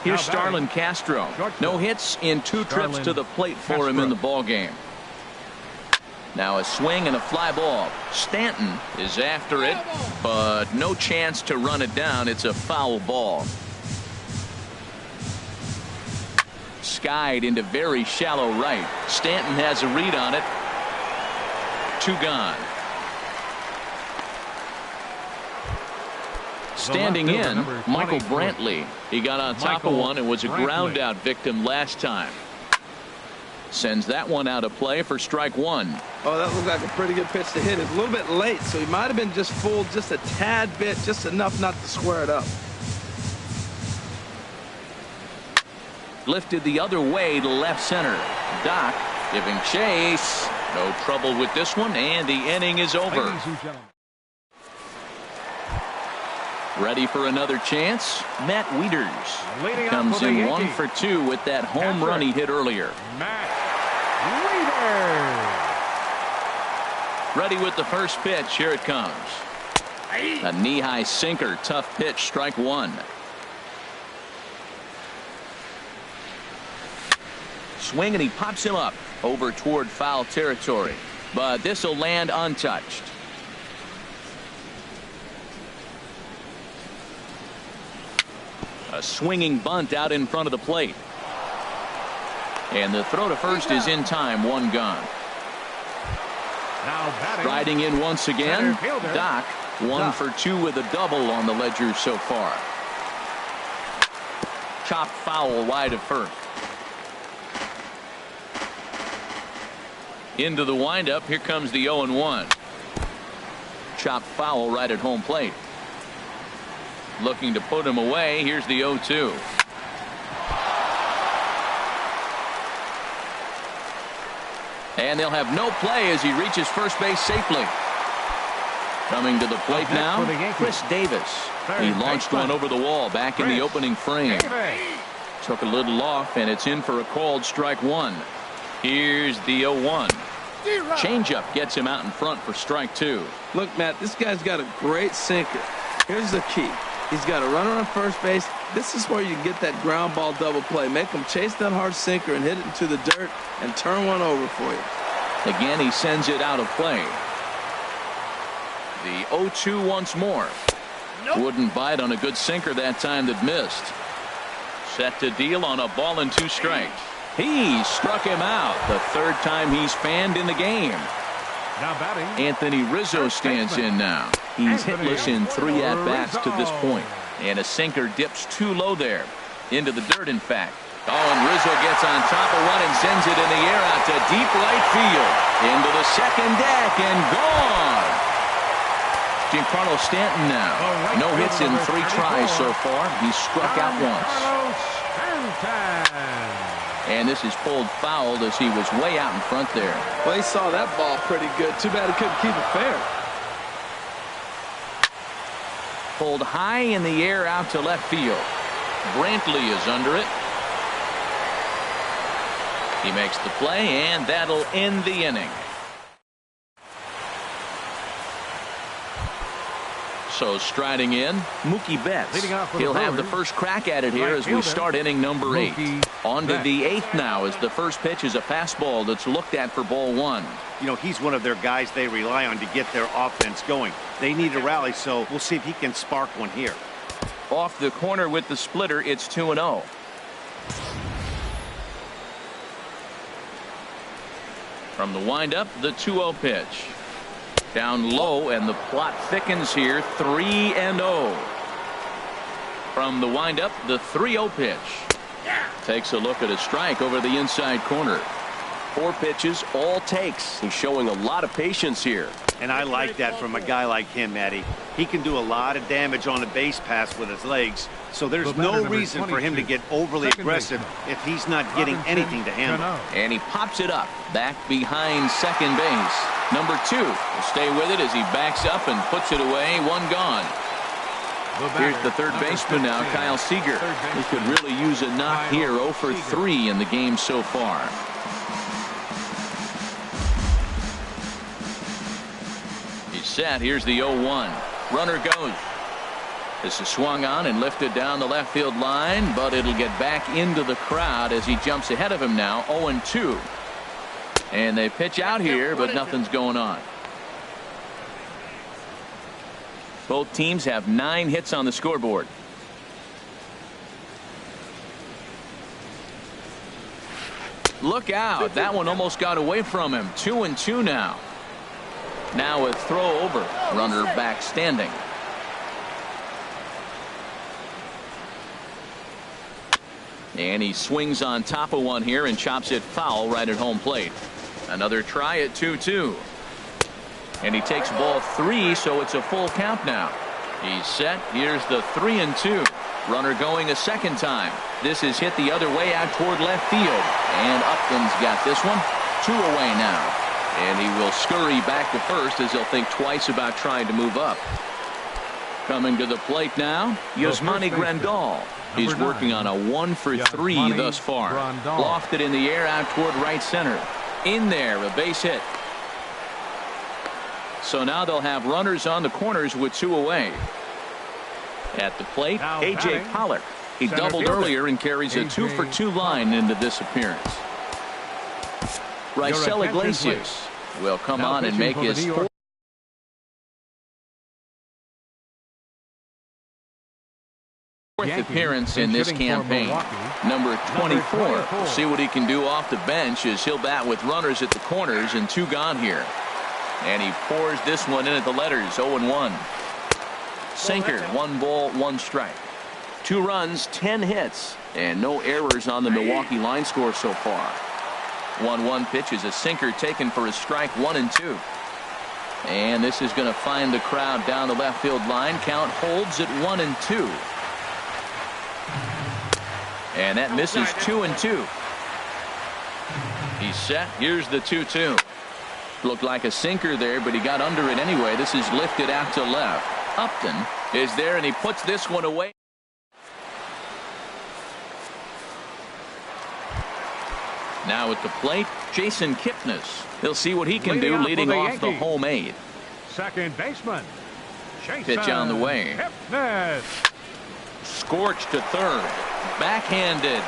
Here's Starlin Castro. No hits in 2 trips to the plate for him in the ball game. Now a swing and a fly ball. Stanton is after it, but no chance to run it down. It's a foul ball. Skied into very shallow right. Stanton has a read on it. 2 gone. Standing in, Michael Brantley. He got on top of one and was a ground out victim last time. Sends that one out of play for strike 1. Oh, that looked like a pretty good pitch to hit. It's a little bit late, so he might have been just fooled just a tad bit, just enough not to square it up. Lifted the other way to left center. Doc giving chase. No trouble with this one, and the inning is over. Ready for another chance? Matt Wieters Leading comes off for the in 1 Yankees. for 2 with that home Catcher, run he hit earlier. Matt Wieters. Ready with the first pitch. Here it comes. A knee-high sinker. Tough pitch. Strike one. Swing, and he pops him up over toward foul territory. But this will land untouched. A swinging bunt out in front of the plate. And the throw to first is in time. One gone. Now batting. Riding in once again. Center fielder, Doc, 1 for 2 with a double on the ledger so far. Chopped foul wide of first. Into the windup. Here comes the 0-1. Chopped foul right at home plate. Looking to put him away. Here's the 0-2. And they'll have no play as he reaches first base safely. Coming to the plate now, Chris Davis. He launched one over the wall back in the opening frame. Took a little off, and it's in for a called strike one. Here's the 0-1. Changeup gets him out in front for strike two. Look, Matt, this guy's got a great sinker. Here's the key. He's got a runner on first base. This is where you get that ground ball double play. Make him chase that hard sinker and hit it into the dirt and turn one over for you. Again, he sends it out of play. The 0-2 once more. Wouldn't bite on a good sinker that time that missed. Set to deal on a ball and 2 strikes. He struck him out. The third time he's fanned in the game. Now batting. Anthony Rizzo stands in now. He's hitless in 3 at-bats to this point. And a sinker dips too low there. Into the dirt, in fact. Oh, and Rizzo gets on top of one and sends it in the air out to deep right field. Into the second deck and gone. Giancarlo Stanton now. No hits in 3 tries so far. He's struck out once. And this is pulled fouled as he was way out in front there. Well, he saw that ball pretty good. Too bad he couldn't keep it fair. Pulled high in the air out to left field. Brantley is under it. He makes the play, and that'll end the inning. So striding in, Mookie Betts. He'll have the first crack at it here as we start inning number 8. On to the 8th now as the first pitch is a fastball that's looked at for ball 1. You know, he's one of their guys they rely on to get their offense going. They need a rally, so we'll see if he can spark one here. Off the corner with the splitter, it's 2-0. From the windup, the 2-0 pitch. Down low, and the plot thickens here. 3-0. From the windup, the 3-0 pitch. Takes a look at a strike over the inside corner. 4 pitches, all takes. He's showing a lot of patience here. And I like that from a guy like him, Matty. He can do a lot of damage on a base pass with his legs, so there's no reason for him to get overly aggressive if he's not getting anything to handle. And he pops it up back behind second base. Number 2 will stay with it as he backs up and puts it away. 1 gone. Here's the third baseman now, Kyle Seager. He could really use a knock here. 0 for 3 in the game so far. He's set. Here's the 0-1. Runner goes. This is swung on and lifted down the left field line, but it'll get back into the crowd as he jumps ahead of him now. 0-2. And they pitch out here, but nothing's going on. Both teams have 9 hits on the scoreboard. Look out. That one almost got away from him. 2-2 now. Now a throw over. Runner back standing. And he swings on top of one here and chops it foul right at home plate. Another try at 2-2. And he takes ball 3, so it's a full count now. He's set. Here's the 3-2. Runner going a second time. This is hit the other way out toward left field. And Upton's got this one. 2 away now. And he will scurry back to first as he'll think twice about trying to move up. Coming to the plate now, Yasmani Grandal. He's working on a 1-for-3 thus far. Lofted in the air out toward right center. In there, a base hit. So now they'll have runners on the corners with 2 away. At the plate, A.J. Pollock. He doubled earlier and carries a 2-for-2 line into this appearance. Raisel Iglesias will come on and make his 4th appearance in this campaign. Number 24. We'll see what he can do off the bench as he'll bat with runners at the corners and 2 gone here. And he pours this one in at the letters. 0-1. Sinker. 1 ball, 1 strike. 2 runs, 10 hits, and no errors on the Milwaukee line score so far. 1-1 pitch is a sinker taken for a strike. 1-2. And this is going to find the crowd down the left field line. Count holds at 1-2. And that misses. 2-2. He's set. Here's the 2-2. Looked like a sinker there, but he got under it anyway. This is lifted out to left. Upton is there, and he puts this one away. Now at the plate, Jason Kipnis. He'll see what he can do leading off the home 8. Second baseman. Pitch on the way. Kipnis. Scorched to third. Backhanded.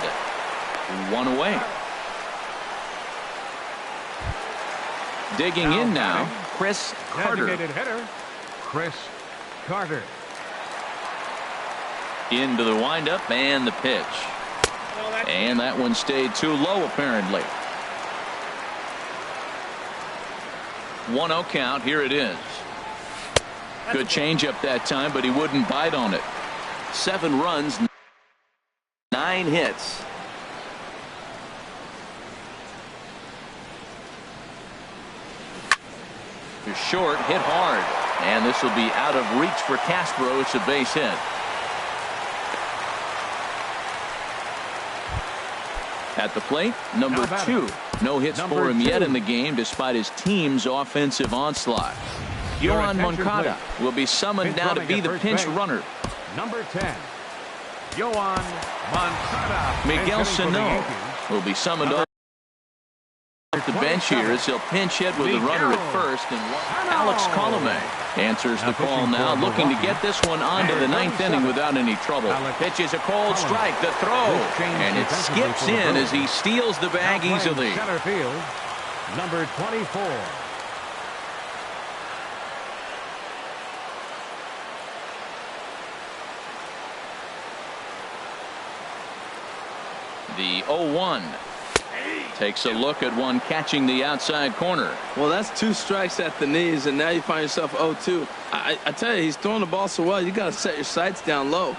1 away. Digging in now, Chris Carter. Designated hitter, Chris Carter. Into the windup and the pitch. And that one stayed too low apparently. 1-0 count. Here it is. Good changeup that time, but he wouldn't bite on it. 7 runs, 9 hits. Short, hit hard, and this will be out of reach for Castro. It's a base hit. At the plate, number 2. No hits for him yet in the game despite his team's offensive onslaught. Yohan Moncada will be summoned now to be the pinch runner. Number 10, Yohan Moncada. Miguel Sano will be summoned off the bench here as he'll pinch hit with the runner at first. And Alex Colome answers the call now, looking to get this one onto the 9th inning without any trouble. Pitches a cold strike, the throw, and it skips in as he steals the bag easily. Center field, number 24. The 0-1. Takes a look at one catching the outside corner. Well, that's 2 strikes at the knees, and now you find yourself 0-2. I tell you, he's throwing the ball so well, you got to set your sights down low.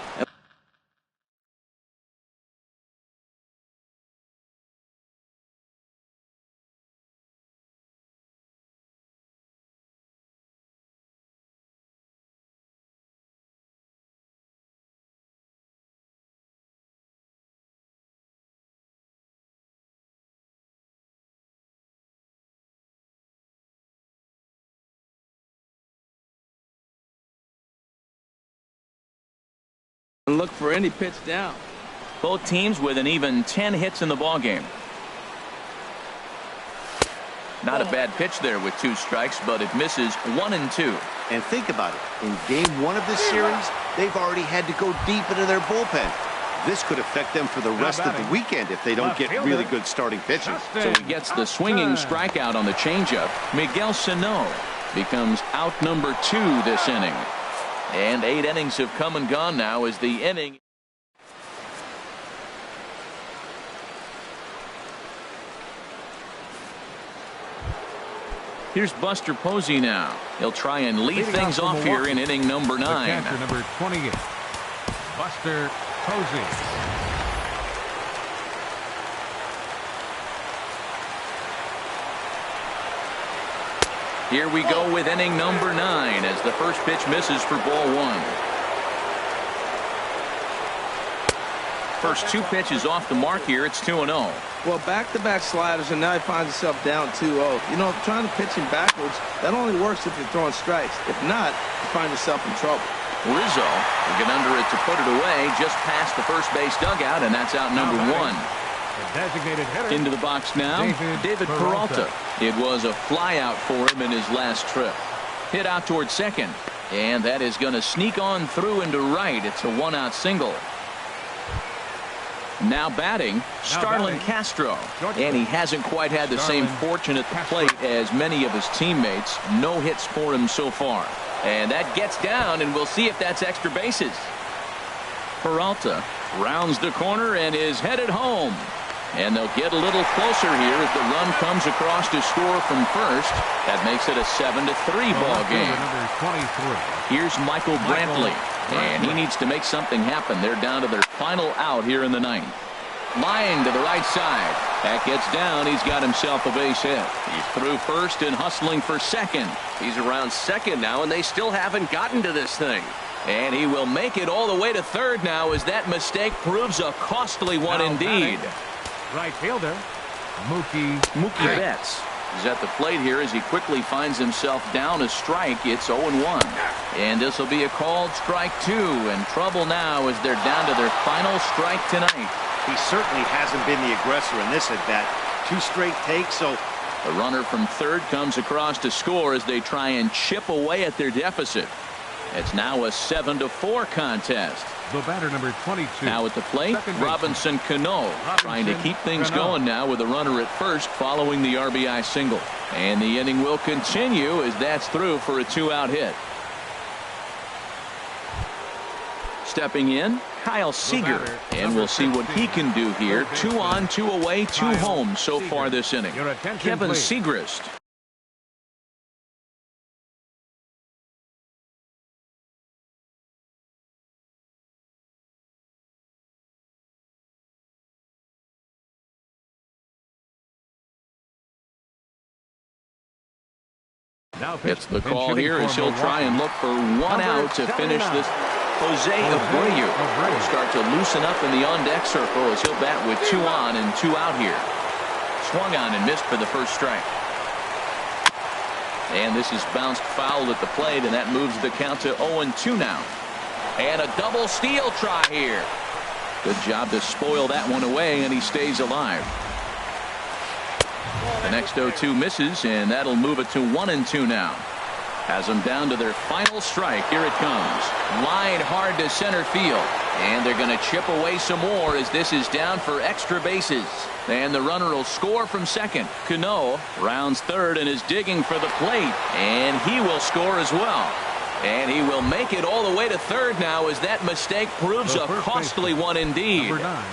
And look for any pitch down. Both teams with an even 10 hits in the ballgame. Not a bad pitch there with 2 strikes, but it misses. 1-2. And think about it. In game 1 of this series, they've already had to go deep into their bullpen. This could affect them for the rest of the weekend if they don't get really good starting pitching. So he gets the swinging strikeout on the changeup. Miguel Sano becomes out number 2 this inning. And 8 innings have come and gone now as the inning. Here's Buster Posey now. He'll try and lead things off here in inning number 9. Catcher number 28, Buster Posey. Here we go with inning number 9 as the first pitch misses for ball 1. First 2 pitches off the mark here. It's 2-0. Well, back-to-back sliders, and now he finds himself down 2-0. You know, trying to pitch him backwards, that only works if you're throwing strikes. If not, you find yourself in trouble. Rizzo will get under it to put it away just past the first base dugout, and that's out number one. The designated hitter. Into the box now, David Peralta. It was a fly out for him in his last trip. Hit out towards second, and that is going to sneak on through into right. It's a one-out single. Now batting, Starlin Castro, and he hasn't quite had the same fortune at the plate as many of his teammates. No hits for him so far, and that gets down, and we'll see if that's extra bases. Peralta rounds the corner and is headed home, and they'll get a little closer here as the run comes across to score from first. That makes it a 7-3 ball game. Here's Michael Brantley. And he needs to make something happen. They're down to their final out here in the ninth. Line to the right side. That gets down. He's got himself a base hit. He's through first and hustling for second. He's around second now, and they still haven't gotten to this thing. And he will make it all the way to third now as that mistake proves a costly one indeed. Right fielder, Mookie Betts is at the plate here as he quickly finds himself down a strike. It's 0-1. And this will be a called strike two, and trouble now as they're down to their final strike tonight. He certainly hasn't been the aggressor in this at bat. 2 straight takes, so the runner from third comes across to score as they try and chip away at their deficit. It's now a 7-4 contest. The batter, number 22. Now at the plate, Robinson Cano trying to keep things going now with a runner at first following the RBI single. And the inning will continue as that's through for a 2-out hit. Stepping in, Kyle Seager, and we'll see what he can do here. 2 on, 2 away, 2 home so far this inning. Kevin Segrist. It's the call here as he'll try and look for 1 out to finish this. Jose Abreu will start to loosen up in the on-deck circle as he'll bat with 2 on and 2 out here. Swung on and missed for the first strike. And this is bounced foul at the plate, and that moves the count to 0-2 now. And a double steal try here. Good job to spoil that one away, and he stays alive. The next 0-2 misses, and that'll move it to 1-2 now. Has them down to their final strike. Here it comes. Line hard to center field. And they're going to chip away some more as this is down for extra bases. And the runner will score from second. Cano rounds third and is digging for the plate. And he will score as well. And he will make it all the way to third now as that mistake proves a costly one indeed. Number 9.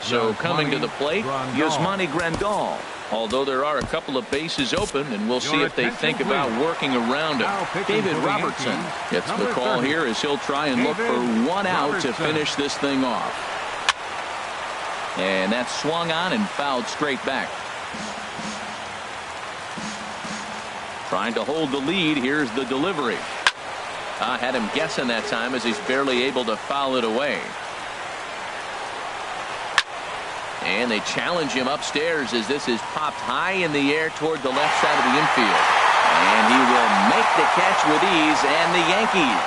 So coming to the plate, Yasmani Grandal. Although there are a couple of bases open, and we'll see if they think about working around him. David Robertson gets the call here as he'll try and look for 1 out to finish this thing off. And that's swung on and fouled straight back. Trying to hold the lead. Here's the delivery. Had him guessing that time as he's barely able to foul it away. And they challenge him upstairs as this is popped high in the air toward the left side of the infield. And he will make the catch with ease, and the Yankees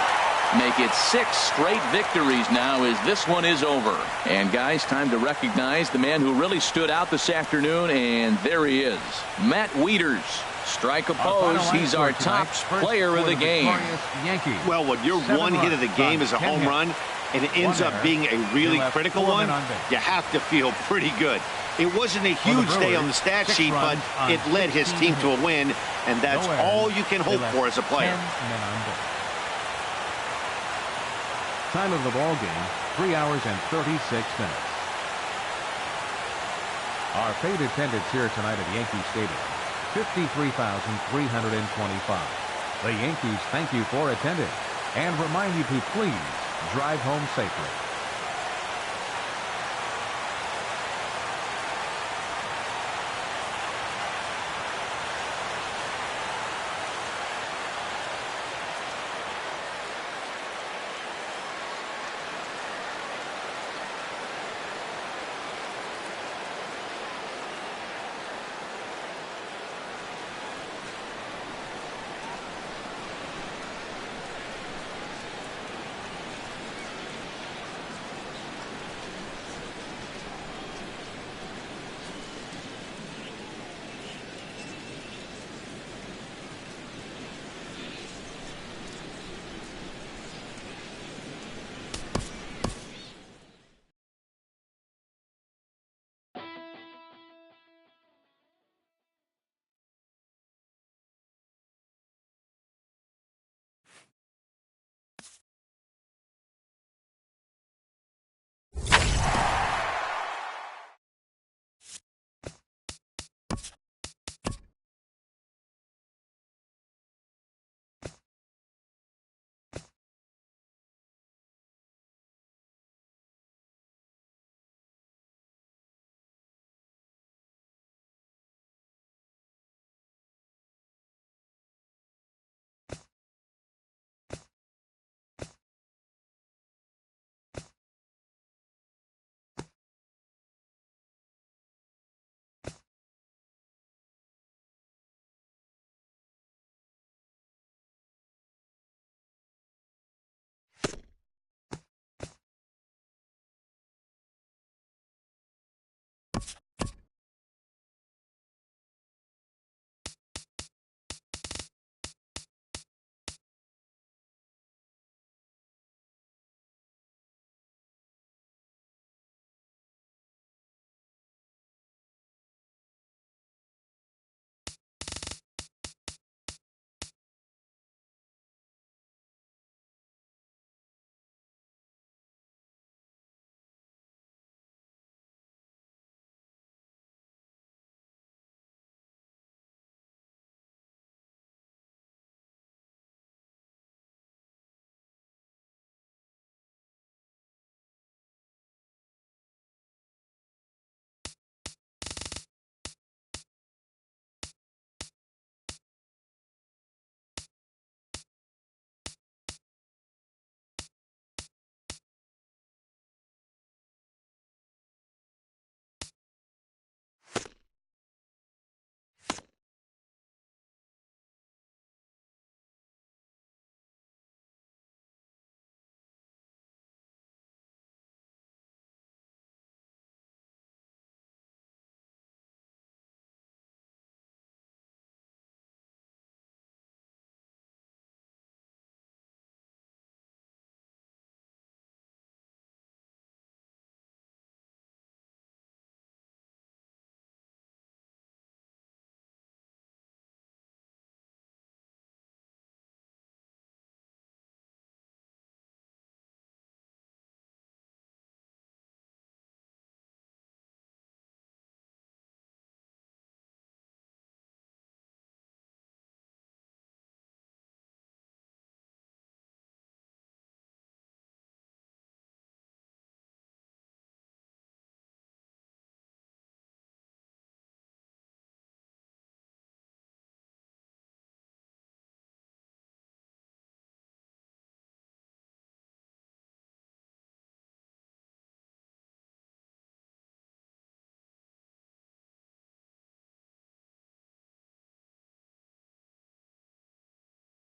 make it 6 straight victories now as this one is over. And guys, time to recognize the man who really stood out this afternoon, and there he is. Matt Wieters. Strike opposed. He's our top player of the game. Well, when your one hit of the game is a home run, and it ends up being a really critical one, you have to feel pretty good. It wasn't a huge day on the stat sheet, but it led his team to a win, and that's all you can hope for as a player. Time of the ball game, 3 hours and 36 minutes. Our paid attendance here tonight at Yankee Stadium, 53,325. The Yankees thank you for attending and remind you to please drive home safely.